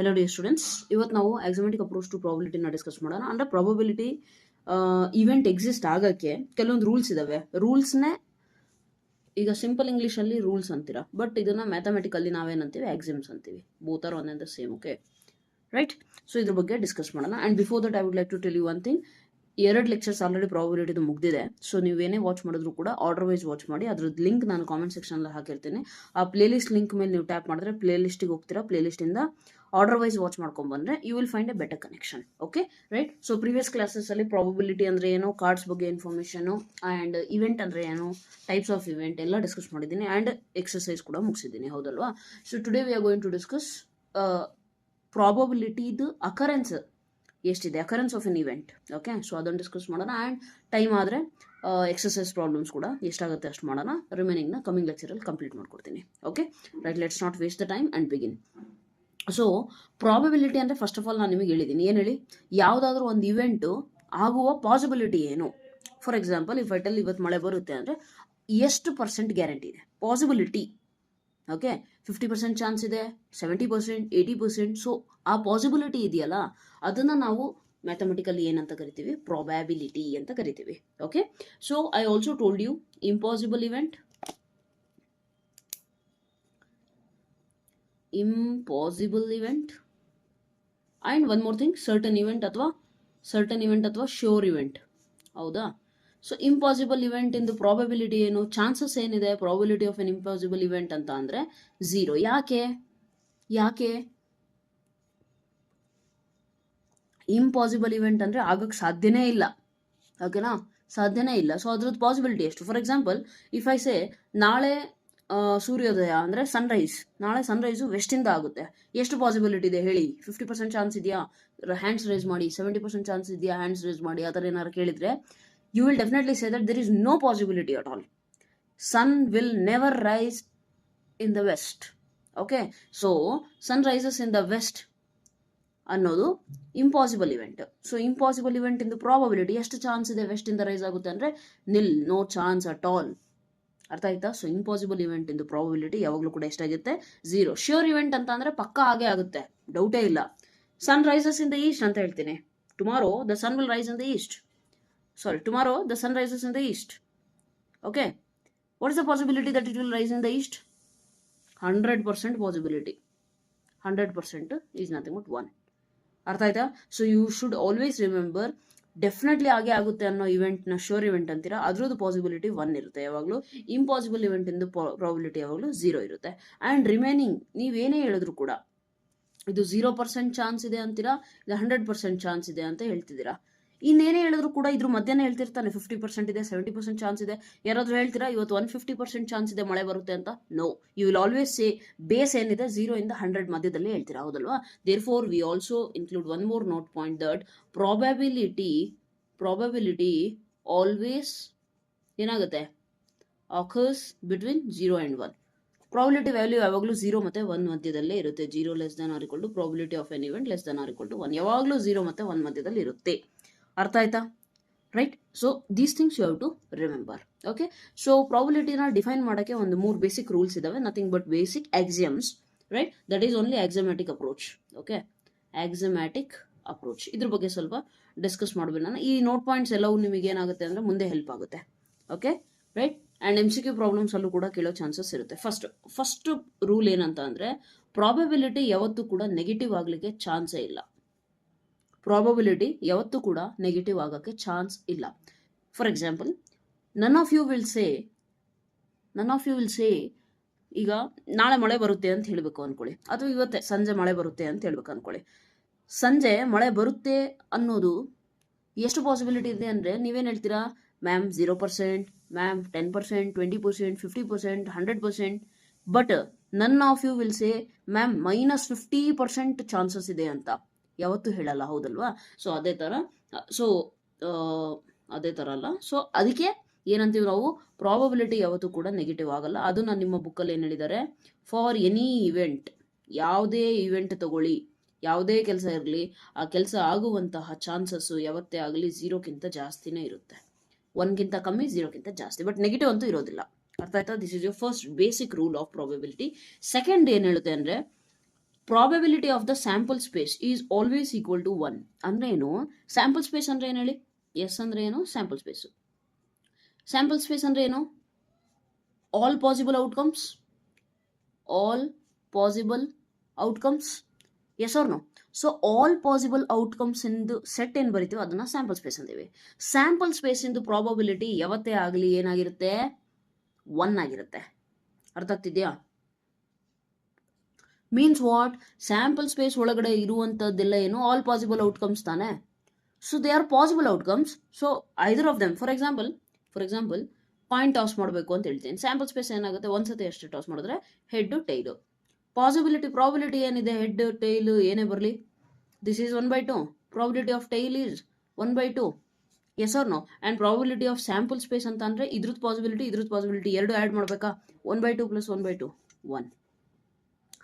Hello dear students, ಇವತ್ತು ನಾವು ಆಕ್ಸಿಮ್ಯಾಟಿಕ್ approach to ಪ್ರಾಬಿಲಿಟಿನ discuss ಮಾಡೋಣ. ಅಂದರೆ ಪ್ರಾಬಬಿಲಿಟಿ ಇವೆಂಟ್ ಎಕ್ಸಿಸ್ಟ್ ಆಗೋಕ್ಕೆ ಕೆಲವೊಂದು ರೂಲ್ಸ್ ಇದಾವೆ. ರೂಲ್ಸ್ನೇ ಈಗ ಸಿಂಪಲ್ ಇಂಗ್ಲೀಷಲ್ಲಿ ರೂಲ್ಸ್ ಅಂತೀರಾ, ಬಟ್ ಇದನ್ನು ಮ್ಯಾಥಮೆಟಿಕಲ್ಲಿ ನಾವೇನಂತೀವಿ ಆಕ್ಸಿಮ್ಸ್ ಅಂತೀವಿ. Both are one and the same. Okay right. So ಇದ್ರ ಬಗ್ಗೆ ಡಿಸ್ಕಸ್ ಮಾಡೋಣ. And before that I would like to tell you one thing. 2 lectures already ಪ್ರಾಬಬಿಲಿಟಿದು ಮುಗ್ದಿದೆ. ಸೊ ನೀವೇನೇ ವಾಚ್ ಮಾಡಿದ್ರು ಕೂಡ ಆರ್ಡರ್ ವೈಸ್ ವಾಚ್ ಮಾಡಿ. ಅದ್ರದ್ದು ಲಿಂಕ್ ನಾನು ಕಾಮೆಂಟ್ ಸೆಕ್ಷನಲ್ಲಿ ಹಾಕಿರ್ತೀನಿ. ಆ ಪ್ಲೇಲಿಸ್ಟ್ ಲಿಂಕ್ ಮೇಲೆ ನೀವು ಟ್ಯಾಪ್ ಮಾಡಿದ್ರೆ ಪ್ಲೇಲಿಸ್ಟಿಗೆ ಹೋಗ್ತೀರಾ. ಪ್ಲೇಲಿಸ್ಟಿಂದ ಆರ್ಡರ್ ವೈಸ್ ವಾಚ್ ಮಾಡ್ಕೊಂಡ್ಬಂದ್ರೆ you will find a better connection. Okay right. So previous ಕ್ಲಾಸಸ್ಸಲ್ಲಿ ಪ್ರಾಬಬಿಲಿಟಿ ಅಂದರೆ ಏನು, ಕಾರ್ಡ್ಸ್ ಬಗ್ಗೆ ಇನ್ಫಾರ್ಮೇಷನು, ಆ್ಯಂಡ್ ಇವೆಂಟ್ ಅಂದರೆ ಏನು, ಟೈಪ್ಸ್ ಆಫ್ ಇವೆಂಟ್ ಎಲ್ಲ ಡಿಸ್ಕಸ್ ಮಾಡಿದ್ದೀನಿ. ಆ್ಯಂಡ್ ಎಕ್ಸಸೈಸ್ ಕೂಡ ಮುಗಿಸಿದ್ದೀನಿ, ಹೌದಲ್ವಾ? So today we are going to discuss ಪ್ರಾಬಬಿಲಿಟಿದು ಅಕರೆನ್ಸ್ ಎಷ್ಟಿದೆ, occurrence of an event. Okay, so ಅದನ್ನು ಡಿಸ್ಕಸ್ ಮಾಡೋಣ. ಆ್ಯಂಡ್ ಟೈಮ್ ಆದರೆ ಎಕ್ಸಸೈಸ್ ಪ್ರಾಬ್ಲಮ್ಸ್ ಕೂಡ ಎಷ್ಟಾಗುತ್ತೆ ಅಷ್ಟು ಮಾಡೋಣ. ರಿಮೈನಿಂಗ್ನ ಕಮಿಂಗ್ ಲೆಕ್ಚರಲ್ಲಿ ಕಂಪ್ಲೀಟ್ ಮಾಡ್ಕೊಡ್ತೀನಿ. Okay right, let's not waste the time and begin. So probability ಅಂದರೆ ಫಸ್ಟ್ ಆಫ್ ಆಲ್ ನಾನು ನಿಮಗೆ ಹೇಳಿದ್ದೀನಿ. ಏನು ಹೇಳಿ, ಯಾವುದಾದ್ರೂ ಒಂದು ಇವೆಂಟು ಆಗುವ ಪಾಸಿಬಿಲಿಟಿ ಏನು. ಫಾರ್ ಎಕ್ಸಾಂಪಲ್, ಈ ಫೈಟಲ್ಲಿ ಇವತ್ತು ಮಳೆ ಬರುತ್ತೆ ಅಂದರೆ ಎಷ್ಟು % ಗ್ಯಾರಂಟಿ ಇದೆ, ಪಾಸಿಬಿಲಿಟಿ. ಓಕೆ, 50% ಚಾನ್ಸ್ ಇದೆ, 70%, 80%. ಸೊ ಆ ಪಾಸಿಬಿಲಿಟಿ ಇದೆಯಲ್ಲ, ಅದನ್ನು ನಾವು ಮ್ಯಾಥಮೆಟಿಕಲಿ ಏನಂತ ಕರಿತೀವಿ, ಪ್ರಾಬ್ಯಾಬಿಲಿಟಿ ಅಂತ ಕರಿತೀವಿ. Okay, so I also told you impossible event, and one more thing, certain event ಅಥವಾ ಶ್ಯೂರ್ ಇವೆಂಟ್. ಹೌದಾ? ಸೊ ಇಂಪಾಸಿಬಲ್ ಇವೆಂಟ್ ಇಂದು ಪ್ರಾಬಬಿಲಿಟಿ ಏನು, ಚಾನ್ಸಸ್ ಏನಿದೆ probability of an impossible event ಅಂತ ಅಂದರೆ 0. ಯಾಕೆ ಇಂಪಾಸಿಬಲ್ ಇವೆಂಟ್ ಅಂದರೆ ಆಗಕ್ಕೆ ಸಾಧ್ಯನೇ ಇಲ್ಲ. ಓಕೆನಾ, ಸಾಧ್ಯನೇ ಇಲ್ಲ. ಸೊ ಅದ್ರದ್ದು ಪಾಸಿಬಿಲಿಟಿ ಎಷ್ಟು? For example, if I say ನಾಳೆ ಸೂರ್ಯೋದಯ ಅಂದರೆ ನಾಳೆ ಸನ್ರೈಸು ವೆಸ್ಟಿಂದ ಆಗುತ್ತೆ. ಎಷ್ಟು ಪಾಸಿಬಿಲಿಟಿ ಇದೆ ಹೇಳಿ? 50% ಚಾನ್ಸ್ ಇದೆಯಾ? ಹ್ಯಾಂಡ್ಸ್ ರೇಸ್ ಮಾಡಿ. 70% ಚಾನ್ಸ್ ಇದೆಯಾ? ಹ್ಯಾಂಡ್ಸ್ ರೇಸ್ ಮಾಡಿ. ಆ ಥರ ಏನಾರು ಕೇಳಿದರೆ you will definitely say that there is no possibility at all. Sun will never rise in the west. Okay, so sun rises in the west ಅನ್ನೋದು impossible event. So impossible event ಇಂದು probability ಎಷ್ಟು chance ಇದೆ west ಇಂದ rise ಆಗುತ್ತೆ ಅಂದರೆ no chance at all. ಅರ್ಥ ಆಯ್ತಾ? So impossible event ಇಂದು ಪ್ರಾಬಬಿಲಿಟಿ ಯಾವಾಗಲೂ ಕೂಡ ಎಷ್ಟಾಗುತ್ತೆ? 0. ಶ್ಯೂರ್ ಇವೆಂಟ್ ಅಂತ ಅಂದರೆ ಪಕ್ಕ ಹಾಗೆ ಆಗುತ್ತೆ, ಡೌಟೇ ಇಲ್ಲ. Sun rises in the east ಅಂತ ಹೇಳ್ತೀನಿ. Tomorrow the sun will rise in the east. Tomorrow the sun rises in the east. Okay, what is the possibility that it will rise in the east? 100% possibility. 100% is nothing but 1. ಅರ್ಥ ಆಯ್ತಾ? So you should always remember, definitely ಆಗೇ ಆಗುತ್ತೆ ಅನ್ನೋ ಇವೆಂಟ್ನ sure event ಅಂತೀರಾ, ಅದ್ರದ್ದು possibility 1 ಇರುತ್ತೆ ಯಾವಾಗಲೂ. Impossible event ಇಂದು probability ಯಾವಾಗಲೂ 0 ಇರುತ್ತೆ. ಆ್ಯಂಡ್ ರಿಮೈನಿಂಗ್ ನೀವೇನೇ ಹೇಳಿದ್ರು ಕೂಡ ಇದು 0% ಚಾನ್ಸ್ ಇದೆ ಅಂತೀರಾ, ಇದು 100% ಚಾನ್ಸ್ ಇದೆ ಅಂತ ಹೇಳ್ತಿದ್ದೀರಾ. ಇನ್ನೇನೇ ಹೇಳಿದ್ರು ಕೂಡ ಇದ್ರ ಮಧ್ಯಾಹ್ನ ಹೇಳ್ತಿರ್ತಾನೆ 50% ಇದೆ, 70% ಚಾನ್ಸ್ ಇದೆ. ಯಾರಾದರೂ ಹೇಳ್ತೀರಾ ಇವತ್ತು 150% ಚಾನ್ಸ್ ಇದೆ ಮಳೆ ಬರುತ್ತೆ ಅಂತ? No, you will always say base ಏನಿದೆ 0 ಇಂದ 100 ಮಧ್ಯದಲ್ಲಿ ಹೇಳ್ತೀರಾ, ಹೌದಲ್ವಾ? Therefore we also include one more note point that probability always ಏನಾಗುತ್ತೆ, occurs between 0 and 1. Probability value ಯಾವಾಗಲೂ 0 ಮತ್ತು 1 ಮಧ್ಯದಲ್ಲೇ ಇರುತ್ತೆ. 0 less than or equal to probability of an event less than or equal to 1. ಯಾವಾಗಲೂ 0 ಮತ್ತು 1 ಮಧ್ಯದಲ್ಲಿ ಇರುತ್ತೆ. ಅರ್ಥ ಆಯ್ತಾ? Right. So these things you have to remember. Okay, so ಪ್ರಾಬಿಲಿಟಿನ ಡಿಫೈನ್ ಮಾಡೋಕ್ಕೆ ಒಂದು 3 ಬೇಸಿಕ್ ರೂಲ್ಸ್ ಇದಾವೆ. Nothing but basic axioms. Right, that is only axiomatic approach. Okay, axiomatic approach ಇದ್ರ ಬಗ್ಗೆ ಸ್ವಲ್ಪ ಡಿಸ್ಕಸ್ ಮಾಡ್ಬೇಕು ನಾನು. ಈ ನೋಟ್ ಪಾಯಿಂಟ್ಸ್ ಎಲ್ಲವೂ ನಿಮಗೆ ಏನಾಗುತ್ತೆ ಅಂದರೆ ಮುಂದೆ ಹೆಲ್ಪ್ ಆಗುತ್ತೆ. Okay right. And MCQ problems ಅಲ್ಲೂ ಕೂಡ ಕೇಳೋ ಚಾನ್ಸಸ್ ಇರುತ್ತೆ. ಫಸ್ಟ್ ರೂಲ್ ಏನಂತ ಅಂದರೆ, ಪ್ರಾಬಬಿಲಿಟಿ ಯಾವತ್ತೂ ಕೂಡ ನೆಗೆಟಿವ್ ಆಗಲಿಕ್ಕೆ ಚಾನ್ಸೇ ಇಲ್ಲ. ಪ್ರಾಬಬಿಲಿಟಿ ಯಾವತ್ತೂ ಕೂಡ ನೆಗೆಟಿವ್ ಆಗೋಕ್ಕೆ ಚಾನ್ಸ್ ಇಲ್ಲ. For example, none of you will say ಈಗ ನಾಳೆ ಮಳೆ ಬರುತ್ತೆ ಅಂತ ಹೇಳಬೇಕು ಅಂದ್ಕೊಳ್ಳಿ, ಅಥವಾ ಇವತ್ತೇ ಸಂಜೆ ಮಳೆ ಬರುತ್ತೆ ಅಂತ ಹೇಳ್ಬೇಕು ಅಂದ್ಕೊಳ್ಳಿ. ಸಂಜೆ ಮಳೆ ಬರುತ್ತೆ ಅನ್ನೋದು ಎಷ್ಟು ಪಾಸಿಬಿಲಿಟಿ ಇದೆ ಅಂದರೆ ನೀವೇನು ಹೇಳ್ತೀರಾ? Ma'am 0%, ma'am 10%, 20%, 50%, 100%. But none of you will say ma'am -50% chances ಇದೆ ಅಂತ ಯಾವತ್ತೂ ಹೇಳಲ್ಲ, ಹೌದಲ್ವಾ? ಸೊ ಅದೇ ಥರ ಅಲ್ಲ. ಸೊ ಅದಕ್ಕೆ ಏನಂತೀವಿ ನಾವು, ಪ್ರಾಬಬಿಲಿಟಿ ಯಾವತ್ತೂ ಕೂಡ ನೆಗೆಟಿವ್ ಆಗಲ್ಲ. ಅದು ನಾನು ನಿಮ್ಮ ಬುಕ್ಕಲ್ಲಿ ಏನು ಹೇಳಿದ್ದಾರೆ, ಫಾರ್ ಎನಿ ಇವೆಂಟ್, ಯಾವುದೇ ಇವೆಂಟ್ ತಗೊಳ್ಳಿ, ಯಾವುದೇ ಕೆಲಸ ಇರಲಿ, ಆ ಕೆಲಸ ಆಗುವಂತಹ ಚಾನ್ಸಸ್ಸು ಯಾವತ್ತೇ ಆಗಲಿ 0ಕ್ಕಿಂತ ಜಾಸ್ತಿನೇ ಇರುತ್ತೆ. 1ಗಿಂತ ಕಮ್ಮಿ, 0ಕ್ಕಿಂತ ಜಾಸ್ತಿ, ಬಟ್ ನೆಗೆಟಿವ್ ಅಂತೂ ಇರೋದಿಲ್ಲ. ಅರ್ಥ ಆಯ್ತಾ? This is your first basic rule of probability. Second ಏನು ಹೇಳುತ್ತೆ ಅಂದರೆ, probability of the sample space is always equal to 1 ಅಂದ್ರೆ ಏನು? ಸ್ಯಾಂಪಲ್ ಸ್ಪೇಸ್ ಅಂದ್ರೆ ಏನು ಹೇಳಿ? ಎಸ್ ಅಂದ್ರೆ ಏನು? Sample space. ಸ್ಯಾಂಪಲ್ ಸ್ಪೇಸ್ ಅಂದ್ರೆ ಏನು? All possible outcomes, all possible outcomes, yes or no? So all possible outcomes ಇಂದು ಸೆಟ್ ಏನು ಬರಿತೀವಿ ಅದನ್ನ ಸ್ಯಾಂಪಲ್ ಸ್ಪೇಸ್ ಅಂತೀವಿ. ಸ್ಯಾಂಪಲ್ ಸ್ಪೇಸ್ ಇಂದು ಪ್ರಾಬಬಿಲಿಟಿ ಯಾವತ್ತೇ ಆಗಲಿ ಏನಾಗಿರುತ್ತೆ? 1 ಆಗಿರುತ್ತೆ. ಅರ್ಥ ಆಗ್ತಿದ್ಯಾ? Means what? ಸ್ಯಾಂಪಲ್ ಸ್ಪೇಸ್ ಒಳಗಡೆ ಇರುವಂತದ್ದೆಲ್ಲ ಏನು? ಆಲ್ ಪಾಸಿಬಲ್ ಔಟ್ಕಮ್ಸ್ ತಾನೆ. So they are possible outcomes. So either of them, for example point toss ಮಾಡಬೇಕು ಅಂತ ಹೇಳ್ತೀನಿ. ಸ್ಯಾಂಪಲ್ ಸ್ಪೇಸ್ ಏನಾಗುತ್ತೆ? ಒಂದ್ಸತಿ ಎಷ್ಟು ಟಾಸ್ ಮಾಡಿದ್ರೆ ಹೆಡ್ ಟೈಲು. ಪ್ರಾಬಿಲಿಟಿ ಏನಿದೆ? ಹೆಡ್ ಟೈಲು ಏನೇ ಬರಲಿ, this is 1/2. Probability of tail is 1/2. Yes or no? And probability of sample space ಅಂತ ಅಂದರೆ ಇದ್ರದ್ದು ಪಾಸಿಬಿಲಿಟಿ ಎರಡು ಆ್ಯಡ್ ಮಾಡಬೇಕಾ? 1/2 + 1/2 1.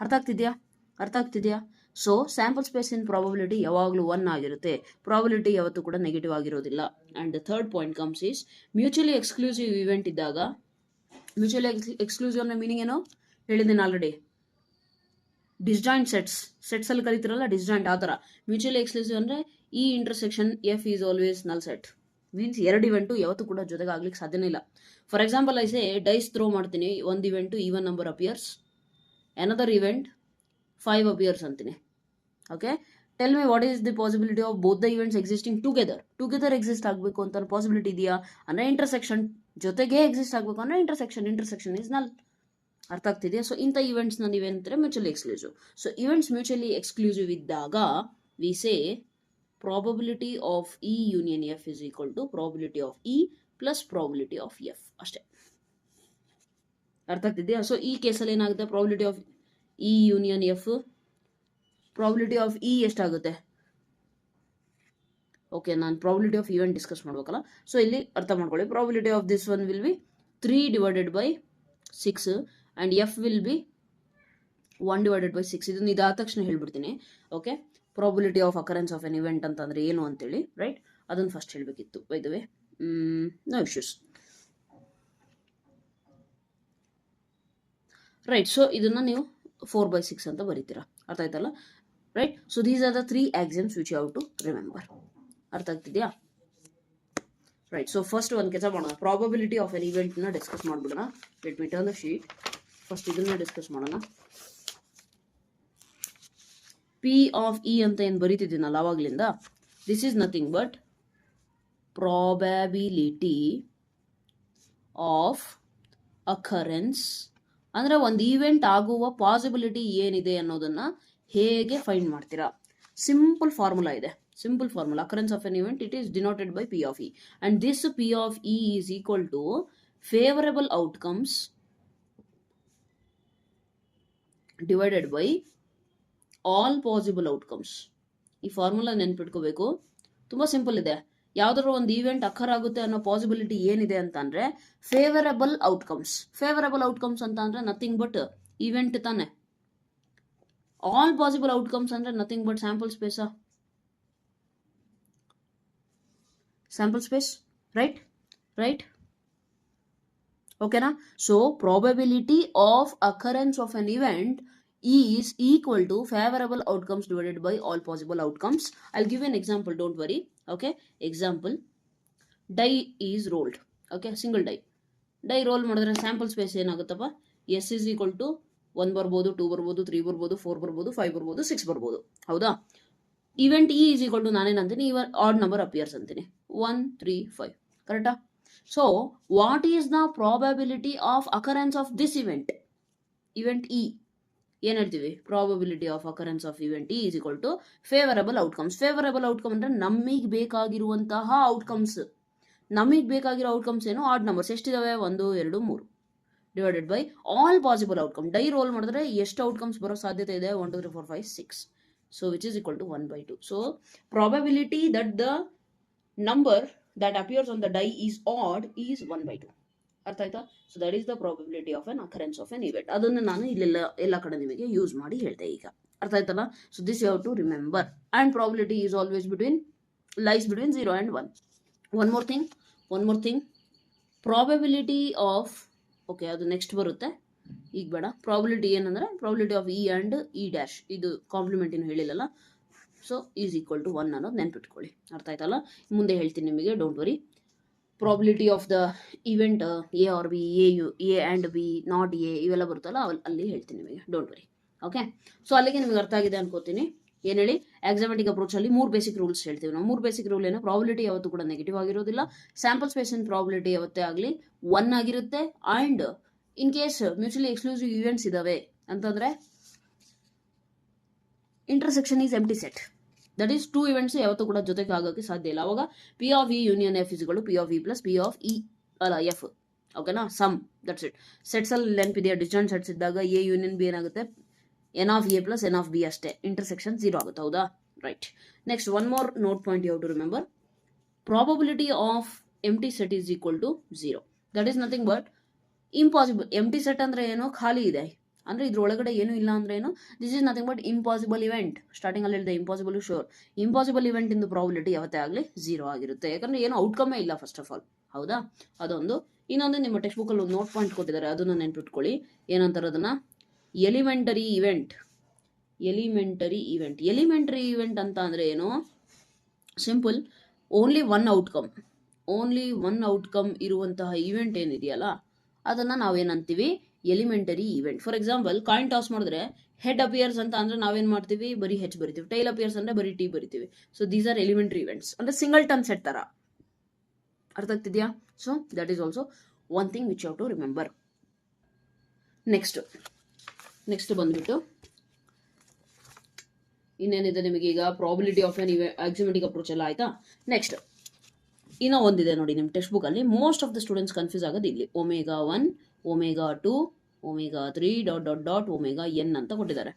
ಅರ್ಥ ಆಗ್ತಿದ್ಯಾ? ಸೊ ಸ್ಯಾಂಪಲ್ ಸ್ಪೇಸ್ ಇನ್ ಪ್ರಾಬಬಿಲಿಟಿ ಯಾವಾಗಲೂ 1 ಆಗಿರುತ್ತೆ. ಪ್ರಾಬಬಿಲಿಟಿ ಯಾವತ್ತೂ ಕೂಡ ನೆಗೆಟಿವ್ ಆಗಿರೋದಿಲ್ಲ. And the third point comes is mutually exclusive event ಇದ್ದಾಗ. ಮ್ಯೂಚುಲಿ ಎಕ್ಸ್ಕ್ಲೂಸಿವ್ ಅನ್ನೋ ಮೀನಿಂಗ್ ಏನು ಹೇಳಿದ್ದೀನಿ ಆಲ್ರೆಡಿ. ಡಿಸ್ಜಾಯಿಂಟ್ ಸೆಟ್ಸ್ ಅಲ್ಲಿ ಕರಿತಿರಲ್ಲ, ಡಿಸ್ಜಾಯಿಂಟ್ ಆ ಥರ. ಮ್ಯೂಚುಲಿ ಎಕ್ಸ್ಕ್ಲೂಸಿವ್ ಅಂದರೆ E intersection F is always null set. Means ಎರಡು ಇವೆಂಟು ಯಾವತ್ತೂ ಕೂಡ ಜೊತೆಗೆ ಆಗ್ಲಿಕ್ಕೆ ಸಾಧ್ಯನೇ ಇಲ್ಲ. ಫಾರ್ ಎಕ್ಸಾಂಪಲ್ ಐಸೆ ಡೈಸ್ ಥ್ರೋ ಮಾಡ್ತೀನಿ, ಒಂದು event even number appears, another event 5 appears ಅಂತೀನಿ. Okay, tell me what is the possibility of both the events existing together exist ಆಗಬೇಕು ಅಂತ ಪಾಸಿಬಿಲಿಟಿ ಇದೆಯಾ ಅಂದರೆ ಇಂಟರ್ಸೆಕ್ಷನ್ ಜೊತೆಗೆ ಎಕ್ಸಿಸ್ಟ್ ಆಗಬೇಕು ಅಂದರೆ ಇಂಟರ್ಸೆಕ್ಷನ್ ಇಸ್ ನಲ್. ಅರ್ಥ ಆಗ್ತಿದೆಯಾ? ಸೊ ಇಂಥ ಇವೆಂಟ್ಸ್ನ ನೀವೇನಂತಾರೆ? Mutually exclusive. So events mutually exclusive ಇದ್ದಾಗ we say probability of E union F is equal to probability of E plus probability of F ಅಷ್ಟೇ. ಅರ್ಥ ಆಗ್ತಿದೆಯಾ? ಸೊ ಈ ಕೇಸಲ್ಲಿ ಏನಾಗುತ್ತೆ? Probability of E union F, probability of E ಎಷ್ಟಾಗುತ್ತೆ? Okay, ನಾನು probability of event discuss ಮಾಡ್ಬೇಕಲ್ಲ. So ಇಲ್ಲಿ ಅರ್ಥ ಮಾಡ್ಕೊಳ್ಳಿ. Probability of this one will be 3/6 and F will be 1/6. ಇದನ್ನು ಇದಾದ ತಕ್ಷಣ ಹೇಳ್ಬಿಡ್ತೀನಿ. Okay, probability of occurrence of an event ಅಂತಂದರೆ ಏನು ಅಂತೇಳಿ, ರೈಟ್? ಅದನ್ನು ಫಸ್ಟ್ ಹೇಳಬೇಕಿತ್ತು. By the way, no issues. Right, so ಇದನ್ನು ನೀವು 4/6 ಅಂತ ಬರೀತೀರಾ. ಅರ್ಥ ಆಯ್ತಲ್ಲ? Right, so these are the 3 axioms which you have to remember. ಅರ್ಥ ಆಗ್ತಿದೆಯಾ? ರೈಟ್, ಸೊ ಫಸ್ಟ್ ಒಂದು ಕೆಲಸ ಮಾಡೋಣ. ಪ್ರಾಬಬಿಲಿಟಿ ಆಫ್ ಎನ್ ಇವೆಂಟ್ನ ಡಿಸ್ಕಸ್ ಮಾಡಿಬಿಡೋಣ. Let me turn the sheet. First ಇದನ್ನ ಡಿಸ್ಕಸ್ ಮಾಡೋಣ. ಪಿ ಆಫ್ ಇ ಅಂತ ಏನು ಬರೀತಿದ್ದೀನಲ್ಲ ಅವಾಗಲಿಂದ, this is nothing but probability of occurrence. ಅಂದರೆ ಒಂದು ಈವೆಂಟ್ ಆಗುವ ಪಾಸಿಬಿಲಿಟಿ ಏನಿದೆ ಅನ್ನೋದನ್ನ ಹೇಗೆ ಫೈಂಡ್ ಮಾಡ್ತೀರಾ? ಸಿಂಪಲ್ ಫಾರ್ಮುಲಾ ಇದೆ. Occurrence of an event, it is denoted by P of E, and this P of E is equal to favourable outcomes divided by all possible outcomes. ಈ formula ನೆನ್ಪಿಟ್ಕೋಬೇಕು, ತುಂಬ simple ಇದೆ. ಯಾವ್ದಾದ್ರು ಒಂದು event occur ಆಗುತ್ತೆ ಅನ್ನೋ possibility ಏನಿದೆ ಅಂತ ಅಂದ್ರೆ ಫೇವರಬಲ್ ಔಟ್ಕಮ್ಸ್ ಅಂತ ಅಂದ್ರೆ ನಥಿಂಗ್ ಬಟ್ ಈವೆಂಟ್ ತಾನೆ. ಆಲ್ ಪಾಸಿಬಲ್ ಔಟ್ಕಮ್ಸ್ ಅಂದ್ರೆ nothing but sample space, right? ಓಕೆನಾ? So probability of occurrence of an event is equal to favorable outcomes divided by all possible outcomes. I'll give you an example, don't worry. Okay, example, die is rolled. Okay, single die roll ಮಾಡಿದ್ರೆ sample space ಏನಾಗುತ್ತಪ್ಪ? S is equal to 1 ಬರ್ಬೋದು, 2 ಬರ್ಬೋದು, 3 ಬರ್ಬೋದು, 4 ಬರ್ಬೋದು, 5 ಬರ್ಬೋದು, 6 ಬರ್ಬೋದು. ಹೌದಾ? Event E is equal to ನಾನೇನಂತೀನಿ? ಆಡ್ ನಂಬರ್ ಅಪಿಯರ್ಸ್ ಅಂತೀನಿ. 1, 3, 5. ಕರೆಕ್ಟಾ? So what is the probability of occurrence of this event E? ಏನು ಹೇಳ್ತೀವಿ? Probability of occurrence of event E is equal to favourable outcomes. Favourable outcome ಅಂದರೆ ನಮಗೆ ಬೇಕಾಗಿರುವಂತಹ outcomes. ಏನು? Odd numbers ಎಷ್ಟಿದಾವೆ? 1, 2, 3 divided by all possible outcome. Die roll ಮಾಡಿದ್ರೆ ಎಷ್ಟು outcomes ಬರೋ ಸಾಧ್ಯತೆ ಇದೆ? 1, 2, 3, 4, 5, 6. So which is equal to 1/2. So probability that the number that appears on the die is odd is 1/2. ಅರ್ಥ ಆಯ್ತಾ? So that is the probability of an occurrence of an event. ಅದನ್ನು ನಾನು ಇಲ್ಲೆಲ್ಲ ಎಲ್ಲ ಕಡೆ ನಿಮಗೆ ಯೂಸ್ ಮಾಡಿ ಹೇಳ್ದೆ ಈಗ. ಅರ್ಥ ಆಯ್ತಲ್ಲ? So this you have to remember. And probability is always lies between 0 and 1. One more thing probability of, okay ಅದು ನೆಕ್ಸ್ಟ್ ಬರುತ್ತೆ. ಈಗ ಬೇಡ. ಪ್ರಾಬಿಲಿಟಿ ಏನಂದ್ರೆ probability of E and E dash, ಇದು ಕಾಂಪ್ಲಿಮೆಂಟ್ ಏನು ಹೇಳಿಲ್ಲಲ್ಲ, ಸೊ ಈಸ್ ಈಕ್ವಲ್ ಟು 1 ಅನ್ನೋದು ನೆನ್ಪಿಟ್ಕೊಳ್ಳಿ. ಅರ್ಥ ಆಯ್ತಲ್ಲ? ಮುಂದೆ ಹೇಳ್ತೀನಿ ನಿಮಗೆ, don't worry. Probability of the event A or B, A and B, not A, ಇವೆಲ್ಲ ಬರುತ್ತಲ್ಲ ಅಲ್ಲಿ ಹೇಳ್ತೀನಿ ನಿಮಗೆ, ಡೋಂಟ್ ವರಿ. ಓಕೆ, ಸೊ ಅಲ್ಲಿಗೆ ನಿಮಗೆ ಅರ್ಥ ಆಗಿದೆ ಅನ್ಕೋತೀನಿ. ಏನು ಹೇಳಿ, ಆಕ್ಸಿಮ್ಯಾಟಿಕ್ ಅಪ್ರೋಚ್ ಅಲ್ಲಿ 3 ಬೇಸಿಕ್ ರೂಲ್ಸ್ ಹೇಳ್ತೀವಿ ನಾವು. 3 ಬೇಸಿಕ್ ರೂಲ್ ಏನು, ಪ್ರಾಬಿಲಿಟಿ ಯಾವತ್ತೂ ಕೂಡ ನೆಗೆಟಿವ್ ಆಗಿರೋದಿಲ್ಲ, ಸ್ಯಾಂಪಲ್ ಸ್ಪೇಸ್ ಇನ್ ಪ್ರಾಬಿಲಿಟಿ ಯಾವತ್ತೇ ಆಗಲಿ 1 ಆಗಿರುತ್ತೆ, and in case mutually exclusive events ಇದಾವೆ ಅಂತಂದ್ರೆ intersection is empty set. That is 2 events ಯಾವತ್ತೂ ಕೂಡ ಜೊತೆಗೆ ಆಗೋಕ್ಕೆ ಸಾಧ್ಯ ಇಲ್ಲ. ಅವಾಗ P of E union F ಇಸ್ಗಳು P of E plus P of E ಅಲ್ಲ ಎಫ್. ಓಕೆನಾ, ಸಮ್, ದಟ್ಸ್ ಇಟ್. ಸೆಟ್ಸ್ ಅಲ್ಲಿ ನೆನಪಿದೆಯಾ, ಡಿಸ್ಜಾಯಿಂಟ್ ಸೆಟ್ಸ್ ಇದ್ದಾಗ ಎ ಯೂನಿಯನ್ ಬಿ ಏನಾಗುತ್ತೆ, n of A plus n of B ಅಷ್ಟೇ, ಇಂಟರ್ಸೆಕ್ಷನ್ 0 ಆಗುತ್ತೆ. ಹೌದಾ? Right. Next one more note point you have to remember. Probability of empty set is equal to 0. That is nothing but impossible. Empty set ಅಂದ್ರೆ ಏನು, ಖಾಲಿ ಇದೆ ಅಂದ್ರೆ ಇದ್ರೊಳಗಡೆ ಏನು ಇಲ್ಲ ಅಂದ್ರೆ ಏನು, this is nothing but impossible event. Starting ಅಲ್ಲಿ ಹೇಳಿದೆ ಇಂಪಾಸಿಬಲ್ ಶೋರ್. ಇಂಪಾಸಿಬಲ್ ಇವೆಂಟ್ ಇಂದು ಪ್ರಾಬಿಲಿಟಿ ಯಾವತ್ತೇ ಆಗಲಿ 0 ಆಗಿರುತ್ತೆ, ಯಾಕಂದ್ರೆ ಏನು ಔಟ್ಕಮ್ಮೇ ಇಲ್ಲ ಫಸ್ಟ್ ಆಫ್ ಆಲ್. ಹೌದಾ? ಅದೊಂದು. ಇನ್ನೊಂದು, ನಿಮ್ಮ ಟೆಕ್ಸ್ಟ್ ಬುಕ್ ಅಲ್ಲಿ ಒಂದು ನೋಟ್ ಪಾಯಿಂಟ್ ಕೊಟ್ಟಿದ್ದಾರೆ, ಅದನ್ನ ನೆನ್ಪಿಟ್ಕೊಳ್ಳಿ. ಏನಂತಾರೆ ಅದನ್ನ, elementary event. Elementary event. Elementary event ಅಂತ ಅಂದ್ರೆ ಏನು, ಸಿಂಪಲ್, ಓನ್ಲಿ ಒನ್ ಔಟ್ಕಮ್ ಇರುವಂತಹ ಇವೆಂಟ್ ಏನಿದೆಯಲ್ಲ ಅದನ್ನ ನಾವೇನಂತೀವಿ, elementary event. For example, coin toss ಮಾಡಿದ್ರೆ ಹೆಡ್ ಅಪಿಯರ್ಸ್ ಅಂತ ಅಂದ್ರೆ ನಾವೇನ್ ಮಾಡ್ತೀವಿ, ಬರೀ ಹೆಚ್ ಬರಿತೀವಿ. ಟೈಲ್ ಅಪಿಯರ್ಸ್ ಅಂದ್ರೆ ಬರೀ ಟಿ ಬರಿತೀವಿ. So these are elementary events, ಅಂದ್ರೆ ಸಿಂಗಲ್ ಟನ್ ಸೆಟ್ ತರ. ಅರ್ಥ ಆಗ್ತಿದ್ಯಾ? So that is also one thing which you have to remember. Next ಬಂದ್ಬಿಟ್ಟು ಇನ್ನೇನಿದೆ ನಿಮಗೆ ಈಗ, probability of an axiomatic approach ಎಲ್ಲ ಆಯ್ತಾ. ನೆಕ್ಸ್ಟ್ ಇನ್ನೂ ಒಂದಿದೆ ನೋಡಿ ನಿಮ್ಮ ಟೆಕ್ಸ್ಟ್ ಬುಕ್ ಅಲ್ಲಿ, most of the students confuse ಆಗೋದು ಇಲ್ಲಿ. Omega 1, omega 2, omega 3 dot dot dot omega n ಅಂತ ಕೊಟ್ಟಿದ್ದಾರೆ.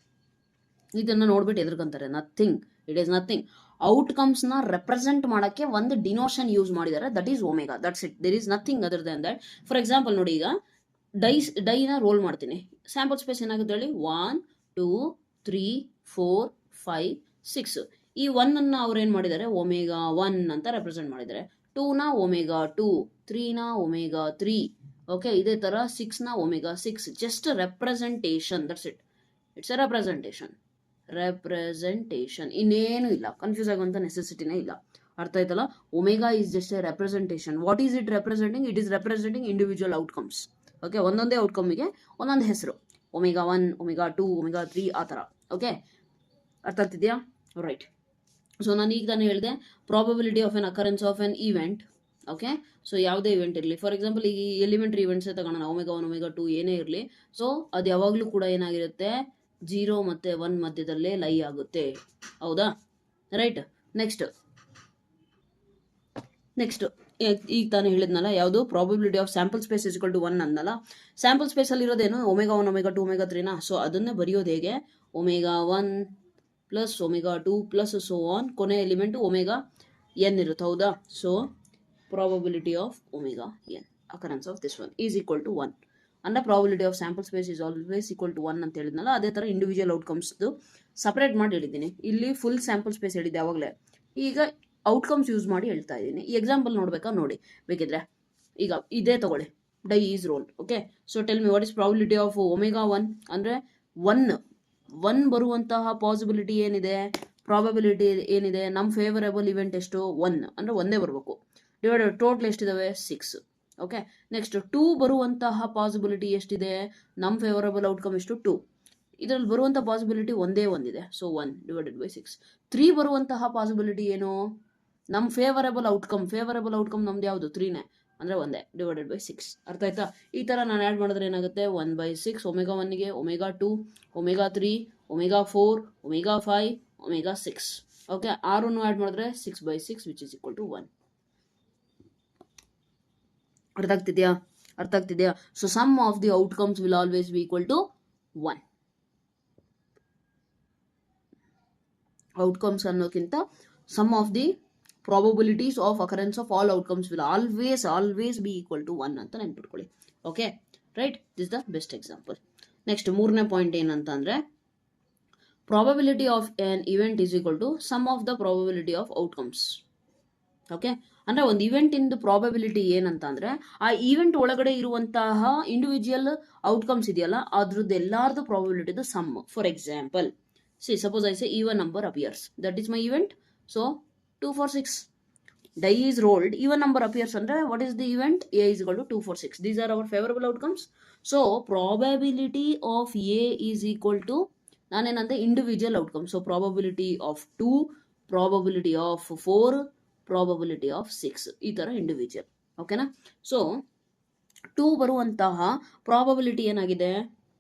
ಇದನ್ನ ನೋಡ್ಬಿಟ್ಟು ಎದುರ್ಕೊಂತಾರೆ. Nothing, it is nothing. Outcomes ನ ರೆಪ್ರೆಸೆಂಟ್ ಮಾಡಕ್ಕೆ ಒಂದು ಡಿನೋಷನ್ ಯೂಸ್ ಮಾಡಿದ್ದಾರೆ, that is omega. That's it. There is nothing other than that. For example ನೋಡಿ, ಈಗ ಡೈನ ರೋಲ್ ಮಾಡ್ತೀನಿ. ಸ್ಯಾಂಪಲ್ ಸ್ಪೇಸ್ ಏನಾಗುತ್ತೆ ಹೇಳಿ, 1 2 3 4 5 6. ಈ 1 ಅನ್ನ ಅವ್ರು ಏನ್ ಮಾಡಿದ್ದಾರೆ, ಒಮೆಗಾ 1 ಅಂತ ರೆಪ್ರೆಸೆಂಟ್ ಮಾಡಿದ್ದಾರೆ. 2 ನ ಒಮೆಗಾ 2, 3 ನ ಒಮೆಗಾ 3. ಓಕೆ, ಇದೇ ತರ 6 ನ omega 6. Just representation, that's it. It's A representation. ಇನ್ನೇನು ಇಲ್ಲ, ಕನ್ಫ್ಯೂಸ್ ಆಗುವಂತ ನೆಸೆಸಿಟಿನೇ ಇಲ್ಲ. ಅರ್ಥ ಆಯ್ತಲ್ಲ? Omega is just A representation. What is it representing? It is representing individual outcomes. Okay, ಒಂದೊಂದೇ ಔಟ್ಕಮ್ಗೆ ಒಂದೊಂದು ಹೆಸರು, ಒಮೆಗಾ 1, ಒಮೆಗಾ 2, ಒಮೆಗಾ 3 ಆ ಥರ. ಓಕೆ, ಅರ್ಥ ಆಗ್ತಿದ್ಯಾ? ರೈಟ್. ಸೊ ನಾನು ಈಗ ತಾನೇ ಹೇಳಿದೆ, probability of an occurrence of an event. Okay, so ಯಾವುದೇ ಇವೆಂಟ್ ಇರಲಿ, ಫಾರ್ ಎಕ್ಸಾಂಪಲ್ ಈ ಎಲಿಮೆಂಟರಿ ಇವೆಂಟ್ಸೇ ತಗೋಣ, ಒಮೆಗಾ 1, ಒಮೆಗಾ 2 ಏನೇ ಇರಲಿ. ಸೊ ಅದು ಯಾವಾಗಲೂ ಕೂಡ ಏನಾಗಿರುತ್ತೆ, 0 ಮತ್ತು 1 ಮಧ್ಯದಲ್ಲೇ ಲೈ ಆಗುತ್ತೆ. ಹೌದಾ? ರೈಟ್. ನೆಕ್ಸ್ಟ್ ಈಗ ತಾನೇ ಹೇಳಿದ್ನಲ್ಲ, ಯಾವುದು, probability of sample space is equal to 1 ಅಂದಲ್ಲ. ಸ್ಯಾಂಪಲ್ ಸ್ಪೇಸ್ ಅಲ್ಲಿ ಇರೋದೇನು, ಒಮೆಗಾ 1, ಒಮೆಗಾ 2, ಒಮೆಗಾ 3 ನ. ಸೊ ಅದನ್ನೇ ಬರೆಯೋದು ಹೇಗೆ, omega 1 plus omega 2 plus so on, ಕೊನೆ ಎಲಿಮೆಂಟ್ ಒಮೆಗಾ ಎನ್ ಇರುತ್ತೆ. ಹೌದಾ? So probability of omega N occurrence of this one is equal to 1. ಅಂದ್ರೆ probability of sample space is always equal to 1 ಅಂತ ಹೇಳಿದ್ನಲ್ಲ, ಅದೇ ತರ ಇಂಡಿವಿಜುವಲ್ ಔಟ್ಕಮ್ಸ್ದು ಸಪರೇಟ್ ಮಾಡಿ ಹೇಳಿದ್ದೀನಿ. ಇಲ್ಲಿ ಫುಲ್ ಸ್ಯಾಂಪಲ್ ಸ್ಪೇಸ್ ಹೇಳಿದ್ದೆ ಯಾವಾಗಲೇ, ಈಗ ಔಟ್ಕಮ್ಸ್ ಯೂಸ್ ಮಾಡಿ ಹೇಳ್ತಾ ಇದ್ದೀನಿ. ಈ ಎಕ್ಸಾಂಪಲ್ ನೋಡ್ಬೇಕಾ, ನೋಡಿ ಬೇಕಿದ್ರೆ. ಈಗ ಇದೇ ತಗೊಳ್ಳಿ, die is roll. Okay, so tell me what is probability of omega 1 ಅಂದ್ರೆ 1 ಬರುವಂತಹ ಪಾಸಿಬಿಲಿಟಿ ಏನಿದೆ, ಪ್ರಾಬಬಿಲಿಟಿ ಏನಿದೆ, ನಮ್ಮ ಫೇವರೇಬಲ್ ಇವೆಂಟ್ ಎಷ್ಟು, 1 ಅಂದ್ರೆ ಒಂದೇ ಬರಬೇಕು. ಡಿವೈಡೆಡ್ ಟೋಟಲ್ ಎಷ್ಟಿದಾವೆ, 6. ಓಕೆ, ನೆಕ್ಸ್ಟ್ 2 ಬರುವಂತಹ ಪಾಸಿಬಿಲಿಟಿ ಎಷ್ಟಿದೆ, ನಮ್ಮ ಫೇವರೇಬಲ್ ಔಟ್ಕಮ್ ಎಷ್ಟು, 2. ಇದರಲ್ಲಿ ಬರುವಂಥ ಪಾಸಿಬಿಲಿಟಿ ಒಂದೇ ಒಂದಿದೆ, ಸೊ 1 ಡಿವೈಡೆಡ್ ಬೈ 6. 3 ಬರುವಂತಹ ಪಾಸಿಬಿಲಿಟಿ ಏನು, ನಮ್ಮ ಫೇವರೇಬಲ್ ಔಟ್ಕಮ್ ನಮ್ದು ಯಾವುದು, 3ನೇ, ಅಂದರೆ ಒಂದೇ, ಡಿವೈಡೆಡ್ ಬೈ 6. ಅರ್ಥ ಆಯ್ತಾ? ಈ ಥರ ನಾನು ಆ್ಯಡ್ ಮಾಡಿದ್ರೆ ಏನಾಗುತ್ತೆ, 1/6 ಒಮೆಗಾ 1ಗೆ, omega 2, omega 3, omega 4, omega 5, omega 6. Okay, 6 add ಮಾಡಿದ್ರೆ 6/6 ವಿಚ್ ಇಸ್ ಈಕ್ವಲ್ ಟು 1. ಅರ್ಥ ಆಗ್ತಿದೆಯಾ? So sum of the outcomes will always be equal to 1. Outcomes ಅನ್ನೋಕ್ಕಿಂತ sum of the probabilities of occurrence of all outcomes will always be equal to 1 ಅಂತ ನೆನ್ಪಿಟ್ಕೊಳ್ಳಿ. Okay, right. This the best example. Next 3ನೇ point ಏನಂತ ಅಂದ್ರೆ, probability of an event is equal to sum of the probability of outcomes. Okay, ಅಂದರೆ ಒಂದು ಇವೆಂಟಿಂದು probability ಏನಂತ ಅಂದರೆ ಆ ಈವೆಂಟ್ ಒಳಗಡೆ ಇರುವಂತಹ ಇಂಡಿವಿಜುವಲ್ ಔಟ್ಕಮ್ಸ್ ಇದೆಯಲ್ಲ ಅದ್ರದ್ದು ಎಲ್ಲಾರ್ದು ಪ್ರಾಬಬಿಲಿಟಿದು sum. For example, suppose I say even number appears, that is my event. So 2 for 6, die is rolled, even number appears under what is the event? A is equal to 2 for 6. These are our favorable outcomes. So probability of A is equal to ನಾನೇನಂತೆ individual outcome. So probability of 2, probability of 4, probability of 6, ಈ ಥರ individual. ಓಕೆನಾ? So 2 ಬರುವಂತಹ probability ಏನಾಗಿದೆ?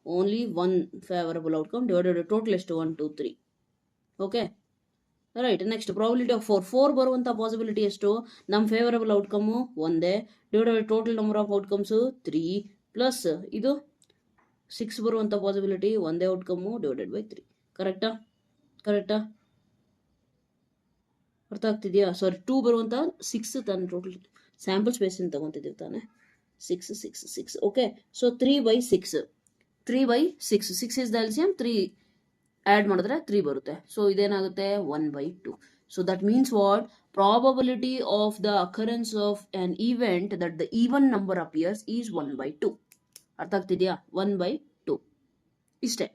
Only 1 favourable outcome divided total ಎಷ್ಟು? 1 2 3. Okay, right. Next probability of 4 ಬರುವಂಥ possibility ಎಷ್ಟು? ನಮ್ಮ ಫೇವರಬಲ್ ಔಟ್ಕಮ್ಮು ಒಂದೇ divided total number of outcomes 3 plus ಇದು 6 ಬರುವಂಥ ಪಾಸಿಬಿಲಿಟಿ ಒಂದೇ ಔಟ್ಕಮ್ಮು ಡಿವೈಡೆಡ್ ಬೈ 3. ಕರೆಕ್ಟಾ? ಅರ್ಥ ಆಗ್ತಿದೆಯಾ? ಸಾರಿ, 2 ಬರುವಂಥ 6 ತಾನೆ ಟೋಟಲ್ ಸ್ಯಾಂಪಲ್ ಸ್ಪೇಸಿಂದ ತಗೊತಿದ್ದೀವಿ ತಾನೆ. 6. ಓಕೆ, ಸೊ 3/6 6 ಇಸ್ ದ ಎಲ್ಸಿಯಂ. 3 ಆ್ಯಡ್ ಮಾಡಿದ್ರೆ 3 ಬರುತ್ತೆ. ಸೊ ಇದೇನಾಗುತ್ತೆ? 1/2. So that means what? Probability of the occurrence of an event that the even number appears is 1/2. ಅರ್ಥ ಆಗ್ತಿದೆಯಾ? 1/2 ಇಷ್ಟೇ.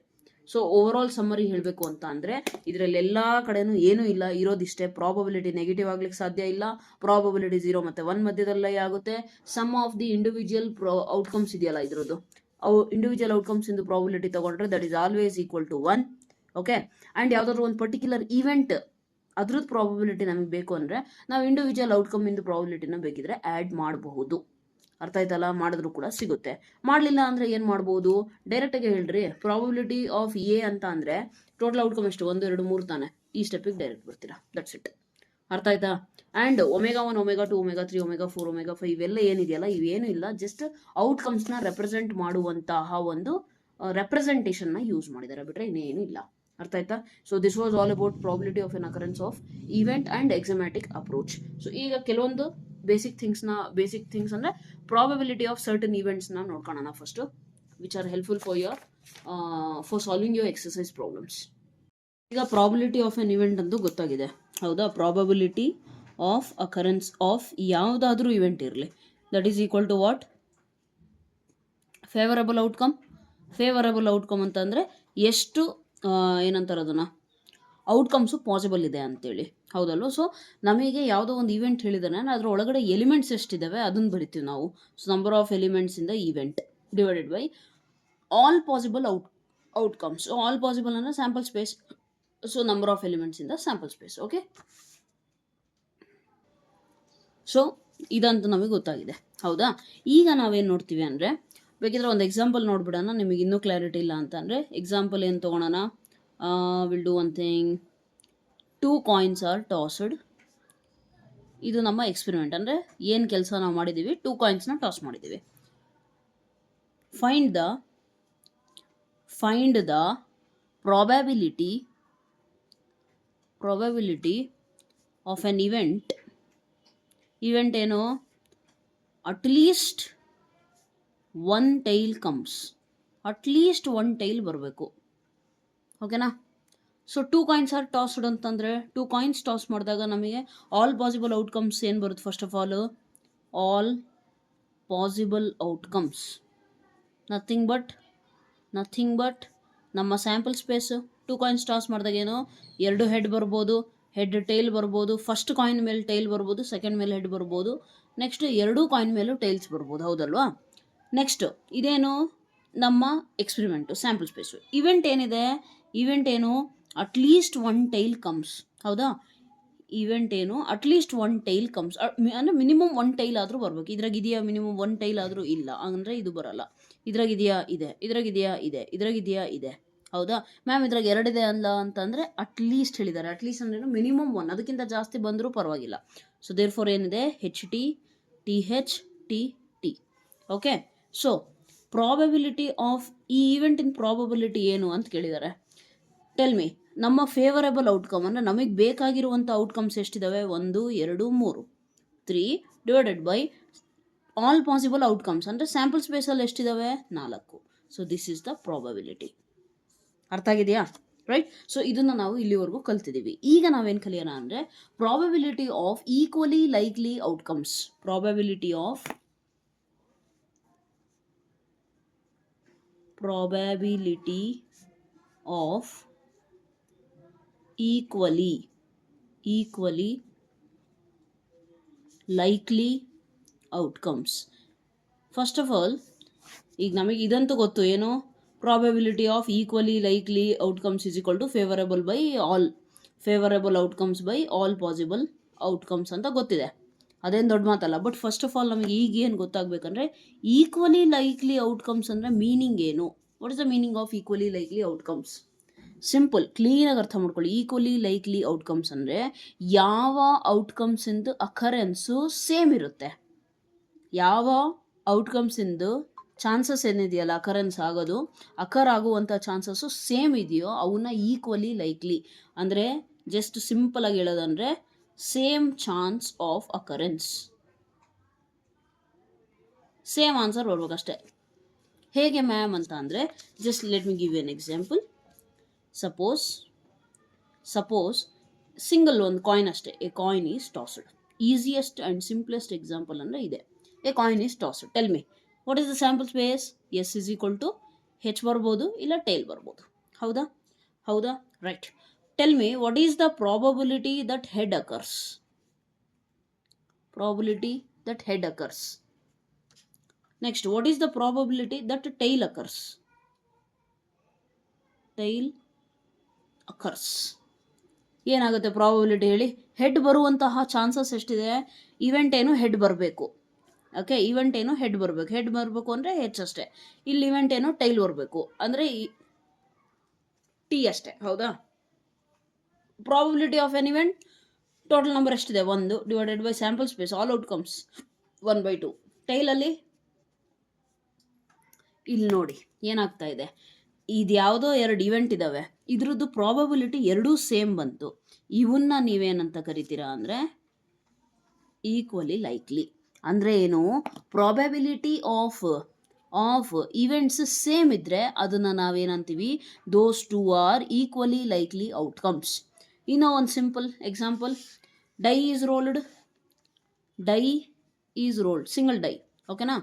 ಸೊ ಓವರ್ ಆಲ್ ಸಮ್ಮರಿ ಹೇಳಬೇಕು ಅಂತ ಅಂದರೆ ಇದರಲ್ಲಿ ಎಲ್ಲ ಕಡೆನೂ ಏನೂ ಇಲ್ಲ, ಇರೋದಿಷ್ಟೇ. ಪ್ರಾಬಬಿಲಿಟಿ ನೆಗೆಟಿವ್ ಆಗ್ಲಿಕ್ಕೆ ಸಾಧ್ಯ ಇಲ್ಲ. ಪ್ರಾಬಬಿಲಿಟಿ 0 ಮತ್ತು 1 ಮಧ್ಯದಲ್ಲೇ ಆಗುತ್ತೆ. Sum of the individual outcomes ಇದೆಯಲ್ಲ ಇದ್ರದ್ದು, ಅವು ಇಂಡಿವಿಜುವಲ್ ಔಟ್ಕಮ್ಸ್ ಇಂದು ಪ್ರಾಬಬಿಲಿಟಿ ತಗೊಂಡ್ರೆ that is always equal to 1. Okay, and ಯಾವುದಾದ್ರು ಒಂದು ಪರ್ಟಿಕ್ಯುಲರ್ ಈವೆಂಟ್ ಅದ್ರದ್ದು ಪ್ರಾಬಬಿಲಿಟಿ ನಮಗೆ ಬೇಕು ಅಂದರೆ ನಾವು ಇಂಡಿವಿಜುವಲ್ ಔಟ್ಕಮ್ ಇಂದು ಪ್ರಾಬಬಿಲಿಟಿನ ಬೇಕಿದ್ರೆ ಆ್ಯಡ್ ಮಾಡಬಹುದು. ಅರ್ಥ ಆಯ್ತಲ್ಲ? ಮಾಡಿದ್ರು ಕೂಡ ಸಿಗುತ್ತೆ. ಮಾಡಲಿಲ್ಲ ಅಂದರೆ ಏನು ಮಾಡ್ಬೋದು? ಡೈರೆಕ್ಟಾಗಿ ಹೇಳ್ರಿ, ಪ್ರಾಬಬಿಲಿಟಿ ಆಫ್ ಎ ಅಂತ ಅಂದರೆ ಟೋಟಲ್ ಔಟ್ಕಮ್ ಎಷ್ಟು? 1 2 3 ತಾನೆ. ಈ ಸ್ಟೆಪ್ಪಿಗೆ ಡೈರೆಕ್ಟ್ ಬರ್ತೀರಾ. That's it. ಅರ್ಥ ಆಯ್ತಾ? And omega 1 omega 2 omega 3 omega 4 omega 5 ಇವೆಲ್ಲ ಏನಿದೆಯಲ್ಲ ಇವೇನು ಇಲ್ಲ, ಜಸ್ಟ್ ಔಟ್ಕಮ್ಸ್ನ ರೆಪ್ರೆಸೆಂಟ್ ಮಾಡುವಂತಹ ಒಂದು ರೆಪ್ರೆಸೆಂಟೇಷನ್ನ ಯೂಸ್ ಮಾಡಿದ್ದಾರೆ, ಬಿಟ್ಟರೆ ಇನ್ನೇನು ಇಲ್ಲ. ಅರ್ಥ ಆಯ್ತಾ? So this was all about probability of an occurrence of event and axiomatic approach. So ಈಗ ಕೆಲವೊಂದು ಬೇಸಿಕ್ ಥಿಂಗ್ಸ್ ಅಂದರೆ ಪ್ರಾಬಬಿಲಿಟಿ ಆಫ್ ಸರ್ಟನ್ ಈವೆಂಟ್ಸ್ನ ನೋಡ್ಕೊಳ್ಳೋಣ first, which are helpful for solving your exercise problems. ಈಗ ಪ್ರಾಬಬಿಲಿಟಿ ಆಫ್ ಎನ್ ಇವೆಂಟ್ ಅಂತೂ ಗೊತ್ತಾಗಿದೆ, ಹೌದಾ? Probability of occurrence of ಯಾವುದಾದ್ರೂ ಇವೆಂಟ್ ಇರಲಿ, that is equal to what? Favourable outcome ಅಂತಂದರೆ ಎಷ್ಟು ಏನಂತಾರೆ ಅದನ್ನು, ಔಟ್ಕಮ್ಸು ಪಾಸಿಬಲ್ ಇದೆ ಅಂತೇಳಿ, ಹೌದಲ್ವ? ಸೊ ನಮಗೆ ಯಾವುದೋ ಒಂದು ಈವೆಂಟ್ ಹೇಳಿದಾನೆ, ಅದರ ಒಳಗಡೆ ಎಲಿಮೆಂಟ್ಸ್ ಎಷ್ಟಿದ್ದಾವೆ ಅದನ್ನು ಬರಿತೀವಿ ನಾವು. So number of elements in the event divided by all possible outcomes. So all possible ಅಂದರೆ sample space, so number of elements in the sample space. Okay, so ಇದಂತೂ ನಮಗೆ ಗೊತ್ತಾಗಿದೆ, ಹೌದಾ? ಈಗ ನಾವೇನು ನೋಡ್ತೀವಿ ಅಂದರೆ, ಬೇಕಿದ್ರೆ ಒಂದು ಎಕ್ಸಾಂಪಲ್ ನೋಡ್ಬಿಡೋಣ, ನಿಮಗೆ ಇನ್ನೂ ಕ್ಲಾರಿಟಿ ಇಲ್ಲ ಅಂತಂದರೆ. ಎಕ್ಸಾಂಪಲ್ ಏನು ತೊಗೊಳೋಣ? Will do one thing. 2 coins are tossed. ಇದು ನಮ್ಮ ಎಕ್ಸ್ಪೆರಿಮೆಂಟ್, ಅಂದರೆ ಏನು ಕೆಲಸ ನಾವು ಮಾಡಿದ್ದೀವಿ? 2 ಕಾಯಿನ್ಸ್ನ ಟಾಸ್ ಮಾಡಿದ್ದೀವಿ. Find the probability of an event ಏನು? At least 1 tail comes. At least 1 tail ಬರಬೇಕು. ಓಕೆನಾ? ಸೊ 2 ಕಾಯಿನ್ಸ್ ಆರ್ ಟಾಸ್ಡ್ ಅಂತಂದರೆ 2 ಕಾಯಿನ್ಸ್ ಟಾಸ್ ಮಾಡಿದಾಗ ನಮಗೆ ಆಲ್ ಪಾಸಿಬಲ್ ಔಟ್ಕಮ್ಸ್ ಏನು ಬರುತ್ತೆ? First of all possible outcomes nothing but ನಮ್ಮ ಸ್ಯಾಂಪಲ್ ಸ್ಪೇಸು. 2 ಕಾಯಿನ್ಸ್ ಟಾಸ್ ಮಾಡಿದಾಗ ಏನು? 2 ಹೆಡ್ ಬರ್ಬೋದು, ಹೆಡ್ ಟೈಲ್ ಬರ್ಬೋದು. ಫಸ್ಟ್ ಕಾಯಿನ್ ಮೇಲೆ ಟೈಲ್ ಬರ್ಬೋದು, ಸೆಕೆಂಡ್ ಮೇಲೆ ಹೆಡ್ ಬರ್ಬೋದು, ನೆಕ್ಸ್ಟ್ 2 ಕಾಯಿನ್ ಮೇಲೂ ಟೈಲ್ಸ್ ಬರ್ಬೋದು, ಹೌದಲ್ವಾ? ನೆಕ್ಸ್ಟ್ ಇದೇನು? ನಮ್ಮ ಎಕ್ಸ್ಪೆರಿಮೆಂಟು, ಸ್ಯಾಂಪಲ್ ಸ್ಪೇಸು. ಇವೆಂಟ್ ಏನು? ಅಟ್ಲೀಸ್ಟ್ 1 ಟೈಲ್ ಕಮ್ಸ್, ಹೌದಾ? ಇವೆಂಟ್ ಏನು? ಅಟ್ಲೀಸ್ಟ್ 1 ಟೈಲ್ ಕಮ್ಸ್, ಅಂದರೆ ಮಿನಿಮಮ್ 1 ಟೈಲ್ ಆದರೂ ಬರಬೇಕು. ಇದ್ರಾಗಿದೆಯಾ ಮಿನಿಮಮ್ 1 ಟೈಲ್ ಆದರೂ? ಇಲ್ಲ, ಅಂದರೆ ಇದು ಬರಲ್ಲ. ಇದ್ರಾಗಿದೆಯಾ? ಇದೆ. ಇದ್ರಾಗಿದೆಯಾ? ಇದೆ. ಹೌದಾ? ಮ್ಯಾಮ್ ಇದ್ರಾಗ 2 ಇದೆ ಅಲ್ಲ ಅಂತಂದರೆ ಅಟ್ಲೀಸ್ಟ್ ಹೇಳಿದ್ದಾರೆ. ಅಟ್ಲೀಸ್ಟ್ ಅಂದ್ರೆ ಮಿನಿಮಮ್ 1, ಅದಕ್ಕಿಂತ ಜಾಸ್ತಿ ಬಂದರೂ ಪರವಾಗಿಲ್ಲ. ಸೊ ದೇರ್ ಫಾರ್ ಏನಿದೆ? HT. Okay, so probability of ಈ ಈವೆಂಟಿನ ಪ್ರಾಬಬಿಲಿಟಿ ಏನು ಅಂತ ಕೇಳಿದ್ದಾರೆ. ಟೆಲ್ ಮಿ, ನಮ್ಮ ಫೇವರೇಬಲ್ ಔಟ್ಕಮ್ ಅಂದರೆ ನಮಗೆ ಬೇಕಾಗಿರುವಂಥ ಔಟ್ಕಮ್ಸ್ ಎಷ್ಟಿದ್ದಾವೆ? 1 2 3 3 divided by all possible outcomes ಅಂದರೆ ಸ್ಯಾಂಪಲ್ ಸ್ಪೇಸಲ್ಲಿ ಎಷ್ಟಿದ್ದಾವೆ? 4. So this is the probability. ಅರ್ಥ ಆಗಿದೆಯಾ? ರೈಟ್. ಸೊ ಇದನ್ನು ನಾವು ಇಲ್ಲಿವರೆಗೂ ಕಲ್ತಿದ್ದೀವಿ. ಈಗ ನಾವೇನು ಕಲಿಯೋಣ ಅಂದರೆ probability of equally likely outcomes. Probability of equally likely outcomes. First of all ಈಗ ನಮಗೆ ಇದಂತೂ ಗೊತ್ತು, ಏನು probability of equally likely outcomes is equal to favourable outcomes by all possible outcomes ಅಂತ ಗೊತ್ತಿದೆ. ಅದೇನು ದೊಡ್ಡ ಮಾತಲ್ಲ. ಬಟ್ ಫಸ್ಟ್ ಆಫ್ ಆಲ್ ನಮಗೆ ಈಗ ಏನು ಗೊತ್ತಾಗಬೇಕಂದ್ರೆ ಈಕ್ವಲಿ ಲೈಕ್ಲಿ ಔಟ್ಕಮ್ಸ್ ಅಂದರೆ ಮೀನಿಂಗ್ ಏನು? What is the meaning of equally likely outcomes? Simple, ಕ್ಲೀನಾಗಿ ಅರ್ಥ ಮಾಡ್ಕೊಳ್ಳಿ. ಈಕ್ವಲಿ ಲೈಕ್ಲಿ ಔಟ್ಕಮ್ಸ್ ಅಂದರೆ ಯಾವ ಔಟ್ಕಮ್ಸಿಂದು ಅಕರೆನ್ಸು ಸೇಮ್ ಇರುತ್ತೆ, ಯಾವ ಔಟ್ಕಮ್ಸಿಂದು ಚಾನ್ಸಸ್ ಏನಿದೆಯಲ್ಲ ಅಕರ್ ಆಗುವಂಥ ಚಾನ್ಸಸ್ಸು ಸೇಮ್ ಇದೆಯೋ ಅವನ್ನ ಈಕ್ವಲಿ ಲೈಕ್ಲಿ ಅಂದರೆ ಜಸ್ಟ್ ಸಿಂಪಲ್ ಆಗಿ ಹೇಳೋದಂದರೆ same chance of occurrence, same answer ಬರ್ಬೇಕಷ್ಟೆ. ಹೇಗೆ ಮ್ಯಾಮ್ ಅಂತ ಅಂದರೆ just let me give an example. Suppose single ಒಂದು ಕಾಯಿನ್ ಅಷ್ಟೇ. A coin is tossed. Easiest and simplest example ಅಂದರೆ ಇದೆ. A coin is tossed. Tell me what is the sample space? S is equal to H ಬರ್ಬೋದು, ಇಲ್ಲ tail ಬರ್ಬೋದು. ಹೌದಾ? Right. Tell me what is the probability that head occurs? Next, what is the probability that tail occurs? ಏನಾಗುತ್ತೆ probability ಹೇಳಿ? Head ಬರುವಂತಹ chances ಎಷ್ಟಿದೆ? Event ಏನು head ಬರಬೇಕು. ಓಕೆ, ಇವೆಂಟ್ ಏನು ಹೆಡ್ ಬರಬೇಕು ಅಂದರೆ ಹೆಚ್ ಅಷ್ಟೇ. ಇಲ್ಲಿ ಇವೆಂಟ್ ಏನು ಟೈಲ್ ಬರಬೇಕು ಅಂದರೆ ಟಿ ಅಷ್ಟೇ. ಹೌದಾ? Probability of an event total number ಎಷ್ಟಿದೆ? 1 divided by sample space all outcomes 1/2. ಟೈಲಲ್ಲಿ ಇಲ್ಲಿ ನೋಡಿ ಏನಾಗ್ತಾ ಇದೆ, ಇದು ಯಾವುದೋ 2 ಇವೆಂಟ್ ಇದ್ದಾವೆ, ಇದ್ರದ್ದು ಪ್ರಾಬಬಿಲಿಟಿ ಎರಡೂ ಸೇಮ್ ಬಂತು. ಇವನ್ನ ನೀವೇನಂತ ಕರಿತೀರಾ ಅಂದರೆ ಈಕ್ವಲಿ ಲೈಕ್ಲಿ. ಅಂದರೆ ಏನು? ಪ್ರಾಬಬಿಲಿಟಿ ಆಫ್ ಇವೆಂಟ್ಸ್ ಸೇಮ್ ಇದ್ದರೆ ಅದನ್ನು ನಾವೇನಂತೀವಿ? Those two are equally likely outcomes. ಇನ್ನೂ ಒಂದು simple example, die is rolled, single die. ಓಕೆನಾ?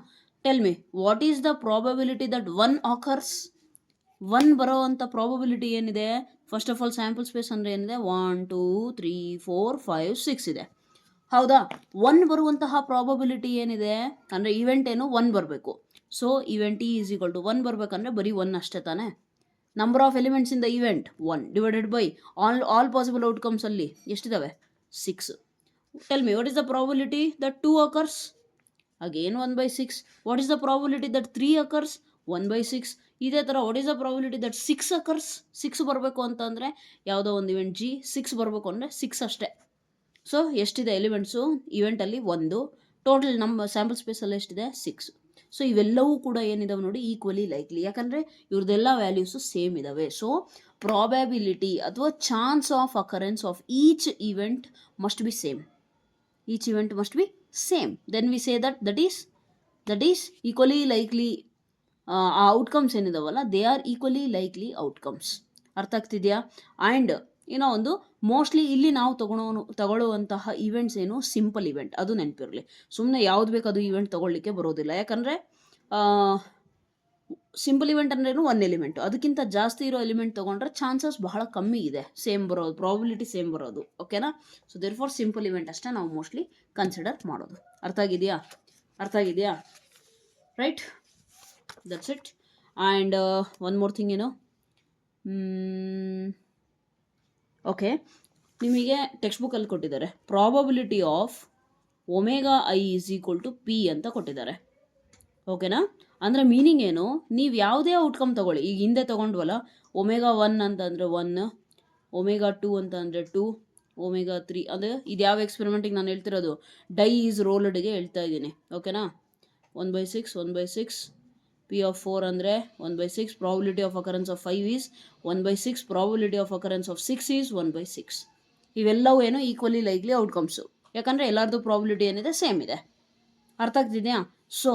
Tell me what is the probability that 1 occurs? 1 ಬರೋ ಅಂಥ ಪ್ರಾಬಬಿಲಿಟಿ ಏನಿದೆ? First of all sample space ಅಂದರೆ ಏನಿದೆ? 1 2 3 4 5 6 ಇದೆ. ಹೌದಾ? 1 ಬರುವಂತಹ ಪ್ರಾಬಬಿಲಿಟಿ ಏನಿದೆ ಅಂದರೆ ಇವೆಂಟ್ ಏನು 1 ಬರಬೇಕು. So event is equal to 1 ಬರಬೇಕಂದ್ರೆ ಬರೀ 1 ಅಷ್ಟೇ ತಾನೆ. Number of elements in the event 1 divided by all possible outcomes ಅಲ್ಲಿ ಎಷ್ಟಿದ್ದಾವೆ? 6. Tell me what is the probability that 2 occurs? Again 1/6. What is the probability that 3 occurs? 1/6. ಇದೇ ಥರ what is the probability that 6 occurs? 6 ಬರಬೇಕು ಅಂತಂದರೆ ಯಾವುದೋ ಒಂದು event G 6 ಬರಬೇಕು ಅಂದರೆ 6 ಅಷ್ಟೇ. ಸೊ ಎಷ್ಟಿದೆ ಎಲಿಮೆಂಟ್ಸು ಇವೆಂಟಲ್ಲಿ? 1. ಟೋಟಲ್ ನಮ್ಮ ಸ್ಯಾಂಪಲ್ ಸ್ಪೇಸಲ್ಲಿ ಎಷ್ಟಿದೆ? 6. ಸೊ ಇವೆಲ್ಲವೂ ಕೂಡ ಏನಿದಾವೆ ನೋಡಿ? Equally likely. ಯಾಕಂದರೆ ಇವ್ರದ್ದೆಲ್ಲ ವ್ಯಾಲ್ಯೂಸು ಸೇಮ್ ಇದ್ದಾವೆ. ಸೊ ಪ್ರಾಬಬಿಲಿಟಿ ಅಥವಾ chance of occurrence of each event must be same. Then we say that is equally likely. Outcomes ಏನಿದಾವಲ್ಲ they are equally likely outcomes. ಅರ್ಥ ಆಗ್ತಿದೆಯಾ? ಆ್ಯಂಡ್ ಏನೋ ಒಂದು ಮೋಸ್ಟ್ಲಿ ಇಲ್ಲಿ ನಾವು ತಗೊಳ್ಳುವಂತಹ ಇವೆಂಟ್ಸ್ ಏನು? Simple event. ಅದು ನೆನಪಿರಲಿ. ಸುಮ್ಮನೆ ಯಾವ್ದು ಬೇಕು ಅದು ಇವೆಂಟ್ ತೊಗೊಳ್ಳಿಕ್ಕೆ ಬರೋದಿಲ್ಲ. ಯಾಕಂದರೆ ಸಿಂಪಲ್ ಇವೆಂಟ್ ಅಂದ್ರೇನು 1 ಎಲಿಮೆಂಟು. ಅದಕ್ಕಿಂತ ಜಾಸ್ತಿ ಇರೋ ಎಲಿಮೆಂಟ್ ತೊಗೊಂಡ್ರೆ ಚಾನ್ಸಸ್ ಬಹಳ ಕಮ್ಮಿ ಇದೆ ಸೇಮ್ ಬರೋದು, ಪ್ರಾಬಬಿಲಿಟಿ ಸೇಮ್ ಬರೋದು. ಓಕೆನಾ? So therefore simple event ಅಷ್ಟೇ ನಾವು ಮೋಸ್ಟ್ಲಿ ಕನ್ಸಿಡರ್ ಮಾಡೋದು. ಅರ್ಥ ಆಗಿದೆಯಾ? Right, that's it. And one more thing ಏನು, ಓಕೆ, ನಿಮಗೆ ಟೆಕ್ಸ್ಟ್ ಬುಕ್ಕಲ್ಲಿ ಕೊಟ್ಟಿದ್ದಾರೆ probability of omega I is equal to P ಅಂತ ಕೊಟ್ಟಿದ್ದಾರೆ. ಓಕೆನಾ? ಅಂದರೆ ಮೀನಿಂಗ್ ಏನು? ನೀವು ಯಾವುದೇ ಔಟ್ಕಮ್ ತೊಗೊಳ್ಳಿ. ಈಗ ಹಿಂದೆ ತೊಗೊಂಡ್ವಲ್ಲ, ಒಮೆಗಾ 1 ಅಂತಂದರೆ 1, ಒಮೆಗಾ 2 ಅಂತಂದರೆ 2, ಒಮೆಗಾ 3 ಅಂದರೆ ಇದು ಯಾವ ಎಕ್ಸ್ಪೆರಿಮೆಂಟಿಗೆ ನಾನು ಹೇಳ್ತಿರೋದು? ಡೈ ಈಸ್ ರೋಲ್ಡ್ಗೆ ಹೇಳ್ತಾ ಇದ್ದೀನಿ. ಓಕೆನಾ? 1/6 ಪಿ ಆಫ್ 4 ಅಂದರೆ 1/6. Probability of occurrence of 5 is 1/6. Probability of occurrence of 6 is 1/6. ಇವೆಲ್ಲವೂ ಏನು? Equally likely outcomes. ಯಾಕಂದರೆ ಎಲ್ಲರದ್ದು ಪ್ರಾಬಬಿಲಿಟಿ ಏನಿದೆ? ಸೇಮ್ ಇದೆ. ಅರ್ಥ ಆಗ್ತಿದೆಯಾ? So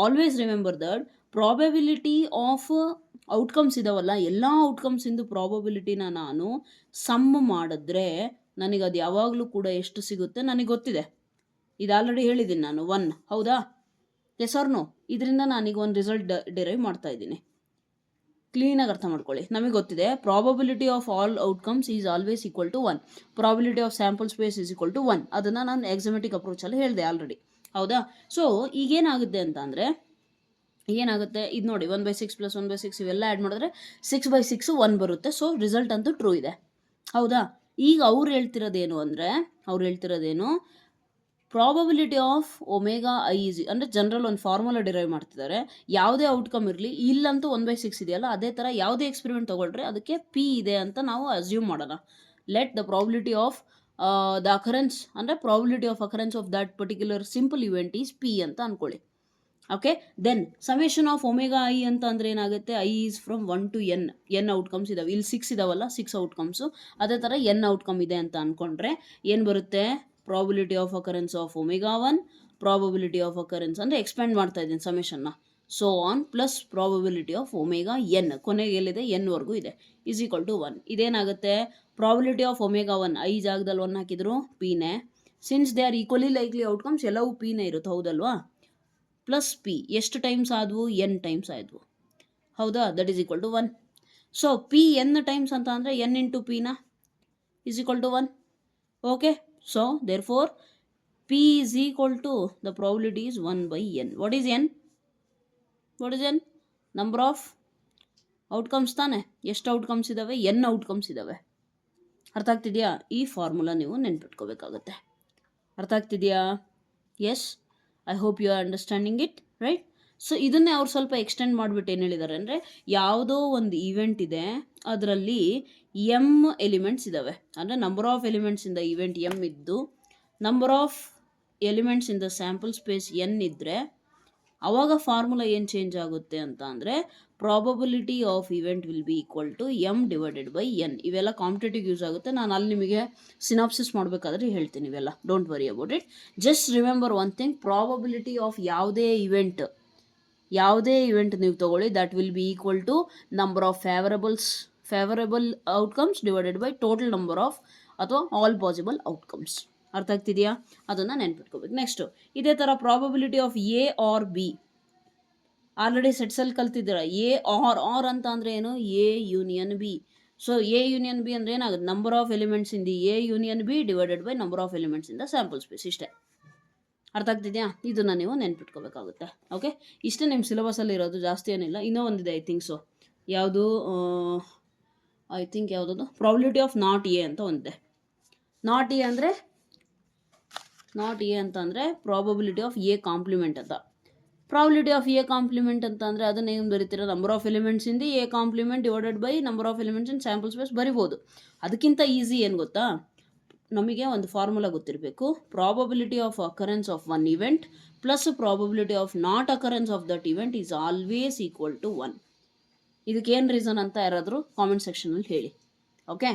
always remember that probability of outcomes ಇದಾವಲ್ಲ, ಎಲ್ಲ ಔಟ್ಕಮ್ಸಿಂದು ಪ್ರಾಬಬಿಲಿಟಿನ ನಾನು ಸಮ್ ಮಾಡಿದ್ರೆ ನನಗೆ ಅದು ಯಾವಾಗಲೂ ಕೂಡ ಎಷ್ಟು ಸಿಗುತ್ತೆ ನನಗೆ ಗೊತ್ತಿದೆ. ಇದು ಆಲ್ರೆಡಿ ಹೇಳಿದ್ದೀನಿ ನಾನು 1, ಹೌದಾ? Yes or no? ಇದರಿಂದ ನಾನೀಗ ಒಂದು ರಿಸಲ್ಟ್ ಡಿರೈವ್ ಮಾಡ್ತಾ ಇದ್ದೀನಿ. ಕ್ಲೀನಾಗಿ ಅರ್ಥ ಮಾಡ್ಕೊಳ್ಳಿ. ನಮಗೆ ಗೊತ್ತಿದೆ probability of all outcomes is always equal to 1, probability of sample space is equal to 1. ಅದನ್ನು ನಾನು ಎಕ್ಸಮೆಟಿಕ್ ಅಪ್ರೋಚಲ್ಲಿ ಹೇಳಿದೆ ಆಲ್ರೆಡಿ, ಹೌದಾ? ಸೊ ಈಗೇನಾಗುತ್ತೆ ಅಂತ ಅಂದರೆ, ಏನಾಗುತ್ತೆ ಇದು ನೋಡಿ, 1/6 + 1/6 ಇವೆಲ್ಲ ಆ್ಯಡ್ ಮಾಡಿದ್ರೆ 6/6 1 ಬರುತ್ತೆ. ಸೊ ರಿಸಲ್ಟ್ ಅಂತೂ ಟ್ರೂ ಇದೆ, ಹೌದಾ? ಈಗ ಅವ್ರು ಹೇಳ್ತಿರೋದೇನು probability of omega I is, ಅಂದರೆ ಜನರಲ್ ಒಂದು ಫಾರ್ಮುಲಾ ಡಿರೈವ್ ಮಾಡ್ತಿದ್ದಾರೆ. ಯಾವುದೇ ಔಟ್ಕಮ್ ಇರಲಿ, ಇಲ್ಲಂತೂ 1/6 ಇದೆಯಲ್ಲ, ಅದೇ ಥರ ಯಾವುದೇ ಎಕ್ಸ್ಪೆರಿಮೆಂಟ್ ತೊಗೊಳ್ರೆ ಅದಕ್ಕೆ ಪಿ ಇದೆ ಅಂತ ನಾವು ಅಸ್ಯೂಮ್ ಮಾಡೋಣ. Let the probability of the occurrence, ಅಂದರೆ probability of occurrence of that particular simple event is P ಅಂತ ಅಂದ್ಕೊಳ್ಳಿ. Okay, then summation of omega i ಅಂತ ಅಂದರೆ ಏನಾಗುತ್ತೆ, i is from 1 to n outcomes ಇದಾವೆ. ಇಲ್ಲಿ 6 ಇದಾವಲ್ಲ, 6 ಔಟ್ಕಮ್ಸು. ಅದೇ ಥರ n ಔಟ್ಕಮ್ ಇದೆ ಅಂತ ಅಂದ್ಕೊಂಡ್ರೆ ಏನು ಬರುತ್ತೆ, probability of occurrence of omega 1, probability of occurrence, ಅಂದರೆ ಎಕ್ಸ್ಪ್ಯಾಂಡ್ ಮಾಡ್ತಾ ಇದ್ದೀನಿ ಸಮೇಷನ್ನ, so on, plus probability of omega n, ಕೊನೆಗೆ ಎಲ್ಲಿದೆ n ಇದೆ, ಈಸ್ ಈಕ್ವಲ್ ಟು 1. ಇದೇನಾಗುತ್ತೆ, ಪ್ರಾಬಿಲಿಟಿ ಆಫ್ ಒಮೆಗಾ 1, ಐ ಜಾಗದಲ್ಲಿ 1 ಹಾಕಿದ್ರು ಪಿನೇ. Since they are equally likely outcomes, ಎಲ್ಲವೂ ಪಿನೇ ಇರುತ್ತೆ, ಹೌದಲ್ವಾ? ಪ್ಲಸ್ ಪಿ ಎಷ್ಟು ಟೈಮ್ಸ್ ಆದವು, n ಟೈಮ್ಸ್ ಆದವು, ಹೌದಾ? That is equal to 1. So P n times ಅಂತ ಅಂದರೆ n ಇಂಟು ಪಿನ is equal to 1. Okay, so therefore P is equal to the probability is 1/n. What is n? Number of outcomes ತಾನೆ. ಎಷ್ಟು outcomes ಇದ್ದಾವೆ, n outcomes ಇದ್ದಾವೆ. ಅರ್ಥ ಆಗ್ತಿದೆಯಾ? ಈ formula ನೀವು ನೆನ್ಪಿಟ್ಕೋಬೇಕಾಗುತ್ತೆ. ಅರ್ಥ ಆಗ್ತಿದೆಯಾ? Yes, I hope you are understanding it, right? So ಇದನ್ನೇ ಅವ್ರು ಸ್ವಲ್ಪ ಎಕ್ಸ್ಟೆಂಡ್ ಮಾಡಿಬಿಟ್ಟು ಏನು ಹೇಳಿದ್ದಾರೆ ಅಂದರೆ, ಯಾವುದೋ ಒಂದು ಈವೆಂಟ್ ಇದೆ, ಅದರಲ್ಲಿ m ಎಲಿಮೆಂಟ್ಸ್ ಇದ್ದಾವೆ, ಅಂದರೆ number of elements in the event m ಇದ್ದು, number of elements in the sample space n ಇದ್ದರೆ, ಆವಾಗ ಫಾರ್ಮುಲಾ ಏನು ಚೇಂಜ್ ಆಗುತ್ತೆ ಅಂತ ಅಂದರೆ, probability of event will be equal to m/n. ಇವೆಲ್ಲ ಕಾಂಪಿಟೇಟಿವ್ ಯೂಸ್ ಆಗುತ್ತೆ. ನಾನು ಅಲ್ಲಿ ನಿಮಗೆ ಸಿನಾಪ್ಸಿಸ್ ಮಾಡಬೇಕಾದ್ರೆ ಹೇಳ್ತೀನಿ ಇವೆಲ್ಲ. Don't worry about it. Just remember one thing, probability of ಯಾವುದೇ ಇವೆಂಟ್ ನೀವು ತಗೊಳ್ಳಿ, that will be equal to number of favourable outcomes divided by total number of, ಅಥವಾ ಆಲ್ ಪಾಸಿಬಲ್ ಔಟ್ಕಮ್ಸ್. ಅರ್ಥ ಆಗ್ತಿದೆಯಾ? ಅದನ್ನು ನೆನ್ಪಿಟ್ಕೋಬೇಕು. ನೆಕ್ಸ್ಟು ಇದೇ ಥರ probability of A or B, already ಸೆಟ್ಸಲ್ಲಿ ಕಲ್ತಿದ್ದೀರ. ಎ ಆರ್ ಅಂತ ಅಂದರೆ ಏನು, A union B. So A union B ಅಂದರೆ ಏನಾಗುತ್ತೆ, number of elements in the A union B divided by number of elements in the sample space. ಇಷ್ಟೇ. ಅರ್ಥ ಆಗ್ತಿದೆಯಾ? ಇದನ್ನು ನೀವು ನೆನ್ಪಿಟ್ಕೋಬೇಕಾಗುತ್ತೆ. ಓಕೆ, ಇಷ್ಟೇ ನಿಮ್ಮ ಸಿಲೆಬಸಲ್ಲಿ ಇರೋದು, ಜಾಸ್ತಿ ಏನಿಲ್ಲ. ಇನ್ನೂ ಒಂದಿದೆ ಐ ಥಿಂಕ್ ಸೊ, ಯಾವುದು ಯಾವುದದು, ಪ್ರಾಬಿಲಿಟಿ ಆಫ್ ನಾಟ್ ಎ ಅಂತ ಒಂದಿದೆ. ನಾಟ್ ಎ ಅಂತ ಅಂದರೆ ಪ್ರಾಬಬಿಲಿಟಿ ಆಫ್ ಎ ಕಾಂಪ್ಲಿಮೆಂಟ್ ಅಂತ. ಪ್ರಾಬಿಲಿಟಿ ಆಫ್ ಎ ಕಾಂಪ್ಲಿಮೆಂಟ್ ಅಂತ ಅಂದರೆ ಅದನ್ನು ಏನು ಬರೀತೀರ, number of elements in the A complement divided by number of elements in sample space ಬರಿಬೋದು. ಅದಕ್ಕಿಂತ ಈಸಿ ಏನು ಗೊತ್ತಾ, ನಮಗೆ ಒಂದು ಫಾರ್ಮುಲಾ ಗೊತ್ತಿರಬೇಕು. Probability of occurrence of one event plus probability of not occurrence of that event is always equal to 1. ಇದಕ್ಕೇನು reason ಅಂತ ಯಾರಾದರೂ ಕಾಮೆಂಟ್ ಸೆಕ್ಷನಲ್ಲಿ ಹೇಳಿ. Okay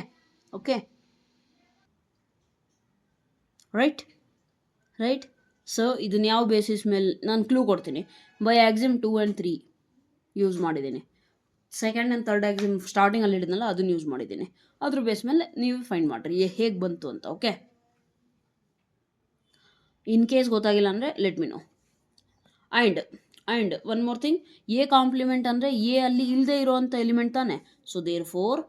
right. ಸೊ ಇದನ್ನು ಯಾವ ಬೇಸಿಸ್ ಮೇಲೆ ನಾನು ಕ್ಲೂ ಕೊಡ್ತೀನಿ. ಬೈ ಆಕ್ಸಿಮ್ 2 and 3 ಯೂಸ್ ಮಾಡಿದ್ದೀನಿ. ಸೆಕೆಂಡ್ ಆ್ಯಂಡ್ ಥರ್ಡ್ ಆಕ್ಸಿಮ್ ಸ್ಟಾರ್ಟಿಂಗಲ್ಲಿ ಹೇಳಿದ್ನಲ್ಲ, ಅದನ್ನು ಯೂಸ್ ಮಾಡಿದ್ದೀನಿ. ಅದ್ರ ಬೇಸ್ ಮೇಲೆ ನೀವು ಫೈಂಡ್ ಮಾಡಿರಿ ಹೇಗೆ ಬಂತು ಅಂತ. ಓಕೆ, ಇನ್ ಕೇಸ್ ಗೊತ್ತಾಗಿಲ್ಲ ಅಂದರೆ let me know. And one more thing, A complement ಅಂದರೆ ಎ ಅಲ್ಲಿ ಇಲ್ಲದೆ ಇರೋವಂಥ ಎಲಿಮೆಂಟ್ ತಾನೆ. So therefore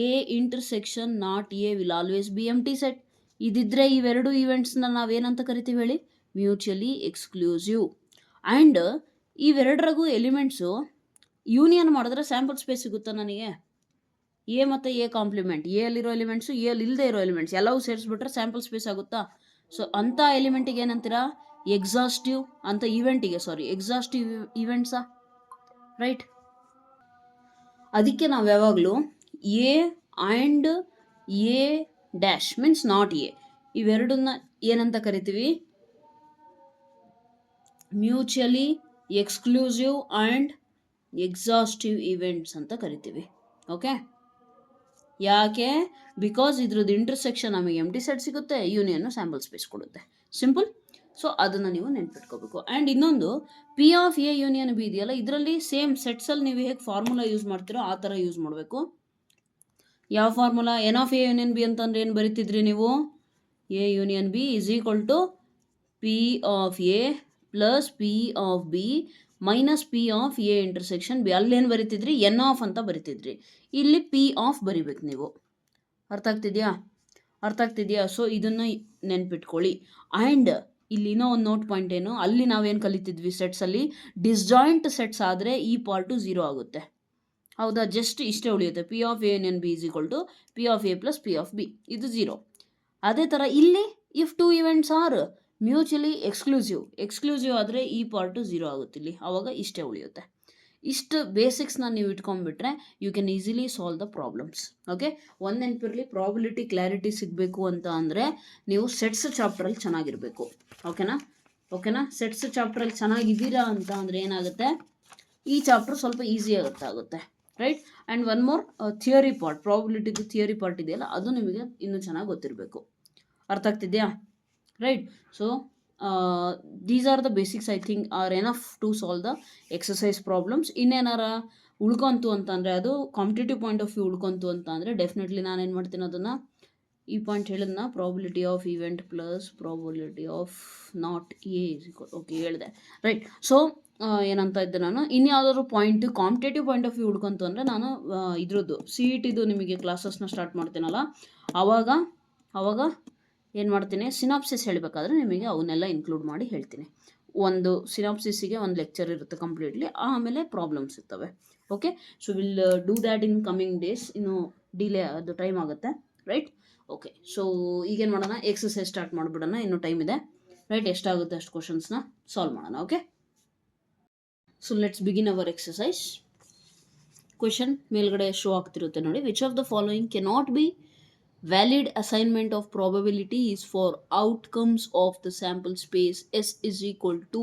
A intersection not A will always be empty set. ಇದಿದ್ದರೆ ಇವೆರಡು ಈವೆಂಟ್ಸ್ನ ನಾವೇನಂತ ಕರಿತೀವಿ ಹೇಳಿ, ಮ್ಯೂಚುವಲಿ ಎಕ್ಸ್ಕ್ಲೂಸಿವ್. ಆ್ಯಂಡ್ ಇವೆರಡರಿಗೂ ಎಲಿಮೆಂಟ್ಸು ಯೂನಿಯನ್ ಮಾಡಿದ್ರೆ ಸ್ಯಾಂಪಲ್ ಸ್ಪೇಸ್ ಸಿಗುತ್ತಾ ನನಗೆ. ಎ ಮತ್ತು ಎ ಕಾಂಪ್ಲಿಮೆಂಟ್, ಎ ಅಲ್ಲಿರೋ ಎಲಿಮೆಂಟ್ಸು ಎ ಅಲ್ಲಿ ಇಲ್ಲದೆ ಇರೋ ಎಲಿಮೆಂಟ್ಸ್ ಎಲ್ಲವೂ ಸೇರಿಸ್ಬಿಟ್ರೆ ಸ್ಯಾಂಪಲ್ ಸ್ಪೇಸ್ ಆಗುತ್ತಾ. ಸೊ ಅಂಥ ಎಲಿಮೆಂಟಿಗೆ ಏನಂತೀರಾ, ಎಕ್ಸಾಸ್ಟಿವ್ ಅಂತ ಈವೆಂಟಿಗೆ, ಎಕ್ಸಾಸ್ಟಿವ್ ಈವೆಂಟ್ಸಾ, ರೈಟ್? ಅದಕ್ಕೆ ನಾವು ಯಾವಾಗಲೂ A and A dash means not A, ಇವೆರಡನ್ನ ಏನಂತ ಕರಿತೀವಿ, mutually exclusive and exhaustive events ಅಂತ ಕರಿತೀವಿ. ಓಕೆ, ಯಾಕೆ? ಬಿಕಾಸ್ ಇದ್ರದ್ದು ಇಂಟರ್ಸೆಕ್ಷನ್ ನಮಗೆ ಎಂಟಿ ಸೆಟ್ ಸಿಗುತ್ತೆ, ಯೂನಿಯನ್ನು ಸ್ಯಾಂಪಲ್ ಸ್ಪೇಸ್ ಕೊಡುತ್ತೆ. ಸಿಂಪಲ್. ಸೊ ಅದನ್ನು ನೀವು ನೆನ್ಪಿಟ್ಕೋಬೇಕು. ಆ್ಯಂಡ್ ಇನ್ನೊಂದು P of A union B ಇದೆಯಲ್ಲ, ಇದರಲ್ಲಿ ಸೇಮ್ ಸೆಟ್ಸಲ್ಲಿ ನೀವು ಹೇಗೆ ಫಾರ್ಮುಲಾ ಯೂಸ್ ಮಾಡ್ತೀರೋ ಆ ಥರ ಯೂಸ್ ಮಾಡಬೇಕು. ಯಾವ formula? N of A union B ಅಂತಂದ್ರೆ ಏನು ಬರೀತಿದ್ರಿ ನೀವು? A union B is equal to P of A plus P of B minus P of A intersection B. ಅಲ್ಲೇನು ಬರೀತಿದ್ರಿ? ಎನ್ ಆಫ್ ಅಂತ ಬರೀತಿದ್ರಿ. ಇಲ್ಲಿ ಪಿ ಆಫ್ ಬರಿಬೇಕು ನೀವು. ಅರ್ಥ ಆಗ್ತಿದೆಯಾ? ಸೊ ಇದನ್ನು ನೆನ್ಪಿಟ್ಕೊಳ್ಳಿ. ಆ್ಯಂಡ್ ಇಲ್ಲಿ ಇನ್ನೂ ಒಂದು ನೋಟ್ ಪಾಯಿಂಟ್ ಏನು, ಅಲ್ಲಿ ನಾವೇನು ಕಲಿತಿದ್ವಿ ಸೆಟ್ಸಲ್ಲಿ, ಡಿಸ್ಜಾಯಿಂಟ್ ಸೆಟ್ಸ್ ಆದರೆ ಈ ಪಾರ್ಟು 0 ಆಗುತ್ತೆ. ಹೌದಾ? ಜಸ್ಟ್ ಇಷ್ಟೇ ಉಳಿಯುತ್ತೆ. P of A union B is equal to P of A plus P of B, ಇದು 0. ಅದೇ ಥರ ಇಲ್ಲಿ if 2 events are mutually exclusive ಆದರೆ ಈ ಪಾರ್ಟು 0 ಆಗುತ್ತೆ ಇಲ್ಲಿ. ಆವಾಗ ಇಷ್ಟೇ ಉಳಿಯುತ್ತೆ. ಇಷ್ಟು ಬೇಸಿಕ್ಸ್ನ ನೀವು ಇಟ್ಕೊಂಡ್ಬಿಟ್ರೆ you can easily solve the problems. Okay, ಒಂದು ನೆನಪಿರಲಿ, ಪ್ರಾಬಿಲಿಟಿ ಕ್ಲಾರಿಟಿ ಸಿಗಬೇಕು ಅಂತ ಅಂದರೆ ನೀವು ಸೆಟ್ಸ್ ಚಾಪ್ಟ್ರಲ್ಲಿ ಚೆನ್ನಾಗಿರಬೇಕು. ಓಕೆನಾ? ಸೆಟ್ಸ್ ಚಾಪ್ಟ್ರಲ್ಲಿ ಚೆನ್ನಾಗಿದ್ದೀರಾ ಅಂತ ಅಂದರೆ ಏನಾಗುತ್ತೆ, ಈ ಚಾಪ್ಟರ್ ಸ್ವಲ್ಪ ಈಸಿ ಆಗುತ್ತೆ, right? And one more, theory part, ಪ್ರಾಬಿಲಿಟಿದು ಥಿಯರಿ ಪಾರ್ಟ್ ಇದೆಯಲ್ಲ, ಅದು ನಿಮಗೆ ಇನ್ನೂ ಚೆನ್ನಾಗಿ ಗೊತ್ತಿರಬೇಕು. ಅರ್ಥ ಆಗ್ತಿದೆಯಾ? Right. So these are the basics I think are enough to solve the exercise problems. ಇನ್ನೇನಾರ ಉಳ್ಕೊಂತು ಅಂತ ಅಂದರೆ, ಅದು ಕಾಂಪಿಟೇಟಿವ್ ಪಾಯಿಂಟ್ ಆಫ್ ವ್ಯೂ ಉಳ್ಕೊಂತು ಅಂತ ಅಂದರೆ ಡೆಫಿನೆಟ್ಲಿ ನಾನೇನು ಮಾಡ್ತೀನಿ ಅದನ್ನು, ಈ ಪಾಯಿಂಟ್ ಹೇಳಿದ್ನ, probability of event plus probability of not A is equal, okay ಹೇಳಿದೆ, ರೈಟ್? ಸೊ ಏನಂತ ಇದ್ದೆ ನಾನು, ಇನ್ಯಾವುದಾದ್ರು point competitive point of view ಉಳ್ಕೊಂತು ಅಂದರೆ ನಾನು ಇದ್ರದ್ದು CETದು ನಿಮಗೆ ಕ್ಲಾಸಸ್ನ ಸ್ಟಾರ್ಟ್ ಮಾಡ್ತೀನಲ್ಲ, ಆವಾಗ ಏನು ಮಾಡ್ತೀನಿ, ಸಿನಾಪ್ಸಿಸ್ ಹೇಳಬೇಕಾದ್ರೆ ನಿಮಗೆ ಅವನ್ನೆಲ್ಲ ಇನ್ಕ್ಲೂಡ್ ಮಾಡಿ ಹೇಳ್ತೀನಿ. ಒಂದು ಸಿನಾಪ್ಸಿಸ್ಸಿಗೆ ಒಂದು ಲೆಕ್ಚರ್ ಇರುತ್ತೆ ಕಂಪ್ಲೀಟ್ಲಿ, ಆಮೇಲೆ ಪ್ರಾಬ್ಲಮ್ಸ್ ಇರ್ತವೆ. Okay, so will do that in coming days. ಇನ್ನು ಡಿಲೇ ಅದು ಟೈಮ್ ಆಗುತ್ತೆ, ರೈಟ್? ಓಕೆ, ಸೊ ಈಗೇನು ಮಾಡೋಣ, ಎಕ್ಸಸೈಸ್ ಸ್ಟಾರ್ಟ್ ಮಾಡಿಬಿಡೋಣ, ಇನ್ನೂ ಟೈಮ್ ಇದೆ, ರೈಟ್? ಎಷ್ಟಾಗುತ್ತೆ ಅಷ್ಟು ಕ್ವಶನ್ಸ್ನ ಸಾಲ್ವ್ ಮಾಡೋಣ. Okay, so let's begin hour exercise. Question ಮೇಲ್ಗಡೆ ಶೋ ಆಗ್ತಿರುತ್ತೆ ನೋಡಿ. Which of the following cannot be valid assignment of probability is for outcomes of the sample space S is equal to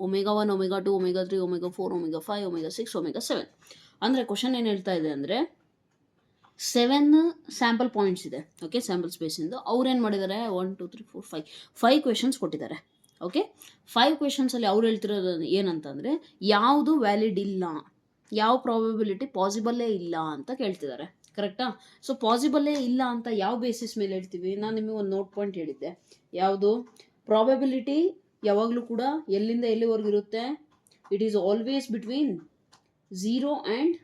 omega 1, omega 2, omega 3, omega 4, omega 5, omega 6, omega 7. ಅಂದರೆ question ಏನು ಹೇಳ್ತಾ ಇದೆ ಅಂದರೆ 7 sample points ಇದೆ. Okay, sample ಸ್ಪೇಸಿಂದು ಅವ್ರು ಏನು ಮಾಡಿದ್ದಾರೆ, 1 2 3 4 5 questions ಕೊಟ್ಟಿದ್ದಾರೆ. ಓಕೆ, 5 ಕ್ವೆಶನ್ಸಲ್ಲಿ ಅವ್ರು ಹೇಳ್ತಿರೋದು ಏನಂತಂದರೆ ಯಾವುದು ವ್ಯಾಲಿಡ್ ಇಲ್ಲ, ಯಾವ ಪ್ರಾಬಬಿಲಿಟಿ ಪಾಸಿಬಲ್ಲೇ ಇಲ್ಲ ಅಂತ ಕೇಳ್ತಿದ್ದಾರೆ. ಕರೆಕ್ಟಾ? ಸೊ ಪಾಸಿಬಲ್ಲೇ ಇಲ್ಲ ಅಂತ ಯಾವ ಬೇಸಿಸ್ ಮೇಲೆ ಹೇಳ್ತೀವಿ? ನಾನು ನಿಮಗೆ ಒಂದು ನೋಟ್ ಪಾಯಿಂಟ್ ಹೇಳಿದ್ದೆ. ಯಾವುದು? ಪ್ರಾಬಬಿಲಿಟಿ ಯಾವಾಗಲೂ ಕೂಡ ಎಲ್ಲಿಂದ ಎಲ್ಲಿವರೆಗೂ ಇರುತ್ತೆ? It is always between 0 and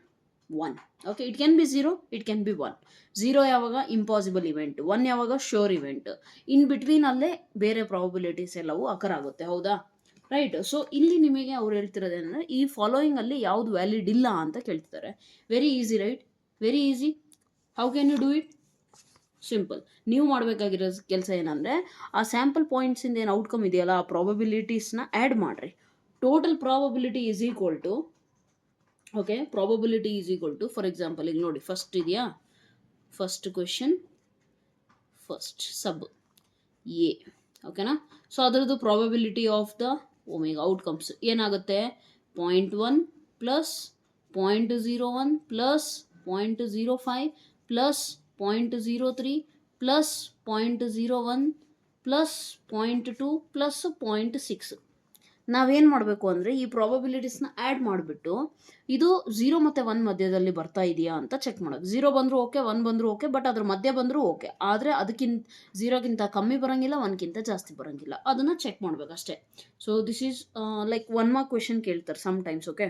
1. Okay, it can be 0, it can be 1. 0 ಯಾವಾಗ ಇಂಪಾಸಿಬಲ್ ಇವೆಂಟ್, 1 ಯಾವಾಗ ಶ್ಯೂರ್ ಇವೆಂಟ್, ಇನ್ ಬಿಟ್ವೀನ್ ಅಲ್ಲೇ ಬೇರೆ ಪ್ರಾಬಬಿಲಿಟೀಸ್ ಎಲ್ಲವೂ ಅಕರ್ ಆಗುತ್ತೆ. ಹೌದಾ? ರೈಟ್. ಸೊ ಇಲ್ಲಿ ನಿಮಗೆ ಅವ್ರು ಹೇಳ್ತಿರೋದೇನೆಂದರೆ ಈ ಫಾಲೋಯಿಂಗಲ್ಲಿ ಯಾವುದು ವ್ಯಾಲಿಡ್ ಇಲ್ಲ ಅಂತ ಕೇಳ್ತಿದ್ದಾರೆ. Very easy, right? Very easy. How can you do it? Simple. ನೀವು ಮಾಡಬೇಕಾಗಿರೋ ಕೆಲಸ ಏನಂದರೆ ಆ ಸ್ಯಾಂಪಲ್ ಪಾಯಿಂಟ್ಸಿಂದ ಏನು ಔಟ್ಕಮ್ ಇದೆಯಲ್ಲ, ಆ ಪ್ರಾಬಬಿಲಿಟೀಸ್ನ ಆ್ಯಡ್ ಮಾಡಿರಿ. Total probability is equal to, okay, probability is equal to, for example ಈಗ ನೋಡಿ, ಫಸ್ಟ್ ಇದೆಯಾ, first question, first sub A, ಓಕೆನಾ? ಸೊ ಅದರದ್ದು probability of the omega outcomes ಏನಾಗುತ್ತೆ? 0.1 plus 0.01 plus 0.05 plus 0.03 plus 0.01 plus 0.2 plus 0.6. ನಾವೇನು ಮಾಡಬೇಕು ಅಂದರೆ ಈ ಪ್ರಾಬಬಿಲಿಟೀಸ್ನ ಆ್ಯಡ್ ಮಾಡಿಬಿಟ್ಟು ಇದು 0 ಮತ್ತು 1 ಮಧ್ಯದಲ್ಲಿ ಬರ್ತಾ ಇದೆಯಾ ಅಂತ ಚೆಕ್ ಮಾಡೋದು. 0 ಬಂದರೂ ಓಕೆ, 1 ಬಂದರೂ ಓಕೆ, ಬಟ್ ಅದ್ರ ಮಧ್ಯೆ ಬಂದರೂ ಓಕೆ. ಆದರೆ ಅದಕ್ಕಿಂತ 0ಗಿಂತ ಕಮ್ಮಿ ಬರೋಂಗಿಲ್ಲ, 1ಗಿಂತ ಜಾಸ್ತಿ ಬರೋಂಗಿಲ್ಲ, ಅದನ್ನು ಚೆಕ್ ಮಾಡಬೇಕು ಅಷ್ಟೇ. So this is like 1 mark question ಕೇಳ್ತಾರೆ ಸಮ್ಟೈಮ್ಸ್. ಓಕೆ,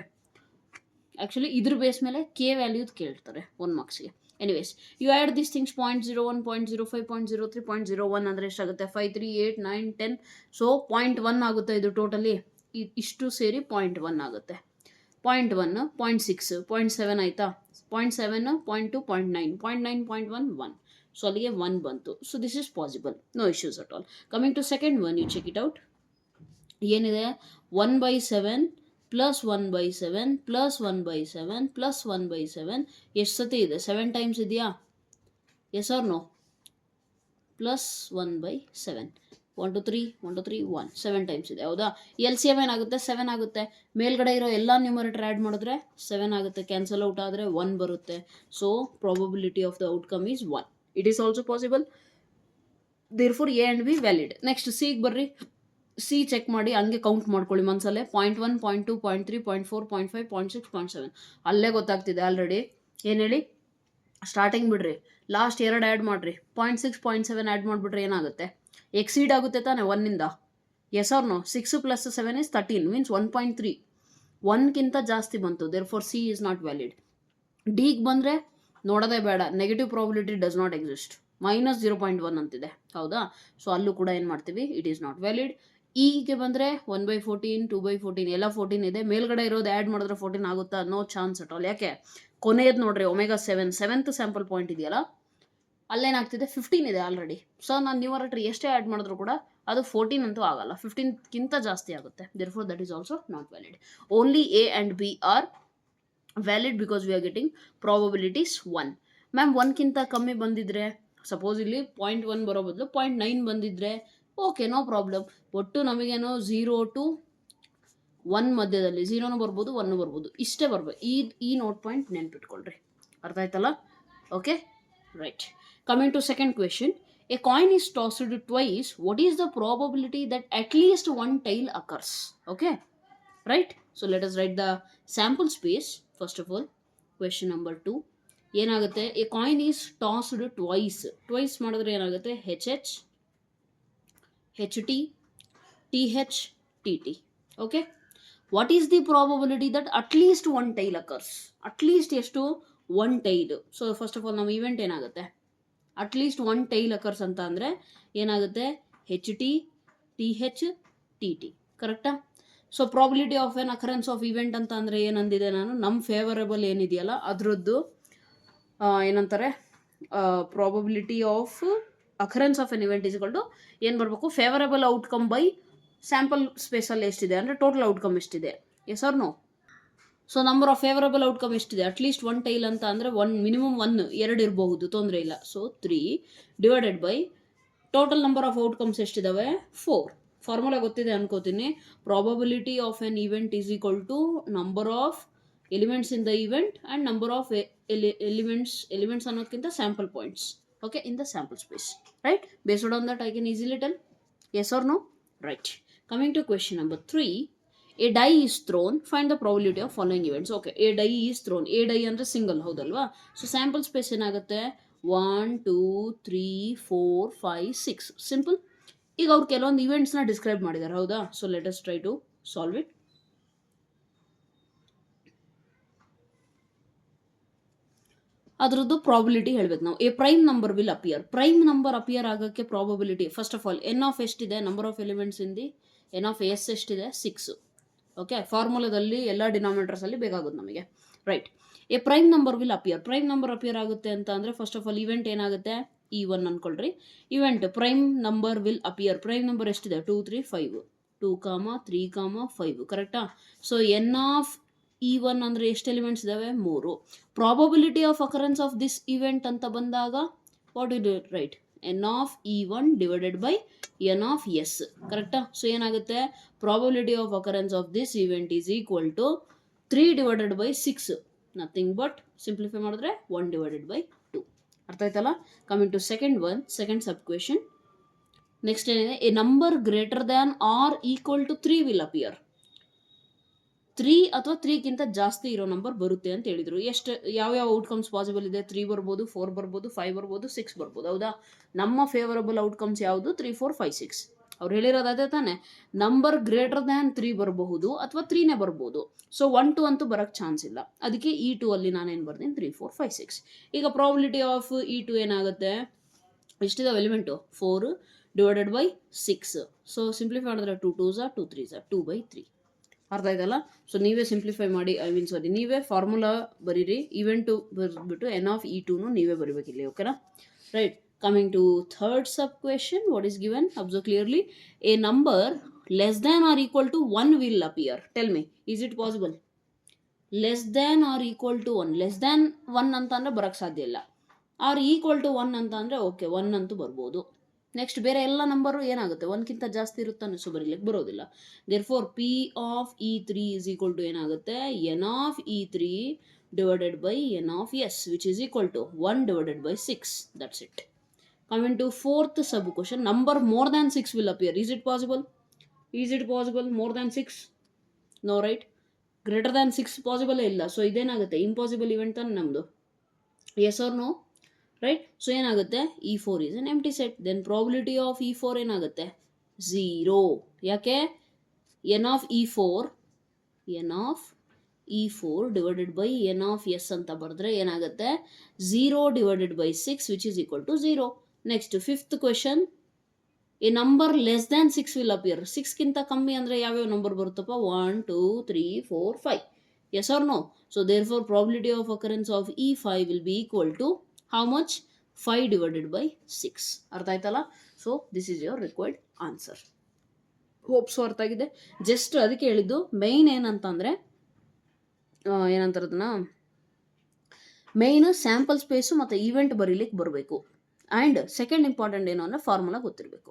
ಆ್ಯಕ್ಚುಲಿ ಇದ್ರ ಬೇಸ್ ಮೇಲೆ ಕೆ ವ್ಯಾಲ್ಯೂದು ಕೇಳ್ತಾರೆ 1 ಮಾರ್ಕ್ಸ್ಗೆ. Anyways, you add this things 0.01, 0.05, 0.03, 0.01 ಅಂದರೆ ಎಷ್ಟಾಗುತ್ತೆ? 5, 3, 8, 9, 10. ಸೊ 0.1 ಆಗುತ್ತೆ ಇದು ಟೋಟಲಿ. ಇಷ್ಟು ಸೇರಿ 0.1 ಆಗುತ್ತೆ. 0.1, 0.6, 0.7 ಆಯಿತಾ? 0.7, 0.2, 0.9, 0.9, 0.1, 1. ಸೊ ಅಲ್ಲಿಗೆ 1 ಬಂತು. So this is possible, no issues at all. Coming to second one, you check it out. ಏನಿದೆ? 1/7 ಪ್ಲಸ್ 1/7 ಪ್ಲಸ್ 1/7 ಪ್ಲಸ್ 1/7 ಎಷ್ಟು ಸತಿ ಇದೆ? 7 ಟೈಮ್ಸ್ ಇದೆಯಾ? Yes or no? Plus 1/7, 1 2 3 1 2 3 1, 7 times ಇದೆ. ಹೌದಾ? ಎಲ್ ಸಿ ಎಮ್ ಏನಾಗುತ್ತೆ? 7 ಆಗುತ್ತೆ. ಮೇಲ್ಗಡೆ ಇರೋ ಎಲ್ಲ ನ್ಯೂಮರೇಟರ್ ಆ್ಯಡ್ ಮಾಡಿದ್ರೆ 7 ಆಗುತ್ತೆ. ಕ್ಯಾನ್ಸಲ್ ಔಟ್ ಆದರೆ 1 ಬರುತ್ತೆ. So probability of the outcome is 1. It is also possible. Therefore A and B valid. Next ಸಿಗೆ ಬರ್ರಿ. ಸಿ ಚೆಕ್ ಮಾಡಿ ಹಂಗೆ ಕೌಂಟ್ ಮಾಡ್ಕೊಳ್ಳಿ ಮನಸಲ್ಲೇ. 0.1 0.2 0.3 0.4 0.5 0.6 0.7 ಅಲ್ಲೇ ಗೊತ್ತಾಗ್ತಿದೆ ಆಲ್ರೆಡಿ. ಏನು ಹೇಳಿ, ಸ್ಟಾರ್ಟಿಂಗ್ ಬಿಡ್ರಿ, ಲಾಸ್ಟ್ 2 ಆ್ಯಡ್ ಮಾಡಿರಿ, 0.6 0.7 ಆ್ಯಡ್ ಮಾಡಿಬಿಟ್ರೆ ಏನಾಗುತ್ತೆ, ಎಕ್ಸೀಡ್ ಆಗುತ್ತೆ ತಾನೆ 1ಇಂದ. Yes or no? 6 + 7 = 13 ಮೀನ್ಸ್ 1.3, 1ಕ್ಕಿಂತ ಜಾಸ್ತಿ ಬಂತು. Therefore C is not valid. ಡಿಗೆ ಬಂದರೆ ನೋಡೋದೇ ಬೇಡ, negative probability does not exist, -0.1 ಅಂತಿದೆ. ಹೌದಾ? ಸೊ ಅಲ್ಲೂ ಕೂಡ ಏನು ಮಾಡ್ತೀವಿ, ಇಟ್ ಈಸ್ ನಾಟ್ ವ್ಯಾಲಿಡ್. ಇಗೆ ಬಂದರೆ 1/14 2/14 ಎಲ್ಲ 14 ಇದೆ. ಮೇಲ್ಗಡೆ ಇರೋದು ಆ್ಯಡ್ ಮಾಡಿದ್ರೆ 14 ಆಗುತ್ತಾ? No chance at all. ಯಾಕೆ? ಕೊನೆಯದು ನೋಡ್ರಿ, omega-7 7th ಸ್ಯಾಂಪಲ್ ಪಾಯಿಂಟ್ ಇದೆಯಲ್ಲ, ಅಲ್ಲೇನಾಗ್ತಿದೆ 15 ಇದೆ ಆಲ್ರೆಡಿ. ಸೊ ನಾನು ನ್ಯೂಮರೇಟರ್ ಎಷ್ಟೇ ಆ್ಯಡ್ ಮಾಡಿದ್ರು ಕೂಡ ಅದು 14 ಅಂತೂ ಆಗಲ್ಲ, 15ಕ್ಕಿಂತ ಜಾಸ್ತಿ ಆಗುತ್ತೆ. Therefore that is also not valid. Only A and B are valid because we are getting probabilities 1. Ma'am 1ಕ್ಕಿಂತ ಕಮ್ಮಿ ಬಂದಿದ್ರೆ, ಸಪೋಸ್ ಇಲ್ಲಿ 0.1 ಬರೋ ಬದಲು 0.9 ಬಂದಿದ್ರೆ ಓಕೆ, ನೋ ಪ್ರಾಬ್ಲಮ್. ಒಟ್ಟು ನಮಗೇನೋ 0 to 1 ಮಧ್ಯದಲ್ಲಿ 0 ಬರ್ಬೋದು 1 ಬರ್ಬೋದು, ಇಷ್ಟೇ ಬರ್ಬೋದು. ಈ ನೋಟ್ ಪಾಯಿಂಟ್ ನೆನ್ಪಿಟ್ಕೊಳ್ರಿ. ಅರ್ಥ ಆಯ್ತಲ್ಲ? Okay, right. Coming to second question. A coin is tossed twice. What is the probability that at least one tail occurs? Okay, right. So let us write the sample space. First of all question number 2 ಏನಾಗುತ್ತೆ, a coin is tossed twice. Twice ಮಾಡಿದ್ರೆ ಏನಾಗುತ್ತೆ, HH HT TH TT. Okay, what is the probability that at least one tail occurs? At least ಎಷ್ಟು? 1 tail. So first of all ನಮ್ಮ event ಏನಾಗುತ್ತೆ, at least 1 tail occurs ಅಂತ ಅಂದರೆ ಏನಾಗುತ್ತೆ, HT TH TT. ಕರೆಕ್ಟಾ? So probability of an occurrence of event ಅಂತ ಅಂದರೆ ಏನಂದಿದೆ ನಾನು, ನಮ್ಮ ಫೇವರೇಬಲ್ ಏನಿದೆಯಲ್ಲ ಅದರದ್ದು ಏನಂತಾರೆ, probability of occurrence of an event ಇಸ್ಕೊಂಡು ಏನು ಬರಬೇಕು, ಫೇವರೇಬಲ್ ಔಟ್ಕಮ್ ಬೈ ಸ್ಯಾಂಪಲ್ ಸ್ಪೇಸಲ್ಲಿ ಎಷ್ಟಿದೆ ಅಂದರೆ ಟೋಟಲ್ ಔಟ್ಕಮ್ ಎಷ್ಟಿದೆ. Yes or no? So number of favourable outcome ಎಷ್ಟಿದೆ, ಅಟ್ಲೀಸ್ಟ್ 1 ಟೈಲ್ ಅಂತ ಅಂದರೆ ಮಿನಿಮಮ್ 1 2 ಇರಬಹುದು, ತೊಂದರೆ ಇಲ್ಲ. So 3 divided by total number of outcomes ಎಷ್ಟಿದಾವೆ, 4. ಫಾರ್ಮುಲಾ ಗೊತ್ತಿದೆ ಅನ್ಕೋತೀನಿ. Probability of an event is equal to number of elements in the event and number of elements ಅನ್ನೋದಕ್ಕಿಂತ sample points, okay, in the sample space, right? Based on that I can easily tell. Yes or no? Right. Coming to question number 3. A die is thrown, find the probability of following events. Okay, A die is thrown. A die ಅಂದರೆ single, ಹೌದಲ್ವಾ? So sample space ಏನಾಗುತ್ತೆ, 1 2 3 4 5 6. Simple. ಈಗ ಅವ್ರು ಕೆಲವೊಂದು ಇವೆಂಟ್ಸ್ನ describe ಮಾಡಿದ್ದಾರೆ, ಹೌದಾ? So let us try to solve it. ಅದರದ್ದು probability ಹೇಳ್ಬೇಕು ನಾವು. A prime number will appear. Prime number appear ಆಗೋಕ್ಕೆ probability, first of all N of ಎಷ್ಟಿದೆ, number of elements in the n of S ಎಷ್ಟಿದೆ, 6. Okay, ಫಾರ್ಮುಲಾದಲ್ಲಿ ಎಲ್ಲ ಡಿನಾಮಿನೇಟರ್ಸಲ್ಲಿ ಬೇಕಾಗುತ್ತೆ ನಮಗೆ, right? A prime number will appear. Prime number appear ಆಗುತ್ತೆ ಅಂತ ಅಂದರೆ ಫಸ್ಟ್ ಆಫ್ ಆಲ್ ಇವೆಂಟ್ ಏನಾಗುತ್ತೆ, E1 ಅನ್ಕೊಳ್ರಿ. Event prime number will appear. Prime number ಎಷ್ಟಿದೆ, 2 3 5, 2 3 5, ಕರೆಕ್ಟಾ? ಸೊ ಎನ್ ಆಫ್ E1 ಅಂದರೆ ಎಷ್ಟು ಎಲಿಮೆಂಟ್ಸ್ ಇದಾವೆ, 3. Probability of occurrence of this event ಅಂತ ಬಂದಾಗ what you do, right? N of E1 divided by n of S, ಕರೆಕ್ಟಾ? So ಏನಾಗುತ್ತೆ, probability of occurrence of this event is equal to 3 divided by 6, nothing but simplify ಮಾಡಿದ್ರೆ 1 divided by 2. ಅರ್ಥ ಆಯ್ತಲ್ಲ? Coming to second sub question. Next ಏನಿದೆ, a number greater than or equal to 3 will appear. 3 ಅಥವಾ 3ಗಿಂತ ಜಾಸ್ತಿ ಇರೋ number ಬರುತ್ತೆ ಅಂತ ಹೇಳಿದ್ರು. ಎಷ್ಟು ಯಾವ್ಯಾವ ಔಟ್ಕಮ್ಸ್ ಪಾಸಿಬಲ್ ಇದೆ, 3 ಬರ್ಬೋದು, 4 ಬರ್ಬೋದು, 5 ಬರ್ಬೋದು, 6 ಬರ್ಬೋದು, ಹೌದಾ? ನಮ್ಮ ಫೇವರಬಲ್ ಔಟ್ಕಮ್ಸ್ ಯಾವುದು, 3 4 5 6. ಅವ್ರು ಹೇಳಿರೋದು ಅದೇ ತಾನೆ, ನಂಬರ್ ಗ್ರೇಟರ್ ದ್ಯಾನ್ 3 ಬರಬಹುದು ಅಥವಾ 3ನೇ ಬರ್ಬೋದು. ಸೊ 1 2 ಅಂತೂ ಬರೋಕ್ಕೆ ಚಾನ್ಸ್ ಇಲ್ಲ. ಅದಕ್ಕೆ E2 ಅಲ್ಲಿ ನಾನೇನು ಬರ್ತೀನಿ, 3 4 5 6. ಈಗ ಪ್ರಾಬಿಲಿಟಿ ಆಫ್ E2 ಏನಾಗುತ್ತೆ, ಎಷ್ಟಿದಾವೆ element, 4 divided by 6. So simplify ಮಾಡಿದ್ರೆ 2 2s 2 3s 2/3. ಅರ್ಥ ಆಯ್ತಲ್ಲ? ಸೊ ನೀವೇ ಸಿಂಪ್ಲಿಫೈ ಮಾಡಿ, ನೀವೇ ಫಾರ್ಮುಲಾ ಬರೀರಿ. ಇವೆಂಟು ಬರೆದ್ಬಿಟ್ಟು ಎನ್ ಆಫ್ E2 ನೀವೇ ಬರೀಬೇಕಿಲ್ಲಿ, ಓಕೆನಾ? Right. Coming to third sub question. What is given, observe clearly. A number less than or equal to 1 will appear. Tell me, is it possible? Less than or equal to 1. Less than 1 ಅಂತ ಅಂದರೆ ಬರೋಕ್ಕೆ ಸಾಧ್ಯ ಇಲ್ಲ. R equal to 1 ಅಂತ ಅಂದರೆ okay, 1 ಅಂತೂ ಬರ್ಬೋದು. Next ಬೇರೆ ಎಲ್ಲ ನಂಬರು ಏನಾಗುತ್ತೆ, 1ಕ್ಕಿಂತ ಜಾಸ್ತಿ ಇರುತ್ತಾನೆ, ಸೊ ಬರೀಲಿಕ್ಕೆ ಬರೋದಿಲ್ಲ. Therefore P of E3 is equal to ಏನಾಗುತ್ತೆ, n of E3 divided by n of S, which is equal to 1 divided by 6. That's it. Coming to fourth sub question, number more than 6 will appear. Is it possible? Is it possible more than 6? No, right? Greater than 6 possible ಇಲ್ಲ. So ಇದೇನಾಗುತ್ತೆ, impossible event ತಾನೆ ನಮ್ಮದು. Yes or no, right? So ಏನಾಗುತ್ತೆ, E4 is an empty set. Then probability of E4 ಏನಾಗುತ್ತೆ, 0. ಯಾಕೆ? n of E4 divided by n of S ಅಂತ ಬರೆದ್ರೆ ಏನಾಗುತ್ತೆ, 0 divided by 6 which is equal to 0. Next fifth question, a number less than 6 will appear. 6ಗಿಂತ ಕಮ್ಮಿ ಅಂದರೆ ಯಾವ್ಯಾವ number ಬರುತ್ತಪ್ಪ, 1 2 3 4 5. Yes or no? So therefore probability of occurrence of E5 will be equal to how much, 5 divided by 6. ಅರ್ಥ ಆಯ್ತಲ್ಲ? So this is your required answer. Hope so ಅರ್ಥ ಆಗಿದೆ. Just ಅದಕ್ಕೆ ಹೇಳಿದ್ದು ಮೈನ್ ಏನಂತಂದರೆ, ಏನಂತಾರೆ ಅದನ್ನ, ಮೇಯ್ನ್ ಸ್ಯಾಂಪಲ್ ಸ್ಪೇಸು ಮತ್ತು ಈವೆಂಟ್ ಬರೀಲಿಕ್ಕೆ ಬರಬೇಕು. ಆ್ಯಂಡ್ ಸೆಕೆಂಡ್ ಇಂಪಾರ್ಟೆಂಟ್ ಏನು ಅಂದರೆ ಫಾರ್ಮುಲಾ ಗೊತ್ತಿರಬೇಕು.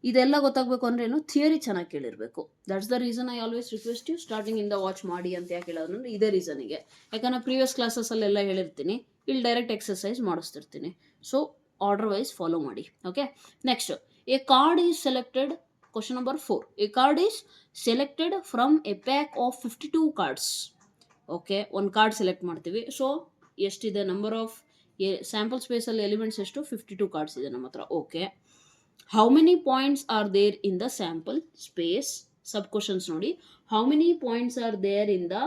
ಇದೆಲ್ಲ ಗೊತ್ತಾಗಬೇಕು ಅಂದ್ರೆ ಏನು, ಥಿಯರಿ ಚೆನ್ನಾಗಿ ಕೇಳಿರಬೇಕು. That's the reason I always request you starting ಇಂದ ವಾಚ್ ಮಾಡಿ ಅಂತ ಯಾಕೆ ಹೇಳೋದಂದ್ರೆ ಇದೇ ರೀಸನಿಗೆ. ಯಾಕಂದರೆ ಪ್ರೀವಿಯಸ್ ಕ್ಲಾಸಸ್ಸಲ್ಲೆಲ್ಲ ಹೇಳಿರ್ತೀನಿ, ಇಲ್ಲಿ ಡೈರೆಕ್ಟ್ ಎಕ್ಸಸೈಸ್ ಮಾಡಿಸ್ತಿರ್ತೀನಿ. ಸೊ ಆರ್ಡರ್ ವೈಸ್ ಫಾಲೋ ಮಾಡಿ. Okay, next, a card is selected. Question number 4. A card is selected from a pack of 52 cards. Okay, ಒಂದು ಕಾರ್ಡ್ ಸೆಲೆಕ್ಟ್ ಮಾಡ್ತೀವಿ. ಸೊ ಎಷ್ಟಿದೆ ನಂಬರ್ ಆಫ್ ಸ್ಯಾಂಪಲ್ ಸ್ಪೇಸಲ್ಲಿ elements ಎಷ್ಟು, 52 cards ಇದೆ ನಮ್ಮ ಹತ್ರ. Okay, how many points are there in the sample space? Sub questions ನೋಡಿ. How many points are there in the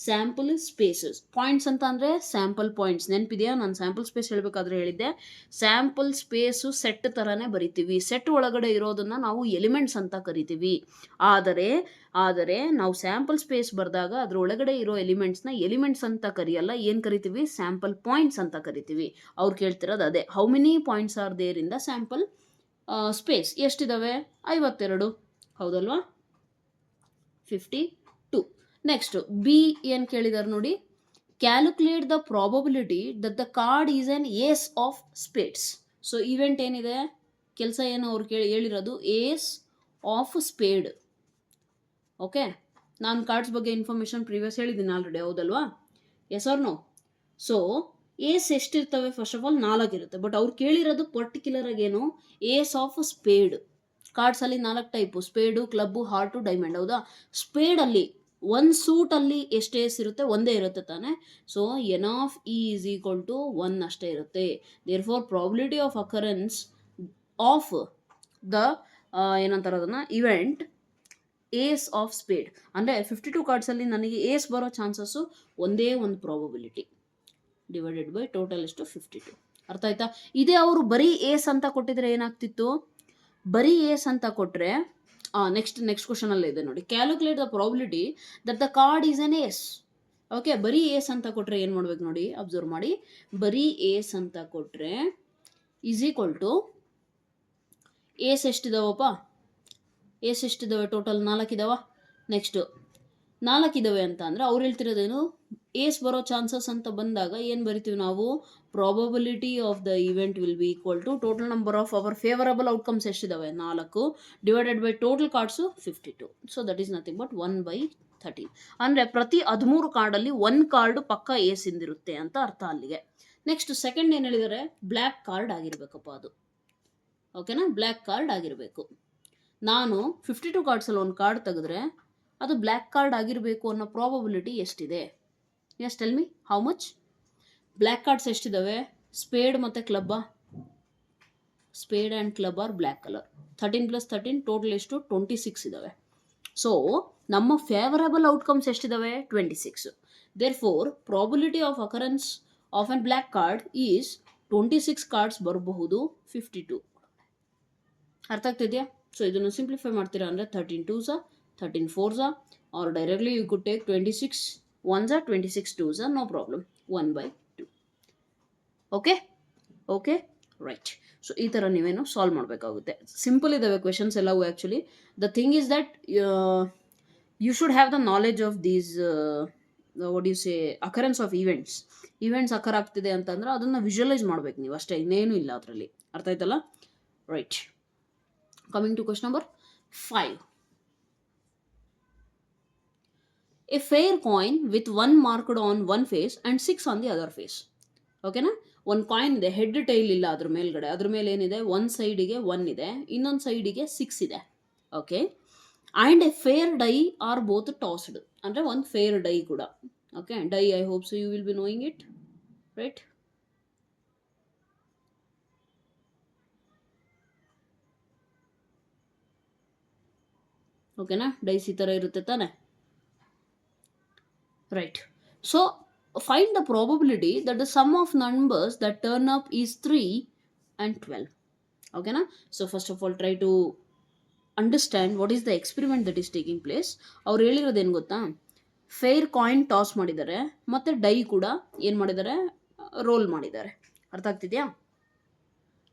sample spaces? Points ಅಂತ ಅಂದರೆ ಸ್ಯಾಂಪಲ್ ಪಾಯಿಂಟ್ಸ್. ನೆನಪಿದೆಯಾ, ನಾನು ಸ್ಯಾಂಪಲ್ ಸ್ಪೇಸ್ ಹೇಳಬೇಕಾದ್ರೆ ಹೇಳಿದ್ದೆ, ಸ್ಯಾಂಪಲ್ ಸ್ಪೇಸು ಸೆಟ್ ಥರನೇ ಬರಿತೀವಿ. ಸೆಟ್ ಒಳಗಡೆ ಇರೋದನ್ನು ನಾವು ಎಲಿಮೆಂಟ್ಸ್ ಅಂತ ಕರಿತೀವಿ. ಆದರೆ ನಾವು ಸ್ಯಾಂಪಲ್ ಸ್ಪೇಸ್ ಬರೆದಾಗ ಅದ್ರ ಒಳಗಡೆ ಇರೋ ಎಲಿಮೆಂಟ್ಸ್ನ ಎಲಿಮೆಂಟ್ಸ್ ಅಂತ ಕರಿಯಲ್ಲ. ಏನು ಕರಿತೀವಿ, ಸ್ಯಾಂಪಲ್ ಪಾಯಿಂಟ್ಸ್ ಅಂತ ಕರಿತೀವಿ. ಅವ್ರು ಕೇಳ್ತಿರೋದು ಅದೇ, how many points are there in the sample space. ಎಷ್ಟಿದಾವೆ, 52. ಹೌದಲ್ವಾ, 52. ನೆಕ್ಸ್ಟ್ ಬಿ ಏನು ಕೇಳಿದಾರೆ ನೋಡಿ, calculate the probability that the card is an ace of spades. So event ಏನಿದೆ, ಕೆಲಸ ಏನು ಅವ್ರು ಹೇಳಿರೋದು, ಏಸ್ ಆಫ್ ಸ್ಪೇಡ್. ಓಕೆ, ನಾನು ಕಾರ್ಡ್ಸ್ ಬಗ್ಗೆ ಇನ್ಫಾರ್ಮೇಷನ್ ಪ್ರೀವಿಯಸ್ ಹೇಳಿದ್ದೀನಿ ಆಲ್ರೆಡಿ, ಹೌದಲ್ವಾ? Yes or no? So ace ಎಷ್ಟಿರ್ತವೆ, ಫಸ್ಟ್ ಆಫ್ ಆಲ್ 4 ಇರುತ್ತೆ. ಬಟ್ ಅವ್ರು ಕೇಳಿರೋದು ಪರ್ಟಿಕ್ಯುಲರ್ ಆಗಿ ಏನು, ಏಸ್ ಆಫ್ ಸ್ಪೇಡ್. ಕಾರ್ಡ್ಸಲ್ಲಿ 4 type, spade, club, heart, diamond. ಹೌದಾ? ಸ್ಪೇಡಲ್ಲಿ ಒಂದು ಸೂಟಲ್ಲಿ ಎಷ್ಟು ಏಸ್ ಇರುತ್ತೆ, ಒಂದೇ ಇರುತ್ತೆ ತಾನೆ. So n of E is equal to 1 ಅಷ್ಟೇ ಇರುತ್ತೆ. Therefore probability of occurrence of the ಏನಂತಾರೆ ಅದನ್ನು, ಇವೆಂಟ್ ಏಸ್ ಆಫ್ ಸ್ಪೇಡ್. ಅಂದರೆ 52 ಕಾರ್ಡ್ಸಲ್ಲಿ ನನಗೆ ಏಸ್ ಬರೋ ಚಾನ್ಸಸ್ಸು ಒಂದೇ ಒಂದು ಪ್ರಾಬಬಿಲಿಟಿ ಡಿವೈಡೆಡ್ ಬೈ ಟೋಟಲ್ ಎಷ್ಟು, 52. ಅರ್ಥ ಆಯ್ತಾ? ಇದೇ ಅವರು ಬರೀ ಏಸ್ ಅಂತ ಕೊಟ್ಟಿದ್ರೆ ಏನಾಗ್ತಿತ್ತು, ಬರೀ ಏಸ್ ಅಂತ ಕೊಟ್ಟರೆ, ನೆಕ್ಸ್ಟ್ ಕ್ವಶನಲ್ಲಿ ಇದೆ ನೋಡಿ, calculate the probability that the card is an ace. Okay, ಬರೀ ಏಸ್ ಅಂತ ಕೊಟ್ಟರೆ ಏನು ಮಾಡ್ಬೇಕು ನೋಡಿ, ಅಬ್ಸರ್ವ್ ಮಾಡಿ. ಬರೀ ಏಸ್ ಅಂತ ಕೊಟ್ಟರೆ ಈಸ್ ಈಕ್ವಲ್ ಟು, ಏಸ್ ಎಷ್ಟಿದಾವಪ್ಪ, ಏಸ್ ಎಷ್ಟಿದ್ದಾವೆ ಟೋಟಲ್, 4 ಇದಾವ. ನೆಕ್ಸ್ಟು 4 ಇದ್ದಾವೆ ಅಂತ ಅಂದರೆ ಅವ್ರು ಹೇಳ್ತಿರೋದೇನು, ಏಸ್ ಬರೋ ಚಾನ್ಸಸ್ ಅಂತ ಬಂದಾಗ ಏನು ಬರಿತೀವಿ ನಾವು, probability of the event will be equal to total number of our favourable outcomes ಎಷ್ಟಿದ್ದಾವೆ, 4 divided by total cards 52. So that is nothing but 1/13. ಅಂದರೆ ಪ್ರತಿ 13 ಕಾರ್ಡಲ್ಲಿ 1 ಕಾರ್ಡು ಪಕ್ಕ ಏಸ್ ಇಂದಿರುತ್ತೆ ಅಂತ ಅರ್ಥ ಅಲ್ಲಿಗೆ. ನೆಕ್ಸ್ಟ್ ಸೆಕೆಂಡ್ ಏನು ಹೇಳಿದ್ದಾರೆ, ಬ್ಲ್ಯಾಕ್ ಕಾರ್ಡ್ ಆಗಿರಬೇಕಪ್ಪ ಅದು. ಓಕೆನಾ, ಬ್ಲ್ಯಾಕ್ ಕಾರ್ಡ್ ಆಗಿರಬೇಕು. ನಾನು 52 ಕಾರ್ಡ್ಸಲ್ಲಿ ಒಂದು ಕಾರ್ಡ್ ತೆಗೆದ್ರೆ ಅದು ಬ್ಲ್ಯಾಕ್ ಕಾರ್ಡ್ ಆಗಿರಬೇಕು ಅನ್ನೋ ಪ್ರಾಬಬಿಲಿಟಿ ಎಷ್ಟಿದೆ? Yes tell me, how much? Black cards ಎಷ್ಟಿದ್ದಾವೆ, ಸ್ಪೇಡ್ ಮತ್ತು ಕ್ಲಬ್ಬಾ? Spade and club are black colour. 13 + 13 total ಎಷ್ಟು, 26 ಇದ್ದಾವೆ. ಸೊ ನಮ್ಮ ಫೇವರಬಲ್ ಔಟ್ಕಮ್ಸ್ ಎಷ್ಟಿದ್ದಾವೆ, 26. Therefore probability of occurrence of an black card is 26 cards ಬರಬಹುದು 52. ಅರ್ಥ ಆಗ್ತಿದೆಯಾ? ಸೊ ಇದನ್ನು ಸಿಂಪ್ಲಿಫೈ ಮಾಡ್ತೀರಾ ಅಂದರೆ 13 2s, 13 4s, or directly you could take 26 1s, 26 2s, no problem, 1/2. Okay right. So ಈ ಥರ ನೀವೇನು ಸಾಲ್ವ್ ಮಾಡಬೇಕಾಗುತ್ತೆ. ಸಿಂಪಲ್ ಇದ್ದಾವೆ ಕ್ವೆಶನ್ಸ್ ಎಲ್ಲವೂ. Actually the thing is that you should have the knowledge of these what you say occurrence of events occur ಆಗ್ತಿದೆ ಅಂತಂದ್ರೆ ಅದನ್ನು visualise ಮಾಡ್ಬೇಕು ನೀವು ಅಷ್ಟೇ, ಇನ್ನೇನು ಇಲ್ಲ ಅದರಲ್ಲಿ. ಅರ್ಥ ಆಯ್ತಲ್ಲ? Right. Coming to question number 5. A fair coin with 1 marked on one face and 6 on the other face. ಓಕೆನಾ. ಒಂದು ಕಾಯಿನ್ ಇದೆ, ಹೆಡ್ ಟೈಲ್ ಇಲ್ಲ ಅದ್ರ ಮೇಲ್ಗಡೆ, ಅದ್ರ ಮೇಲೆ ಏನಿದೆ, ಒಂದು ಸೈಡಿಗೆ 1 ಇದೆ, ಇನ್ನೊಂದು ಸೈಡಿಗೆ 6 ಇದೆ. Okay. And a fair die are both tossed, ಅಂದರೆ ಒಂದು ಫೇರ್ ಡೈ ಕೂಡ. Okay, die I hope so you will be knowing it, right. ಓಕೆನಾ, ಡೈಸ್ ಈ ಥರ ಇರುತ್ತೆ ತಾನೆ, right. So find the probability that the sum of numbers that turn up is 3 and 12. ಓಕೆನಾ. So first of all try to understand what is the experiment that is taking place. ಅವ್ರು ಹೇಳಿರೋದೇನು ಗೊತ್ತಾ, fair coin toss ಮಾಡಿದ್ದಾರೆ, ಮತ್ತು dye ಕೂಡ ಏನು ಮಾಡಿದ್ದಾರೆ, roll ಮಾಡಿದ್ದಾರೆ. ಅರ್ಥ ಆಗ್ತಿದೆಯಾ?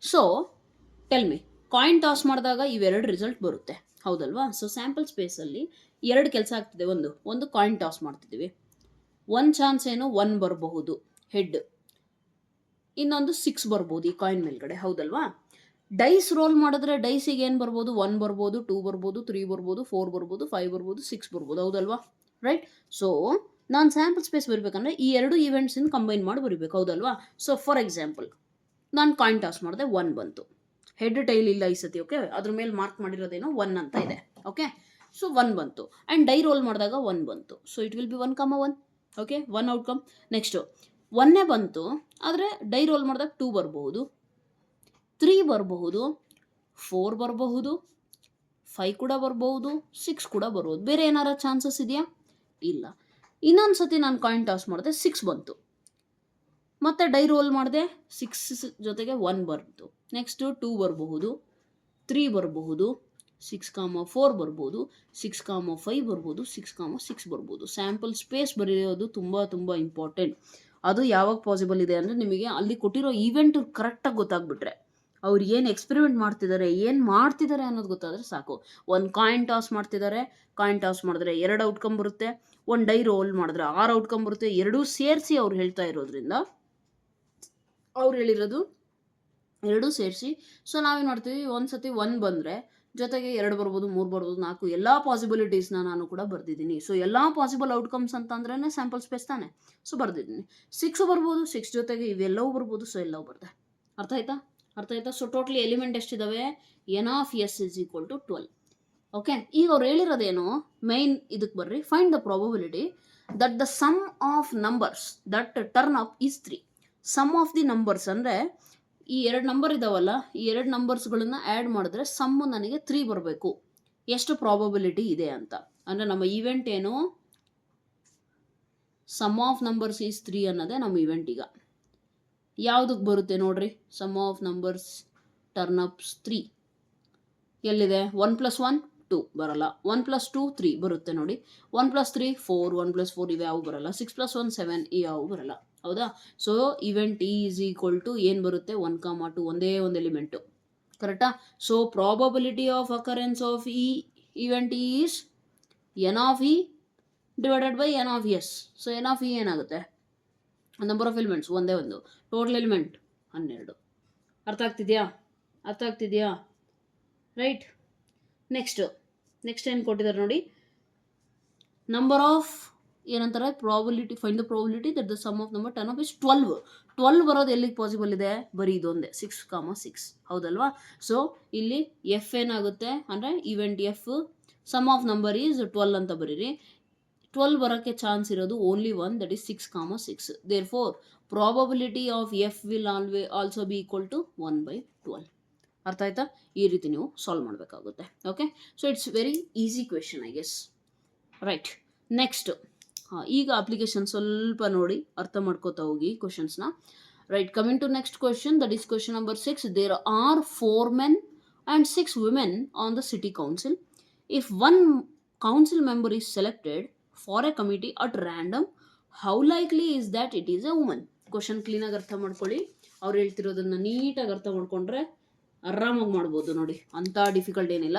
So tell me, coin toss ಮಾಡಿದಾಗ ಇವೆರಡು ರಿಸಲ್ಟ್ ಬರುತ್ತೆ, ಹೌದಲ್ವಾ? ಸೊ ಸ್ಯಾಂಪಲ್ ಸ್ಪೇಸಲ್ಲಿ 2 ಕೆಲಸ ಆಗ್ತಿದೆ. ಒಂದು ಕಾಯಿನ್ ಟಾಸ್ ಮಾಡ್ತಿದ್ದೀವಿ, ಒಂದು ಚಾನ್ಸ್ ಏನು 1 ಬರಬಹುದು ಹೆಡ್, ಇನ್ನೊಂದು 6 ಬರ್ಬೋದು ಈ ಕಾಯಿನ್ ಮೇಲ್ಗಡೆ, ಹೌದಲ್ವಾ? ಡೈಸ್ ರೋಲ್ ಮಾಡಿದ್ರೆ ಡೈಸಿಗೆ ಏನು ಬರ್ಬೋದು, 1 ಬರ್ಬೋದು, 2 ಬರ್ಬೋದು, 3 ಬರ್ಬೋದು, 4 ಬರ್ಬೋದು, 5 ಬರ್ಬೋದು, 6 ಬರ್ಬೋದು, ಹೌದಲ್ವಾ? ರೈಟ್. ಸೊ ನಾನು ಸ್ಯಾಂಪಲ್ ಸ್ಪೇಸ್ ಬರಬೇಕಂದ್ರೆ ಈ 2 ಈವೆಂಟ್ಸಿಂದ ಕಂಬೈನ್ ಮಾಡಿ ಬರೀಬೇಕು, ಹೌದಲ್ವಾ? ಸೊ ಫಾರ್ ಎಕ್ಸಾಂಪಲ್, ನಾನು ಕಾಯಿನ್ ಟಾಸ್ ಮಾಡಿದೆ, 1 ಬಂತು, ಹೆಡ್ ಟೈಲ್ ಇಲ್ಲ ಈ ಸತಿ. ಓಕೆ, ಅದ್ರ ಮೇಲೆ ಮಾರ್ಕ್ ಮಾಡಿರೋದೇನೋ 1 ಅಂತ ಇದೆ. ಓಕೆ, ಸೊ 1 ಬಂತು. ಆ್ಯಂಡ್ ಡೈ ರೋಲ್ ಮಾಡಿದಾಗ 1 ಬಂತು. So it will be 1, 1. Okay, 1 outcome. Next 1 ಬಂತು, ಆದರೆ ಡೈ ರೋಲ್ ಮಾಡಿದಾಗ 2 ಬರಬಹುದು, 3 ಬರಬಹುದು, 4 ಬರಬಹುದು, 5 ಕೂಡ ಬರಬಹುದು, 6 ಕೂಡ ಬರ್ಬೋದು. ಬೇರೆ ಏನಾರ ಚಾನ್ಸಸ್ ಇದೆಯಾ? ಇಲ್ಲ. ಇನ್ನೊಂದು ಸತಿ ನಾನು ಕಾಯಿನ್ ಟಾಸ್ ಮಾಡಿದೆ, 6 ಬಂತು, ಮತ್ತು ಡೈ ರೋಲ್ ಮಾಡಿದೆ, 6 ಜೊತೆಗೆ 1 ಬಂತು. ನೆಕ್ಸ್ಟು 2 ಬರಬಹುದು, 3 ಬರಬಹುದು, 6, 4 ಬರ್ಬೋದು, 6, 5 ಬರ್ಬೋದು, 6, ಬರ್ಬೋದು. ಸ್ಯಾಂಪಲ್ ಸ್ಪೇಸ್ ಬರೆಯೋದು ತುಂಬ ತುಂಬ ಇಂಪಾರ್ಟೆಂಟ್. ಅದು ಯಾವಾಗ ಪಾಸಿಬಲ್ ಇದೆ ಅಂದರೆ ನಿಮಗೆ ಅಲ್ಲಿ ಕೊಟ್ಟಿರೋ ಈವೆಂಟು ಕರೆಕ್ಟಾಗಿ ಗೊತ್ತಾಗ್ಬಿಟ್ರೆ, ಅವ್ರು ಏನು ಎಕ್ಸ್ಪೆರಿಮೆಂಟ್ ಮಾಡ್ತಿದ್ದಾರೆ, ಏನು ಮಾಡ್ತಿದ್ದಾರೆ ಅನ್ನೋದು ಗೊತ್ತಾದರೆ ಸಾಕು. ಒಂದು ಕಾಯಿನ್ ಟಾಸ್ ಮಾಡ್ತಿದ್ದಾರೆ, ಕಾಯಿನ್ ಟಾಸ್ ಮಾಡಿದ್ರೆ 2 ಔಟ್ಕಮ್ ಬರುತ್ತೆ, ಒಂದು ಡೈ ರೋಲ್ ಮಾಡಿದ್ರೆ 6 ಔಟ್ಕಮ್ ಬರುತ್ತೆ. ಎರಡೂ ಸೇರಿಸಿ ಅವ್ರು ಹೇಳ್ತಾ ಇರೋದ್ರಿಂದ, ಅವ್ರು ಹೇಳಿರೋದು ಎರಡೂ ಸೇರಿಸಿ. ಸೊ ನಾವೇನು ಮಾಡ್ತೀವಿ, ಒಂದು ಸತಿ 1 ಬಂದರೆ ಜೊತೆಗೆ 2 ಬರ್ಬೋದು, 3 ಬರ್ಬೋದು, 4, ಎಲ್ಲ ಪಾಸಿಬಿಲಿಟೀಸ್ನ ನಾನು ಕೂಡ ಬರ್ದಿದ್ದೀನಿ. ಸೊ ಎಲ್ಲ ಪಾಸಿಬಲ್ ಔಟ್ಕಮ್ಸ್ ಅಂತಂದ್ರೇ ಸ್ಯಾಂಪಲ್ ಸ್ಪೇಸ್ ತಾನೆ. ಸೊ ಬರ್ದಿದ್ದೀನಿ. 6 ಬರ್ಬೋದು, 6 ಜೊತೆಗೆ ಇವೆಲ್ಲವೂ ಬರ್ಬೋದು. ಸೊ ಎಲ್ಲವೂ ಬರ್ದೆ. ಅರ್ಥ ಆಯ್ತಾ? ಸೊ ಟೋಟಲಿ ಎಲಿಮೆಂಟ್ ಎಷ್ಟಿದ್ದಾವೆ? n of s is equal to 12. Okay, ಈಗ ಅವ್ರು ಹೇಳಿರೋದೇನು, ಮೈನ್ ಇದಕ್ಕೆ ಬರ್ರಿ. Find the probability that the sum of numbers that turn up is 3. Sum of the numbers ಅಂದರೆ ಈ 2 ನಂಬರ್ ಇದಾವಲ್ಲ, ಈ 2 ನಂಬರ್ಸ್ಗಳನ್ನ ಆ್ಯಡ್ ಮಾಡಿದ್ರೆ ಸಮ್ಮು ನನಗೆ 3 ಬರಬೇಕು. ಎಷ್ಟು ಪ್ರಾಬಬಿಲಿಟಿ ಇದೆ ಅಂತ. ಅಂದರೆ ನಮ್ಮ ಈವೆಂಟ್ ಏನು, ಸಮ್ ಆಫ್ ನಂಬರ್ಸ್ ಈಸ್ 3 ಅನ್ನೋದೇ ನಮ್ಮ ಈವೆಂಟ್. ಈಗ ಯಾವುದಕ್ಕೆ ಬರುತ್ತೆ ನೋಡ್ರಿ, sum of numbers turn ups 3 ಎಲ್ಲಿದೆ? 1 + 1 2 ಬರಲ್ಲ, 1 + 2 3 ಬರುತ್ತೆ ನೋಡಿ, 1 + 3 4, 1 + 4 ಇವು ಯಾವ ಬರಲ್ಲ, 6 + 1 7 ಯಾವ ಬರಲ್ಲ, ಹೌದಾ? So event is equal to ಏನು ಬರುತ್ತೆ, 1, 2 ಒಂದೇ ಒಂದು ಎಲಿಮೆಂಟು, ಕರೆಕ್ಟಾ? So probability of occurrence of ಈ event is n of e divided by n of s. So n of e ಏನಾಗುತ್ತೆ, ನಂಬರ್ ಆಫ್ ಎಲಿಮೆಂಟ್ಸ್ ಒಂದೇ ಒಂದು, ಟೋಟಲ್ ಎಲಿಮೆಂಟ್ 12. ಅರ್ಥ ಆಗ್ತಿದೆಯಾ? ರೈಟ್. ನೆಕ್ಸ್ಟ್ ಏನು ಕೊಟ್ಟಿದ್ದಾರೆ ನೋಡಿ, ನಂಬರ್ ಆಫ್ ಏನಂತಾರೆ, probability, find the probability that the sum of number turn up is 12 ಬರೋದು ಎಲ್ಲಿಗೆ ಪಾಸಿಬಲ್ ಇದೆ? ಬರೀ ಇದೊಂದೇ, 6, ಹೌದಲ್ವಾ? ಸೊ ಇಲ್ಲಿ ಎಫ್ ಏನಾಗುತ್ತೆ ಅಂದರೆ event F sum of number is 12 ಅಂತ ಬರೀರಿ. 12 ಬರೋಕ್ಕೆ ಚಾನ್ಸ್ ಇರೋದು only 1, that is 6, therefore probability of F will also be equal to 1/12. ಅರ್ಥ ಆಯ್ತಾ? ಈ ರೀತಿ ನೀವು ಸಾಲ್ವ್ ಮಾಡಬೇಕಾಗುತ್ತೆ. Okay, so it's very easy question I guess, right. Next ಈಗ ಅಪ್ಲಿಕೇಶನ್ ಸ್ವಲ್ಪ ನೋಡಿ ಅರ್ಥ ಮಾಡ್ಕೋತಾ ಹೋಗಿ ಕ್ವೆಶನ್ಸ್ನ. Right, coming to next question, that is question number 6. There are 4 men and 6 women on the city council. If one council member is selected for a committee at random, how likely is that it is a woman? Question ಕ್ಲೀನಾಗಿ ಅರ್ಥ ಮಾಡ್ಕೊಳ್ಳಿ. ಅವ್ರು ಹೇಳ್ತಿರೋದನ್ನು ನೀಟಾಗಿ ಅರ್ಥ ಮಾಡ್ಕೊಂಡ್ರೆ ಆರಾಮಾಗಿ ಮಾಡ್ಬೋದು ನೋಡಿ, ಅಂಥ ಡಿಫಿಕಲ್ಟ್ ಏನಿಲ್ಲ.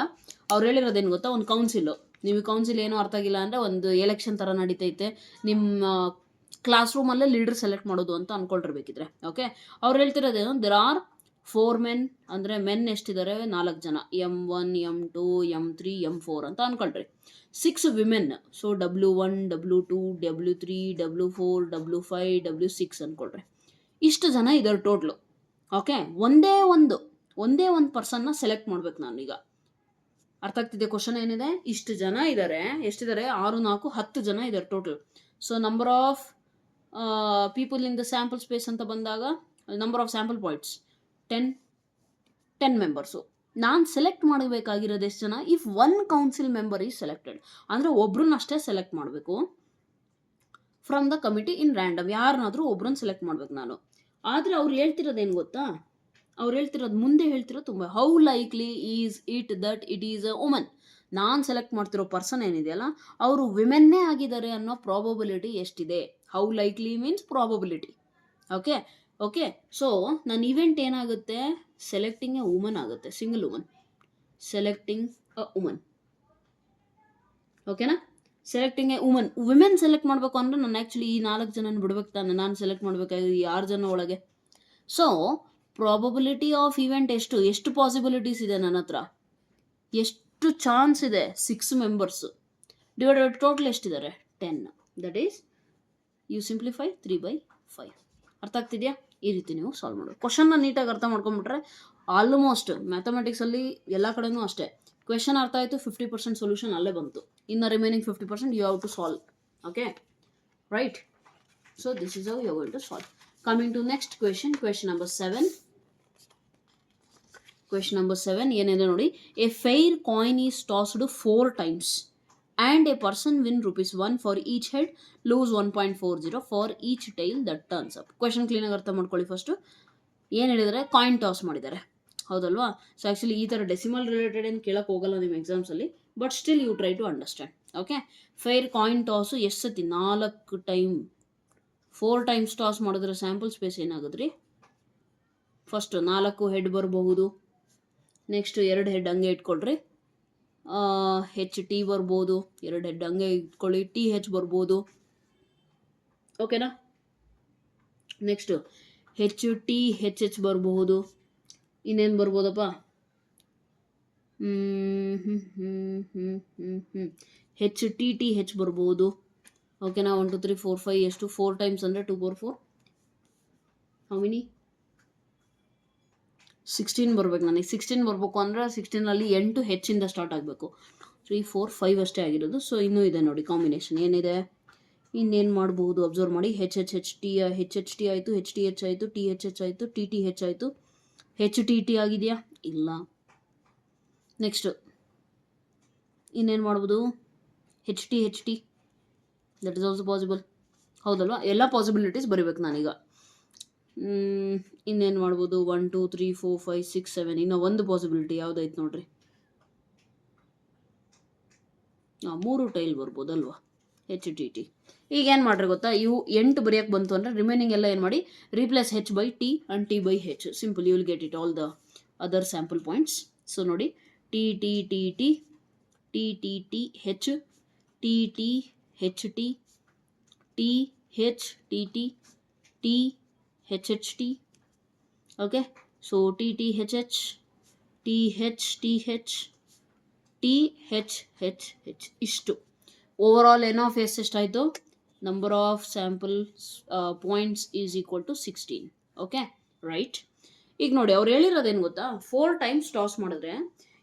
ಅವ್ರು ಹೇಳಿರೋದೇನು ಗೊತ್ತಾ, ಒಂದು ಕೌನ್ಸಿಲು, ನೀವು ಕೌನ್ಸಿಲ್ ಏನೂ ಅರ್ಥ ಆಗಿಲ್ಲ ಅಂದರೆ ಒಂದು ಎಲೆಕ್ಷನ್ ಥರ ನಡೀತೈತೆ, ನಿಮ್ಮ ಕ್ಲಾಸ್ ರೂಮಲ್ಲೇ ಲೀಡರ್ ಸೆಲೆಕ್ಟ್ ಮಾಡೋದು ಅಂತ ಅಂದ್ಕೊಂಡಿರ್ಬೇಕಿದ್ರೆ. ಓಕೆ, ಅವ್ರು ಹೇಳ್ತಿರೋದೇನು, ದೇರ್ ಆರ್ 4 men ಅಂದರೆ ಮೆನ್ ಎಷ್ಟಿದ್ದಾರೆ, 4 ಜನ, M1, M2, M3, M4 ಅಂತ ಅಂದ್ಕೊಳ್ರಿ. 6 women, so W1, W2, W3, W4, W5, W6 ಅಂದ್ಕೊಳ್ರಿ. ಇಷ್ಟು ಜನ ಇದ್ದಾರೆ ಟೋಟ್ಲು. ಓಕೆ, ಒಂದೇ ಒಂದು ಪರ್ಸನ್ನ ಸೆಲೆಕ್ಟ್ ಮಾಡ್ಬೇಕು ನಾನು ಈಗ. ಅರ್ಥ ಆಗ್ತಿದೆ ಕ್ವಶನ್ ಏನಿದೆ? ಇಷ್ಟು ಜನ ಇದ್ದಾರೆ, ಎಷ್ಟಿದ್ದಾರೆ? 6, 4, 10 ಜನ ಇದ್ದಾರೆ total. So number of people in the sample space ಅಂತ ಬಂದಾಗ number of sample points 10 members. ನಾನು ಸೆಲೆಕ್ಟ್ ಮಾಡಬೇಕಾಗಿರೋದು ಎಷ್ಟು ಜನ? If 1 council member is selected, ಅಂದರೆ ಒಬ್ರನ್ನಷ್ಟೇ ಸೆಲೆಕ್ಟ್ ಮಾಡಬೇಕು from the committee in random. ಯಾರನ್ನಾದರೂ ಒಬ್ರನ್ನ ಸೆಲೆಕ್ಟ್ ಮಾಡ್ಬೇಕು ನಾನು. ಆದರೆ ಅವ್ರು ಹೇಳ್ತಿರೋದೇನು ಗೊತ್ತಾ? ಅವ್ರು ಹೇಳ್ತಿರೋದು ಮುಂದೆ ಹೇಳ್ತಿರೋದು ತುಂಬ, how likely is it that it is a woman. ನಾನು ಸೆಲೆಕ್ಟ್ ಮಾಡ್ತಿರೋ ಪರ್ಸನ್ ಏನಿದೆಯಲ್ಲ ಅವರು ವಿಮೆನ್ನೇ ಆಗಿದ್ದಾರೆ ಅನ್ನೋ ಪ್ರಾಬಬಿಲಿಟಿ ಎಷ್ಟಿದೆ? How likely means probability. Okay okay so ನನ್ನ ಇವೆಂಟ್ ಏನಾಗುತ್ತೆ? ಸೆಲೆಕ್ಟಿಂಗ್ ಎ ವುಮನ್ ಆಗುತ್ತೆ, single woman, selecting a woman. ಓಕೆನಾ? Selecting a woman. Women select ಮಾಡಬೇಕು ಅಂದರೆ ನಾನು ಆ್ಯಕ್ಚುಲಿ ಈ 4 ಜನ ಬಿಡ್ಬೇಕು ತಾನೆ, ನಾನು ಸೆಲೆಕ್ಟ್ ಮಾಡಬೇಕಾಗಿದೆ 6 ಜನ ಒಳಗೆ. ಸೊ ಪ್ರಾಬಬಿಲಿಟಿ ಆಫ್ ಇವೆಂಟ್ ಎಷ್ಟು ಪಾಸಿಬಿಲಿಟೀಸ್ ಇದೆ ನನ್ನ ಹತ್ರ? ಎಷ್ಟು ಚಾನ್ಸ್ ಇದೆ? 6 ಮೆಂಬರ್ಸು ಡಿವೈಡೆಡ್ ಟೋಟಲ್ ಎಷ್ಟಿದ್ದಾರೆ? 10. That is you simplify 3/5. ಅರ್ಥ ಆಗ್ತಿದೆಯಾ? ಈ ರೀತಿ ನೀವು ಸಾಲ್ವ್ ಮಾಡಬೇಕು. ಕ್ವಶನ್ನ ನೀಟಾಗಿ ಅರ್ಥ ಮಾಡ್ಕೊಂಡ್ಬಿಟ್ರೆ ಆಲ್ಮೋಸ್ಟ್ ಮ್ಯಾಥಮೆಟಿಕ್ಸಲ್ಲಿ ಎಲ್ಲ ಕಡೆನೂ ಅಷ್ಟೇ, ಕ್ವೆಶನ್ ಅರ್ಥ ಆಯಿತು 50% ಸೊಲ್ಯೂಷನ್ ಅಲ್ಲೇ ಬಂತು. ಇನ್ನು remaining 50% you have to solve. Okay right? So this is how you are going to solve. Coming to next question, question number 7. Question number 7 ಏನಿದೆ ನೋಡಿ. A fair coin is tossed 4 times and a person win ₹1 for each head, lose 1.40 for each tail that turns up. Question ಕ್ಲೀನಾಗಿ ಅರ್ಥ ಮಾಡ್ಕೊಳ್ಳಿ. First ಏನು ಹೇಳಿದರೆ, coin toss ಮಾಡಿದ್ದಾರೆ, ಹೌದಲ್ವಾ? So actually ಈ ಥರ ಡೆಸಿಮಲ್ ರಿಲೇಟೆಡ್ ಏನು ಕೇಳಕ್ಕೆ ಹೋಗಲ್ಲ ನಿಮ್ಮ ಎಕ್ಸಾಮ್ಸಲ್ಲಿ, but still you try to understand. Okay, fair coin toss ಎಷ್ಟು ಸತಿ? 4 ಟೈಮ್. 4 times ಟಾಸ್ ಮಾಡಿದ್ರೆ ಸ್ಯಾಂಪಲ್ ಸ್ಪೇಸ್ ಏನಾಗುತ್ತೆ ರೀ? ಫಸ್ಟು 4 ಹೆಡ್ ಬರಬಹುದು, ನೆಕ್ಸ್ಟ್ 2 ಹೆಡ್ ಹಂಗೆ ಇಟ್ಕೊಳ್ರಿ, HT ಬರ್ಬೋದು, 2 ಹೆಡ್ ಹಂಗೆ ಇಟ್ಕೊಳ್ಳಿ, TH ಬರ್ಬೋದು. ಓಕೆನಾ? ನೆಕ್ಸ್ಟು HT ಬರಬಹುದು. ಇನ್ನೇನು ಬರ್ಬೋದಪ್ಪ? HTTH ಬರ್ಬೋದು. ಓಕೆನಾ? 1 2 3 4 5 ಎಷ್ಟು? 4 times ಅಂದರೆ 2 4 4 ಹೌ ಮೆನಿ? 16 ಬರ್ಬೇಕು ನನಗೆ. 16 ಬರಬೇಕು ಅಂದರೆ 16ಅಲ್ಲಿ 8 ಹೆಚ್ಚಿಂದ ಸ್ಟಾರ್ಟ್ ಆಗಬೇಕು. 3 4 5 ಅಷ್ಟೇ ಆಗಿರೋದು. ಸೊ ಇನ್ನೂ ಇದೆ ನೋಡಿ ಕಾಂಬಿನೇಷನ್ ಏನಿದೆ. ಇನ್ನೇನು ಮಾಡ್ಬೋದು ಅಬ್ಸರ್ವ್ ಮಾಡಿ. HHT ಆಯಿತು, HTH ಆಯಿತು, THH ಆಯಿತು, TTH ಆಯಿತು. HTT ಆಗಿದೆಯಾ? ಇಲ್ಲ. ನೆಕ್ಸ್ಟು ಇನ್ನೇನು ಮಾಡ್ಬೋದು? HT that is also possible, ಹೌದಲ್ವಾ? ಎಲ್ಲ ಪಾಸಿಬಿಲಿಟೀಸ್ ಬರೀಬೇಕು ನಾನೀಗ. ಇನ್ನೇನು ಮಾಡ್ಬೋದು? 1 2 3 4 5 6 7. ಇನ್ನೂ ಒಂದು ಪಾಸಿಬಿಲಿಟಿ ಯಾವುದಾಯ್ತು ನೋಡ್ರಿ? 3 ಟೈಲ್ ಬರ್ಬೋದಲ್ವಾ? HTT. ಈಗ ಏನು ಮಾಡ್ರಿ ಗೊತ್ತಾ? ಇವು 8 ಬರೆಯೋಕ್ಕೆ ಬಂತು ಅಂದರೆ ರಿಮೈನಿಂಗ್ ಎಲ್ಲ ಏನು ಮಾಡಿ, replace H/T and T/H. Simple, you will get it all the other sample points. So ನೋಡಿ, TTTT, TTTH, TTHT, THTT, THHT. Okay, so TTHH, THTH, THHH ಇಷ್ಟು. Over all N of S ಎಷ್ಟಾಯಿತು? Number of sample points is equal to 16. Okay right? ಈಗ ನೋಡಿ ಅವ್ರು ಹೇಳಿರೋದೇನು ಗೊತ್ತಾ? 4 times toss ಮಾಡಿದ್ರೆ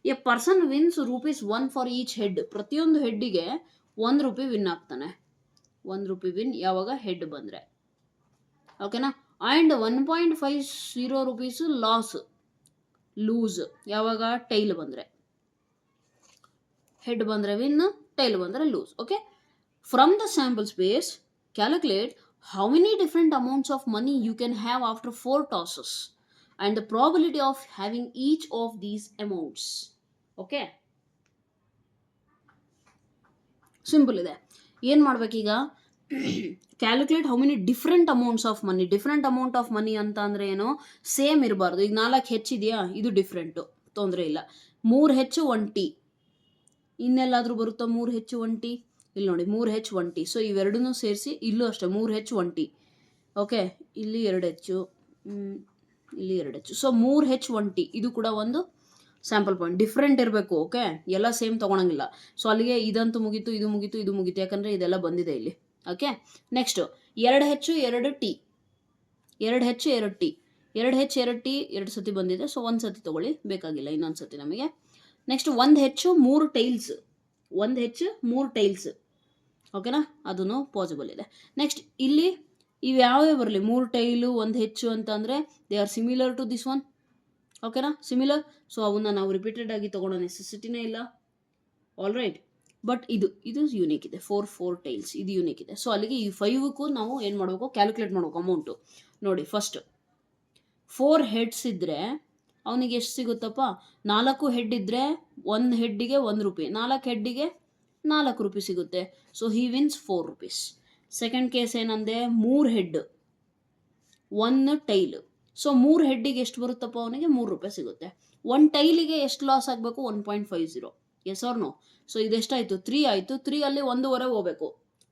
a person wins ₹1 for each head. ಪ್ರತಿಯೊಂದು ಹೆಡ್ಡಿಗೆ ₹1 ವಿನ್ ಆಗ್ತಾನೆ. ₹1 ವಿನ್ ಯಾವಾಗ? ಹೆಡ್ ಬಂದರೆ. ಓಕೆನಾ? ಆ್ಯಂಡ್ ₹1.50 ಲೂಸ್ ಯಾವಾಗ? ಟೈಲ್ ಬಂದರೆ. ಹೆಡ್ ಬಂದರೆ ವಿನ್, ಟೈಲ್ ಬಂದರೆ lose. Okay, from the sample space calculate how many different amounts of money you can have after 4 tosses and the probability of having each of these amounts. Okay, simple ಇದೆ. ಏನು ಮಾಡಬೇಕೀಗ? Calculate how many different amounts of money. Different amount of money ಅಂತ ಅಂದರೆ ಏನು? Same ಇರಬಾರ್ದು. ಈಗ 4 ಹೆಚ್ಚಿದೆಯಾ? ಇದು different, ತೊಂದರೆ ಇಲ್ಲ. 3 H 1 T. ಇನ್ನೆಲ್ಲಾದರೂ ಬರುತ್ತಾ 3 H 1 T? ಇಲ್ಲಿ ನೋಡಿ, 3 H 1 T. ಸೊ ಇವೆರಡನ್ನೂ ಸೇರಿಸಿ ಇಲ್ಲೂ ಅಷ್ಟೇ 3 H 1 T. ಓಕೆ, ಇಲ್ಲಿ 2 H, ಇಲ್ಲಿ 2 H. ಸೊ 3 H 1 T ಇದು ಕೂಡ ಒಂದು ಸ್ಯಾಂಪಲ್ ಪಾಯಿಂಟ್. ಡಿಫ್ರೆಂಟ್ ಇರಬೇಕು. ಓಕೆ, ಎಲ್ಲ ಸೇಮ್ ತೊಗೊಳಂಗಿಲ್ಲ. ಸೊ ಅಲ್ಲಿಗೆ ಇದಂತೂ ಮುಗೀತು, ಇದು ಮುಗೀತು, ಇದು ಮುಗೀತು, ಯಾಕಂದರೆ ಇದೆಲ್ಲ ಬಂದಿದೆ ಇಲ್ಲಿ. Okay, next 2 H 2 T. 2 ಹೆಚ್ಚು 2 ಟಿ, 2 ಹೆಚ್ಚು 2 ಟಿ 2 ಸತಿ ಬಂದಿದೆ. ಸೊ 1 ಸತಿ ತೊಗೊಳ್ಳಿ, ಬೇಕಾಗಿಲ್ಲ ಇನ್ನೊಂದು ಸತಿ ನಮಗೆ. ನೆಕ್ಸ್ಟ್ 1 ಹೆಚ್ಚು 3 ಟೈಲ್ಸ್, 1 ಹೆಚ್ಚು 3 ಟೈಲ್ಸ್, ಓಕೆನಾ, ಅದೂ ಪಾಸಿಬಲ್ ಇದೆ. ನೆಕ್ಸ್ಟ್ ಇಲ್ಲಿ ಇವು ಯಾವೇ ಬರಲಿ, 3 ಟೈಲು 1 ಹೆಚ್ಚು ಅಂತ ಅಂದರೆ they are similar to this one, ಓಕೆನಾ, ಸಿಮಿಲರ್. ಸೊ ಅವನ್ನ ನಾವು ರಿಪೀಟೆಡ್ ಆಗಿ ತೊಗೊಳ್ಳೋ ನೆಸೆಸಿಟಿನೇ ಇಲ್ಲ. ಆಲ್ ರೈಟ್, ಬಟ್ ಇದು ಯೂನಿಕ್ ಇದೆ, 4 ಟೈಲ್ಸ್, ಇದು ಯೂನಿಕ್ ಇದೆ. ಸೊ ಅಲ್ಲಿಗೆ ಈ 5ಕ್ಕೂ ನಾವು ಏನು ಮಾಡಬೇಕು, ಕ್ಯಾಲ್ಕುಲೇಟ್ ಮಾಡಬೇಕು ಅಮೌಂಟು. ನೋಡಿ, ಫಸ್ಟ್ 4 ಹೆಡ್ಸ್ ಇದ್ದರೆ ಅವನಿಗೆ ಎಷ್ಟು ಸಿಗುತ್ತಪ್ಪ, 4 ಹೆಡ್ ಇದ್ದರೆ 1 ಹೆಡ್ಡಿಗೆ 1 ರೂಪಾಯಿ, 4 ಹೆಡ್ಡಿಗೆ 4 ರೂಪಾಯಿ ಸಿಗುತ್ತೆ. So he wins 4 rupees. Second case ಏನಂದೆ, 3 ಹೆಡ್ 1 ಟೈಲ್. ಸೊ 3 ಹೆಡ್ಡಿಗೆ ಎಷ್ಟು ಬರುತ್ತಪ್ಪ, ಅವನಿಗೆ 3 ರೂಪಾಯಿ ಸಿಗುತ್ತೆ. 1 ಟೈಲಿಗೆ ಎಷ್ಟು ಲಾಸ್ ಆಗಬೇಕು, 1.50. Yes or no? ಸೊ ಇದೆಷ್ಟಾಯಿತು, 3 ಆಯಿತು. 3 ಅಲ್ಲಿ 1.25 ಹೋಗಬೇಕು,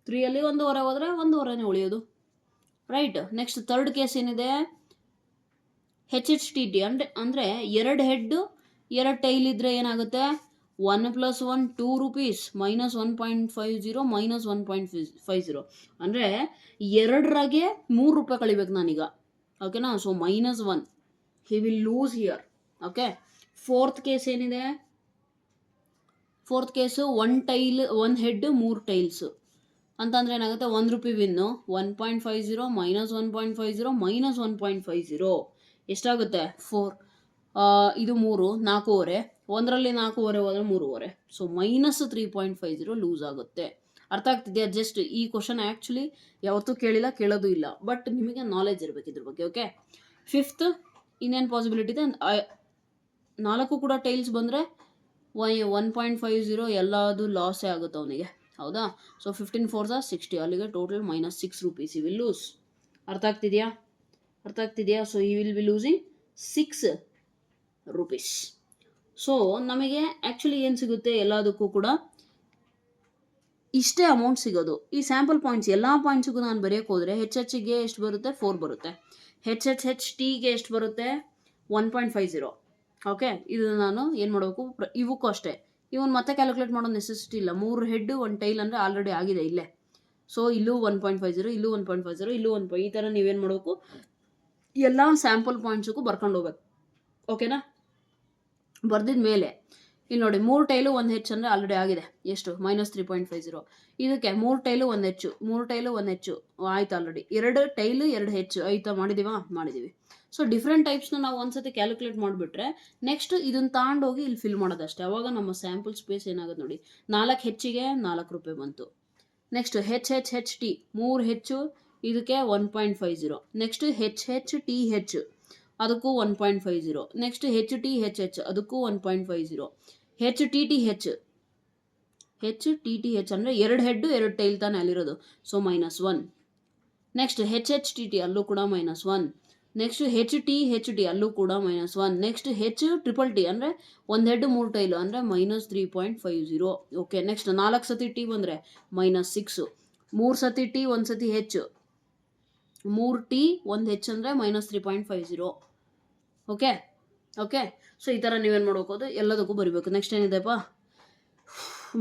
3 ಅಲ್ಲಿ 1.25 ಹೋದರೆ 1.25 ಉಳಿಯೋದು, ರೈಟ್. ನೆಕ್ಸ್ಟ್ ಥರ್ಡ್ ಕೇಸ್ ಏನಿದೆ, HHTT ಅಂದರೆ 2 ಹೆಡ್ಡು 2 ಟೈಲ್ ಇದ್ದರೆ ಏನಾಗುತ್ತೆ, 1 + 1 2 ರೂಪೀಸ್ ಮೈನಸ್ 1.50 ಮೈನಸ್ 1.50 ಅಂದರೆ 2ರಾಗೆ 3 ರೂಪಾಯಿ ಕಳಿಬೇಕು ನಾನೀಗ, ಓಕೆನಾ. So -1 he will lose here, okay. Fourth case ಏನಿದೆ, fourth case 1 tail 1 head 3 tails ಅಂತಂದರೆ ಏನಾಗುತ್ತೆ, 1 ರೂಪಾಯಿ ವಿನ್ನು, 1.50 ಮೈನಸ್ 1.50 ಮೈನಸ್ 1.50 ಎಷ್ಟಾಗುತ್ತೆ, 4. ಇದು 3 4.25, 1ರಲ್ಲಿ 4.25 ಹೋದರೆ 3.25. ಸೊ -3.50 ಲೂಸ್ ಆಗುತ್ತೆ. ಅರ್ಥ ಆಗ್ತಿದೆಯಾ? ಜಸ್ಟ್ ಈ ಕ್ವಶನ್ ಆ್ಯಕ್ಚುಲಿ ಯಾವತ್ತೂ ಕೇಳಿಲ್ಲ, ಕೇಳೋದು ಇಲ್ಲ, ಬಟ್ ನಿಮಗೆ ನಾಲೆಜ್ ಇರಬೇಕು ಇದ್ರ ಬಗ್ಗೆ, ಓಕೆ. ಫಿಫ್ತ್ ಇನ್ನೇನು ಪಾಸಿಬಿಲಿಟಿ ಇದೆ, 4 ಕೂಡ ಟೈಲ್ಸ್ ಬಂದರೆ 1.50 ಎಲ್ಲದು ಲಾಸೇ ಆಗುತ್ತೆ ಅವನಿಗೆ, ಹೌದಾ. ಸೊ 15 4s are 60, ಅಲ್ಲಿಗೆ ಟೋಟಲ್ -6 ರೂಪೀಸ್ ವಿಲ್ ಲೂಸ್. ಅರ್ಥ ಆಗ್ತಿದೆಯಾ? ಅರ್ಥ ಆಗ್ತಿದೆಯಾ? ಸೊ ಈ will be losing 6 rupees. So ನಮಗೆ ಆ್ಯಕ್ಚುಲಿ ಏನು ಸಿಗುತ್ತೆ, ಎಲ್ಲದಕ್ಕೂ ಕೂಡ ಇಷ್ಟೇ ಅಮೌಂಟ್ ಸಿಗೋದು. ಈ ಸ್ಯಾಂಪಲ್ ಪಾಯಿಂಟ್ಸ್ ಎಲ್ಲ ಪಾಯಿಂಟ್ಸಿಗೂ ನಾನು ಬರೆಯೋಕ್ಕೆ ಹೋದರೆ HHಗೆ ಎಷ್ಟು ಬರುತ್ತೆ, 4 ಬರುತ್ತೆ. HHHTಗೆ ಎಷ್ಟು ಬರುತ್ತೆ, 1.50, ಓಕೆ. ಇದು ನಾನು ಏನು ಮಾಡಬೇಕು, ಇವಕ್ಕೂ ಅಷ್ಟೇ, ಇವನು ಮತ್ತೆ ಕ್ಯಾಲ್ಕುಲೇಟ್ ಮಾಡೋ ನೆಸೆಸಿಟಿ ಇಲ್ಲ. 3 ಹೆಡ್ 1 ಟೈಲ್ ಅಂದರೆ ಆಲ್ರೆಡಿ ಆಗಿದೆ ಇಲ್ಲೇ. ಸೊ ಇಲ್ಲೂ 1.50, ಇಲ್ಲೂ 1.50, ಇಲ್ಲೂ 1. ಈ ಥರ ನೀವೇನು ಮಾಡಬೇಕು, ಎಲ್ಲ ಸ್ಯಾಂಪಲ್ ಪಾಯಿಂಟ್ಸಿಗೂ ಬರ್ಕೊಂಡು ಹೋಗ್ಬೇಕು, ಓಕೆನಾ. ಬರ್ದಿದ ಮೇಲೆ ಇಲ್ಲಿ ನೋಡಿ, 3 ಟೈಲು 1 ಹೆಚ್ಚು ಅಂದರೆ ಆಲ್ರೆಡಿ ಆಗಿದೆ, ಎಷ್ಟು, -3.50. ಇದಕ್ಕೆ 3 ಟೈಲು 1 ಹೆಚ್ಚು, 3 ಟೈಲು 1 ಹೆಚ್ಚು ಆಯ್ತು ಆಲ್ರೆಡಿ. 2 ಟೈಲು 2 ಹೆಚ್ಚು ಆಯ್ತಾ, ಮಾಡಿದ್ದೀವಿ. ಸೊ ಡಿಫ್ರೆಂಟ್ ಟೈಪ್ಸ್ನ ನಾವು ಒಂದ್ಸತಿ ಕ್ಯಾಲ್ಕುಲೇಟ್ ಮಾಡಿಬಿಟ್ರೆ ನೆಕ್ಸ್ಟ್ ಇದನ್ನು ತಗೊಂಡೋಗಿ ಇಲ್ಲಿ ಫಿಲ್ ಮಾಡೋದಷ್ಟೇ. ಅವಾಗ ನಮ್ಮ ಸ್ಯಾಂಪಲ್ ಸ್ಪೇಸ್ ಏನಾಗುತ್ತೆ ನೋಡಿ, 4 ಹೆಚ್ಚಿಗೆ 4 ರೂಪಾಯಿ ಬಂತು. ನೆಕ್ಸ್ಟ್ HHHT 3 ಹೆಚ್ಚು, ಇದಕ್ಕೆ 1.50. ನೆಕ್ಸ್ಟ್ HHTH ಅದಕ್ಕೂ 1.50. ನೆಕ್ಸ್ಟ್ HTHH ಅದಕ್ಕೂ 1.50. HTTH ಅಂದರೆ 2 ಹೆಡ್ಡು 2 ಟೈಲ್ ತಾನೇ ಅಲ್ಲಿರೋದು, ಸೊ -1. ನೆಕ್ಸ್ಟ್ HHTT ಅಲ್ಲೂ ಕೂಡ -1. ನೆಕ್ಸ್ಟ್ HTHT ಅಲ್ಲೂ ಕೂಡ -1. ನೆಕ್ಸ್ಟ್ HTTT ಅಂದರೆ 1 ಹೆಡ್ 3 ಟೈಲು ಅಂದರೆ -3.50, ಓಕೆ. ನೆಕ್ಸ್ಟ್ 4 ಸತಿ ಟಿ ಬಂದರೆ -6, 3 ಸತಿ ಟಿ 1 ಸತಿ ಹೆಚ್ಚು, 3 ಟಿ 1 ಹೆಚ್ಚು ಅಂದರೆ -3.50, ಓಕೆ. ಸೊ ಈ ಥರ ನೀವೇನು ಮಾಡ್ಬೇಕು, ಎಲ್ಲದಕ್ಕೂ ಬರಿಬೇಕು. ನೆಕ್ಸ್ಟ್ ಏನಿದೆಪ್ಪ,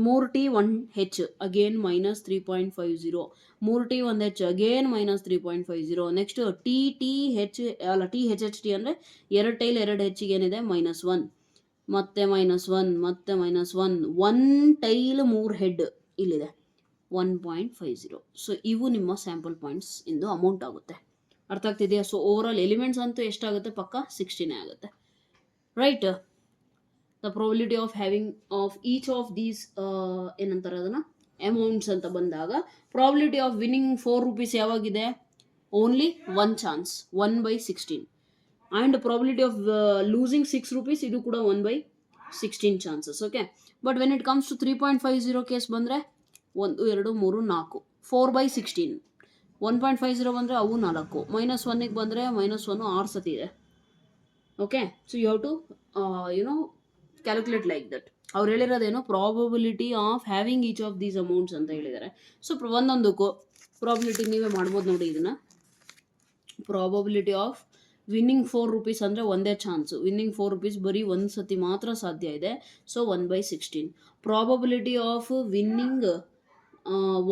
3 ಟಿ 1 ಹೆಚ್ಚು ಅಗೇನ್ -3.50, 3 ಟಿ 1 ಹೆಚ್ಚು ಅಗೇನ್ -3.50. ನೆಕ್ಸ್ಟ್ THHT ಅಂದರೆ 2 ಟೈಲ್ 2 ಹೆಚ್ಚಿಗೆ ಏನಿದೆ -1, ಮತ್ತೆ -1, ಮತ್ತೆ -1, 1 ಟೈಲ್ 3 ಹೆಡ್ ಇಲ್ಲಿದೆ 1.50. ಸೊ ಇವು ನಿಮ್ಮ ಸ್ಯಾಂಪಲ್ ಪಾಯಿಂಟ್ಸ್ ಇಂದು ಅಮೌಂಟ್ ಆಗುತ್ತೆ. ಅರ್ಥ ಆಗ್ತಿದೆಯಾ? ಸೊ ಓವರಾಲ್ ಎಲಿಮೆಂಟ್ಸ್ ಅಂತೂ ಎಷ್ಟಾಗುತ್ತೆ, ಪಕ್ಕ 16 ಆಗುತ್ತೆ, right. The probability of having of each of these ಏನಂತಾರೆ ಅದನ್ನು ಅಮೌಂಟ್ಸ್ ಅಂತ ಬಂದಾಗ, ಪ್ರಾಬಿಲಿಟಿ ಆಫ್ ವಿನ್ನಿಂಗ್ 4 ರೂಪೀಸ್ ಯಾವಾಗಿದೆ, only 1 chance, 1/16. And probability of losing 6 rupees, ಇದು ಕೂಡ 1/16 chances, okay. But when it comes to 3.50 case ಬಂದರೆ 1 2 3 4 4/16. 1.50 ಬಂದರೆ ಅವು 4, -1ಗೆ ಬಂದರೆ -1 6 ಸತಿ ಇದೆ, okay. So you have to calculate like that. ಅವ್ರು ಹೇಳಿರೋದೇನು, probability of having each of these amounts ಅಂತ ಹೇಳಿದ್ದಾರೆ. ಸೊ ಒಂದೊಂದಕ್ಕೂ ಪ್ರಾಬಬಿಲಿಟಿ ನೀವೇ ಮಾಡ್ಬೋದು ನೋಡಿ. ಇದನ್ನು ಪ್ರಾಬಬಿಲಿಟಿ ಆಫ್ ವಿನ್ನಿಂಗ್ 4 ರೂಪೀಸ್ ಅಂದರೆ ಒಂದೇ ಚಾನ್ಸು, ವಿನ್ನಿಂಗ್ 4 ರೂಪೀಸ್ ಬರೀ 1 ಸತಿ ಮಾತ್ರ ಸಾಧ್ಯ ಇದೆ, ಸೊ 1/16. ಪ್ರಾಬಬಿಲಿಟಿ ಆಫ್ ವಿನ್ನಿಂಗ್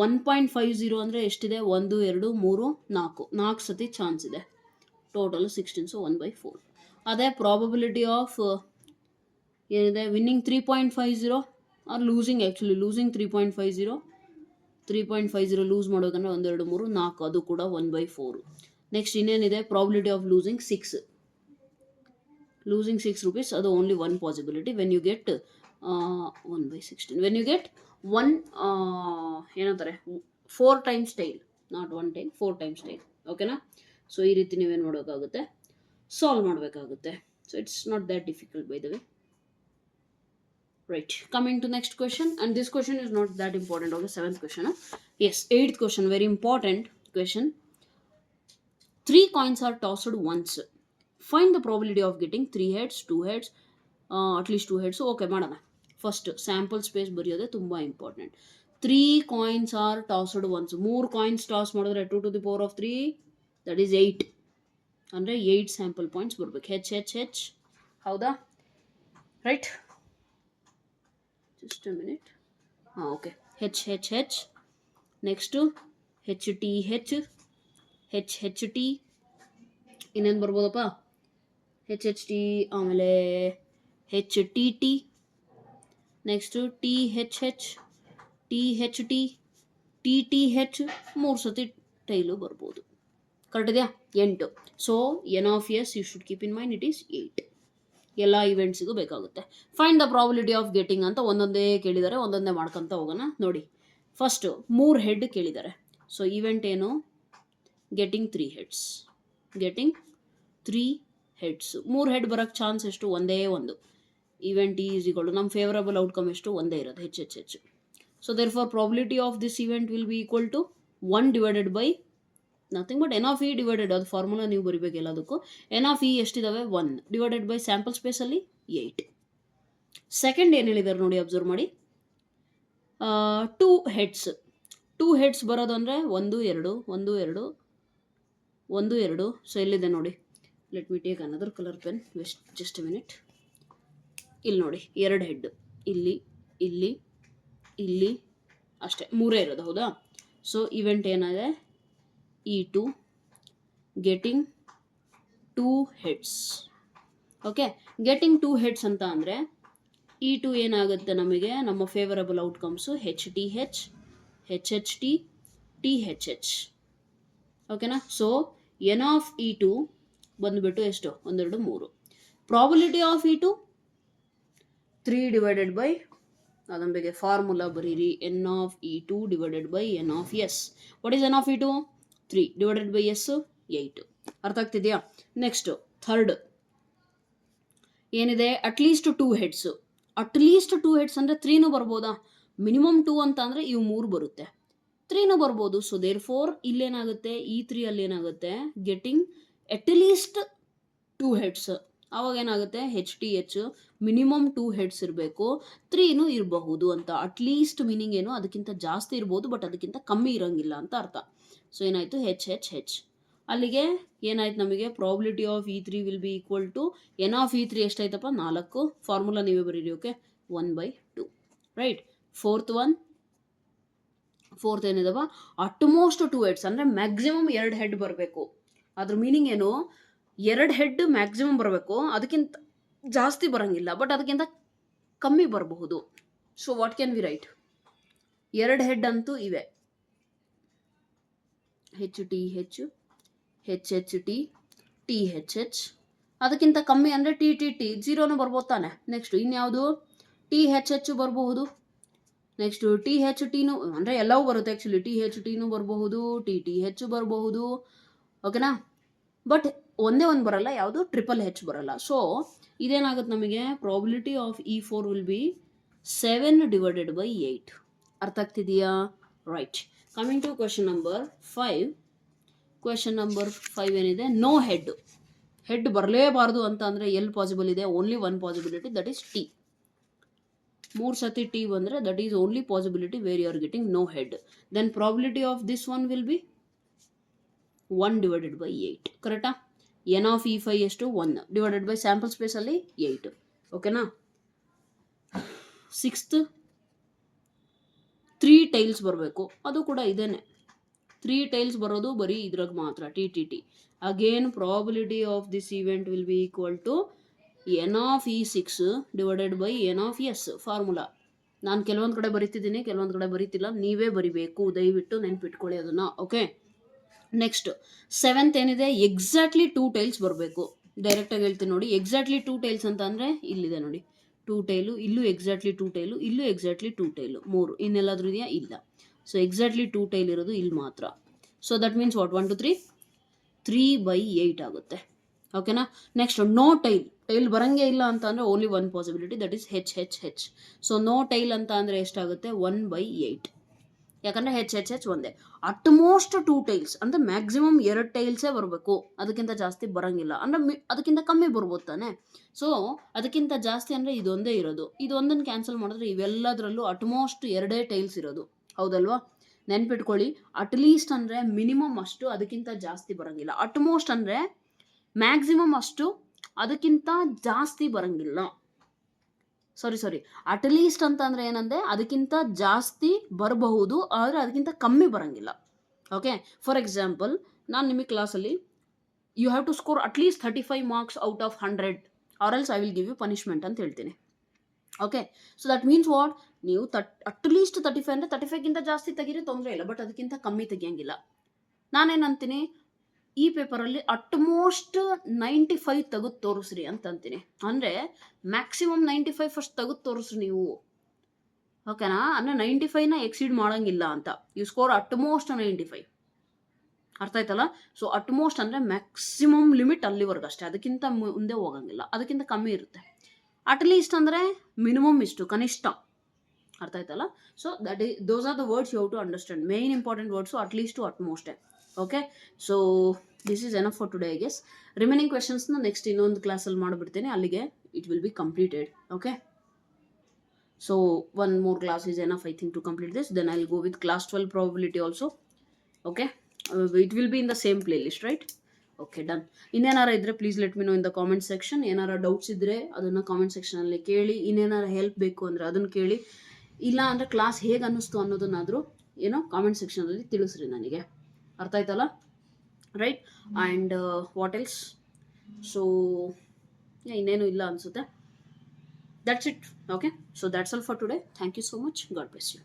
1.50 ಅಂದರೆ ಎಷ್ಟಿದೆ, 1 2 3 4 ಸತಿ ಚಾನ್ಸ್ ಇದೆ, ಟೋಟಲ್ 16, ಸೊ 1/4. ಅದೇ ಪ್ರಾಬಬಿಲಿಟಿ ಆಫ್ ಏನಿದೆ winning 3.50 or losing, actually losing 3.50 lose ಮಾಡೋಕಂದ್ರೆ 1 2 3 4, ಅದು ಕೂಡ 1/4. ನೆಕ್ಸ್ಟ್ ಇನ್ನೇನಿದೆ ಪ್ರಾಬಿಲಿಟಿ ಆಫ್ ಲೂಸಿಂಗ್ 6 rupees, ಅದು only one possibility when you get 1/16, when you get one ಏನಂತಾರೆ 4 times tail, not 1 tail, 4 times tail. ಓಕೆನಾ? So ಈ ರೀತಿ ನೀವೇನು ಮಾಡೋಕ್ಕಾಗುತ್ತೆ, ಸಾಲ್ವ್ ಮಾಡಬೇಕಾಗುತ್ತೆ. So it's not that difficult by the way. Right, coming to next question, and this question is not that important. Okay, 7th question. Yes, 8th question, very important question. 3 coins are tossed once. Find the probability of getting 3 heads, 2 heads, at least 2 heads. Okay, madana. First, sample space ಬರೆಯೋದೇ ತುಂಬಾ important. 3 coins are tossed once. 3 coins toss ಮಾಡಿದ್ರೆ 2 to the power of 3, that is 8. ಅಂದರೆ 8 sample points ಬರಬೇಕು. H. ಹೌದಾ? Right? Just a minute. Okay. H. Next HT. ಇನ್ನೇನು ಬರ್ಬೋದಪ್ಪ? HHT, ಆಮೇಲೆ HTT, next THH, THT, TTH, 3 ಸತಿ tile ಬರ್ಬೋದು. Correct ಇದೆಯಾ? 8. So N of S you should keep in mind, it is 8. ಎಲ್ಲ ಇವೆಂಟ್ಸಿಗೂ ಬೇಕಾಗುತ್ತೆ. Find the probability of getting ಅಂತ ಒಂದೊಂದೇ ಕೇಳಿದ್ದಾರೆ, ಒಂದೊಂದೇ ಮಾಡ್ಕೊತ ಹೋಗೋಣ. ನೋಡಿ, ಫಸ್ಟ್ 3 ಹೆಡ್ ಕೇಳಿದ್ದಾರೆ. ಸೊ ಇವೆಂಟ್ ಏನು? Getting 3 heads. 3 ಹೆಡ್ ಬರೋಕ್ಕೆ ಚಾನ್ಸ್ ಎಷ್ಟು? ಒಂದೇ ಒಂದು. ಇವೆಂಟ್ ಈಸ್ ಈಕ್ವಲ್ ಟು ನಮ್ಮ ಫೇವರಬಲ್ ಔಟ್ಕಮ್ ಎಷ್ಟು? ಒಂದೇ ಇರೋದು, HH. So therefore probability of this event will be equal to 1 divided by nothing but N of E divided, ಅದು ಫಾರ್ಮುಲಾ ನೀವು ಬರಿಬೇಕು ಎಲ್ಲದಕ್ಕೂ. N of E ಎಷ್ಟಿದಾವೆ? 1 ಡಿವೈಡೆಡ್ ಬೈ ಸ್ಯಾಂಪಲ್ ಸ್ಪೇಸಲ್ಲಿ 8. ಸೆಕೆಂಡ್ ಏನು ಹೇಳಿದ್ದಾರೆ ನೋಡಿ, ಅಬ್ಸರ್ವ್ ಮಾಡಿ. 2 ಹೆಡ್ಸ್. 2 ಹೆಡ್ಸ್ ಬರೋದು ಅಂದರೆ 1 2. ಸೊ ಎಲ್ಲಿದೆ ನೋಡಿ, let me take another colour pen, just A minute. ಇಲ್ಲಿ ನೋಡಿ, 2 ಹೆಡ್, ಇಲ್ಲಿ ಅಷ್ಟೇ, 3 ಇರೋದು. ಹೌದಾ? ಸೊ ಇವೆಂಟ್ ಏನಿದೆ? E2 getting 2 heads. Okay, getting 2 heads ಅಂತ ಅಂದರೆ E2 ಏನಾಗುತ್ತೆ ನಮಗೆ? ನಮ್ಮ favourable outcomes HTH, HHT, THH. ಓಕೆನಾ? ಸೊ N of E2 ಬಂದುಬಿಟ್ಟು ಎಷ್ಟು? 1 2 3. Probability of E2 3 divided by, ಅದನ್ನ ಬಗ್ಗೆ ಫಾರ್ಮುಲಾ ಬರೀರಿ, N of E2 divided by N of S. What is N of E2? 3 divided by S, 8. ಅರ್ಥ ಆಗ್ತಿದೆಯಾ? Next third ಏನಿದೆ? At least 2 heads. At least 2 heads ಅಂದರೆ 3ನೂ ಬರ್ಬೋದಾ? Minimum 2 ಅಂತ ಅಂದರೆ ಇವು 3 ಬರುತ್ತೆ, 3ನೂ ಬರ್ಬೋದು. So there four ಇಲ್ಲೇನಾಗುತ್ತೆ? E3 ಅಲ್ಲಿ ಏನಾಗುತ್ತೆ? Getting at least 2 heads. ಆವಾಗ ಏನಾಗುತ್ತೆ? HTH ಮಿನಿಮಮ್ 2 ಹೆಡ್ಸ್ ಇರಬೇಕು, 3ನೂ ಇರಬಹುದು ಅಂತ. ಅಟ್ಲೀಸ್ಟ್ ಮೀನಿಂಗ್ ಏನು? ಅದಕ್ಕಿಂತ ಜಾಸ್ತಿ ಇರ್ಬೋದು, ಬಟ್ ಅದಕ್ಕಿಂತ ಕಮ್ಮಿ ಇರೋಂಗಿಲ್ಲ ಅಂತ ಅರ್ಥ. ಸೊ ಏನಾಯಿತು? HH. ಅಲ್ಲಿಗೆ ಏನಾಯ್ತು ನಮಗೆ? Probability of E3 will be equal to N of E3 ಎಷ್ಟಾಯ್ತಪ್ಪ? 4. ಫಾರ್ಮುಲಾ ನೀವೇ ಬರೀರಿ. ಓಕೆ, 1/2. ರೈಟ್. ಫೋರ್ತ್ ಏನಿದಪ್ಪ? ಅಟ್ಮೋಸ್ಟ್ 2 ಹೆಡ್ಸ್ ಅಂದರೆ ಮ್ಯಾಕ್ಸಿಮಮ್ 2 ಹೆಡ್ ಬರಬೇಕು. ಅದ್ರ ಮೀನಿಂಗ್ ಏನು? 2 ಹೆಡ್ ಮ್ಯಾಕ್ಸಿಮಮ್ ಬರಬೇಕು, ಅದಕ್ಕಿಂತ ಜಾಸ್ತಿ ಬರೋಂಗಿಲ್ಲ, ಬಟ್ ಅದಕ್ಕಿಂತ ಕಮ್ಮಿ ಬರಬಹುದು. So what can we right? 2 head ಅಂತೂ ಇವೆ, HTH, HHT, THH. ಅದಕ್ಕಿಂತ ಕಮ್ಮಿ ಅಂದರೆ TTT, 0ನೂ ಬರ್ಬೋದು ತಾನೆ. ನೆಕ್ಸ್ಟ್ ಇನ್ಯಾವುದು? THH ಬರಬಹುದು. ನೆಕ್ಸ್ಟ್ THTನೂ, ಅಂದರೆ ಎಲ್ಲವೂ ಬರುತ್ತೆ ಆ್ಯಕ್ಚುಲಿ. THTನೂ ಬರಬಹುದು, TTH ಬರಬಹುದು. ಓಕೆನಾ? ಬಟ್ ಒಂದೇ ಒಂದು ಬರಲ್ಲ, ಯಾವುದು? HHH ಬರಲ್ಲ. ಸೊ ಇದೇನಾಗುತ್ತೆ ನಮಗೆ? Probability of E4 will be 7 divided by 8. ಅರ್ಥ ಆಗ್ತಿದೆಯಾ? Right. Coming to question number 5. Question number 5 ಏನಿದೆ? ನೋ ಹೆಡ್ ಬರಲೇಬಾರ್ದು ಅಂತ ಅಂದರೆ ಎಲ್ಲಿ ಪಾಸಿಬಲ್ ಇದೆ? Only 1 possibility, that is T. 3 ಸತಿ T ಬಂದರೆ that is only possibility where you are getting no head. Then probability of this one will be 1 divided by 8. ಕರೆಕ್ಟಾ? N of E5 ಎಷ್ಟು? 1 divided by sample ಸ್ಪೇಸಲ್ಲಿ 8. ಓಕೆನಾ? 6th 3 tiles ಬರಬೇಕು, ಅದು ಕೂಡ ಇದೇನೆ. 3 ಟೈಲ್ಸ್ ಬರೋದು ಬರೀ ಇದ್ರಾಗ ಮಾತ್ರ T. Again probability of this event will be equal to n of E6 divided by n of S formula. ನಾನು ಕೆಲವೊಂದು ಕಡೆ ಬರಿತಿದ್ದೀನಿ, ಕೆಲವೊಂದು ಕಡೆ ಬರೀತಿಲ್ಲ, ನೀವೇ ಬರಿಬೇಕು, ದಯವಿಟ್ಟು ನೆನ್ಪಿಟ್ಕೊಳ್ಳಿ ಅದನ್ನು. ಓಕೆ, ನೆಕ್ಸ್ಟ್ 7th ಏನಿದೆ, ಎಕ್ಸಾಕ್ಟ್ಲಿ 2 ಟೈಲ್ಸ್ ಬರಬೇಕು. ಡೈರೆಕ್ಟಾಗಿ ಹೇಳ್ತೀನಿ ನೋಡಿ, ಎಕ್ಸಾಕ್ಟ್ಲಿ 2 ಟೈಲ್ಸ್ ಅಂತ ಅಂದರೆ ಇಲ್ಲಿದೆ ನೋಡಿ, 2 ಟೈಲು, ಇಲ್ಲೂ ಎಕ್ಸಾಕ್ಟ್ಲಿ 2 ಟೈಲು, ಇಲ್ಲೂ ಎಕ್ಸಾಕ್ಟ್ಲಿ 2 ಟೈಲು, 3. ಇನ್ನೆಲ್ಲಾದ್ರೂ ಇದೆಯಾ? ಇಲ್ಲ. ಸೊ ಎಕ್ಸಾಕ್ಟ್ಲಿ 2 ಟೈಲ್ ಇರೋದು ಇಲ್ಲಿ ಮಾತ್ರ. ಸೊ ದಟ್ ಮೀನ್ಸ್ ವಾಟ್, 1 2 3 3/8 ಆಗುತ್ತೆ. ಓಕೆನಾ. ನೆಕ್ಸ್ಟ್ ನೋ ಟೈಲ್ ಬರಂಗೇ ಇಲ್ಲ ಅಂತ ಅಂದರೆ only 1 possibility, that is H. So no tail ಅಂತ ಅಂದರೆ ಎಷ್ಟಾಗುತ್ತೆ? 1/8. ಯಾಕಂದರೆ H ಒಂದೇ. ಅಟ್ಮೋಸ್ಟ್ 2 ಟೈಲ್ಸ್ ಅಂದರೆ ಮ್ಯಾಕ್ಸಿಮಮ್ 2 ಟೈಲ್ಸೇ ಬರಬೇಕು, ಅದಕ್ಕಿಂತ ಜಾಸ್ತಿ ಬರೋಂಗಿಲ್ಲ. ಅಂದರೆ ಅದಕ್ಕಿಂತ ಕಮ್ಮಿ ಬರ್ಬೋದು ತಾನೆ. ಸೊ ಅದಕ್ಕಿಂತ ಜಾಸ್ತಿ ಅಂದರೆ ಇದೊಂದೇ ಇರೋದು. ಇದೊಂದನ್ನು ಕ್ಯಾನ್ಸಲ್ ಮಾಡಿದ್ರೆ ಇವೆಲ್ಲದರಲ್ಲೂ ಅಟ್ಮೋಸ್ಟ್ 2 ಟೈಲ್ಸ್ ಇರೋದು, ಹೌದಲ್ವಾ? ನೆನ್ಪಿಟ್ಕೊಳ್ಳಿ, ಅಟ್ಲೀಸ್ಟ್ ಅಂದರೆ ಮಿನಿಮಮ್ ಅಷ್ಟು, ಅದಕ್ಕಿಂತ ಜಾಸ್ತಿ ಬರೋಂಗಿಲ್ಲ. ಅಟ್ಮೋಸ್ಟ್ ಅಂದರೆ ಮ್ಯಾಕ್ಸಿಮಮ್ ಅಷ್ಟು, ಅದಕ್ಕಿಂತ ಜಾಸ್ತಿ ಬರೋಂಗಿಲ್ಲ. ಸಾರಿ ಅಟ್ಲೀಸ್ಟ್ ಅಂತ ಅಂದರೆ ಏನಂದರೆ ಅದಕ್ಕಿಂತ ಜಾಸ್ತಿ ಬರಬಹುದು, ಆದರೆ ಅದಕ್ಕಿಂತ ಕಮ್ಮಿ ಬರೋಂಗಿಲ್ಲ. ಓಕೆ, ಫಾರ್ ಎಕ್ಸಾಂಪಲ್ ನಾನು ನಿಮಗೆ ಕ್ಲಾಸಲ್ಲಿ you have to score at least 35 marks out of 100 or else I will give you punishment ಅಂತ ಹೇಳ್ತೀನಿ. Okay, so that means what, ನೀವು ಅಟ್ಲೀಸ್ಟ್ 35 ಅಂದರೆ 35ಗಿಂತ ಜಾಸ್ತಿ ತೆಗೀರಿ, ತೊಂದರೆ ಇಲ್ಲ, ಬಟ್ ಅದಕ್ಕಿಂತ ಕಮ್ಮಿ ತೆಗಿಯಂಗಿಲ್ಲ. ನಾನೇನಂತೀನಿ, ಈ ಪೇಪರಲ್ಲಿ ಅಟ್ಮೋಸ್ಟ್ 95 ತೆಗೆದು ತೋರಿಸ್ರಿ ಅಂತ ಅಂತೀನಿ. ಅಂದರೆ ಮ್ಯಾಕ್ಸಿಮಮ್ 95 ಫಸ್ಟ್ ತೆಗೆದು ತೋರಿಸ್ರಿ ನೀವು. ಓಕೆನಾ. ಅಂದರೆ 95ನ ಎಕ್ಸೀಡ್ ಮಾಡೋಂಗಿಲ್ಲ ಅಂತ. You score at most 95. ಅರ್ಥ ಆಯ್ತಲ್ಲ. ಸೊ ಅಟ್ಮೋಸ್ಟ್ ಅಂದರೆ ಮ್ಯಾಕ್ಸಿಮಮ್ ಲಿಮಿಟ್ ಅಲ್ಲಿವರೆಗೂ ಅಷ್ಟೇ, ಅದಕ್ಕಿಂತ ಮುಂದೆ ಹೋಗಂಗಿಲ್ಲ, ಅದಕ್ಕಿಂತ ಕಮ್ಮಿ ಇರುತ್ತೆ. ಅಟ್ಲೀಸ್ಟ್ ಅಂದರೆ ಮಿನಿಮಮ್ ಇಷ್ಟು, ಕನಿಷ್ಠ. ಅರ್ಥ ಆಯ್ತಲ್ಲ. So those are the words you have to understand. Main important words at least to ಅಟ್ಮೋಸ್ಟೇ. Okay, so this is enough for today I guess. Remaining ಕ್ವೆಶನ್ಸ್ನ ನೆಕ್ಸ್ಟ್ ಇನ್ನೊಂದು ಕ್ಲಾಸಲ್ಲಿ ಮಾಡಿಬಿಡ್ತೇನೆ, ಅಲ್ಲಿಗೆ it will be completed. Okay, so 1 more class is enough I think to complete this. Then I'll go with class 12 probability also. Okay, it will be in the same playlist, right? Okay, done. ಇನ್ನೇನಾರ ಇದ್ದರೆ please let me no in the comment section. ಏನಾರ doubts ಇದ್ದರೆ ಅದನ್ನು comment ಸೆಕ್ಷನಲ್ಲಿ ಕೇಳಿ. ಇನ್ನೇನಾರ help ಬೇಕು ಅಂದರೆ ಅದನ್ನು ಕೇಳಿ. ಇಲ್ಲ ಅಂದರೆ ಕ್ಲಾಸ್ ಹೇಗೆ ಅನ್ನಿಸ್ತು ಅನ್ನೋದನ್ನಾದರೂ ಏನೋ ಕಾಮೆಂಟ್ ಸೆಕ್ಷನಲ್ಲಿ ತಿಳಿಸ್ರಿ ನನಗೆ. ಅರ್ಥ ಆಯ್ತಲ್ಲ, right? And what else? So ಇನ್ನೇನು ಇಲ್ಲ ಅನಿಸುತ್ತೆ. That's it. Okay, so that's all for today. Thank you so much. God bless you.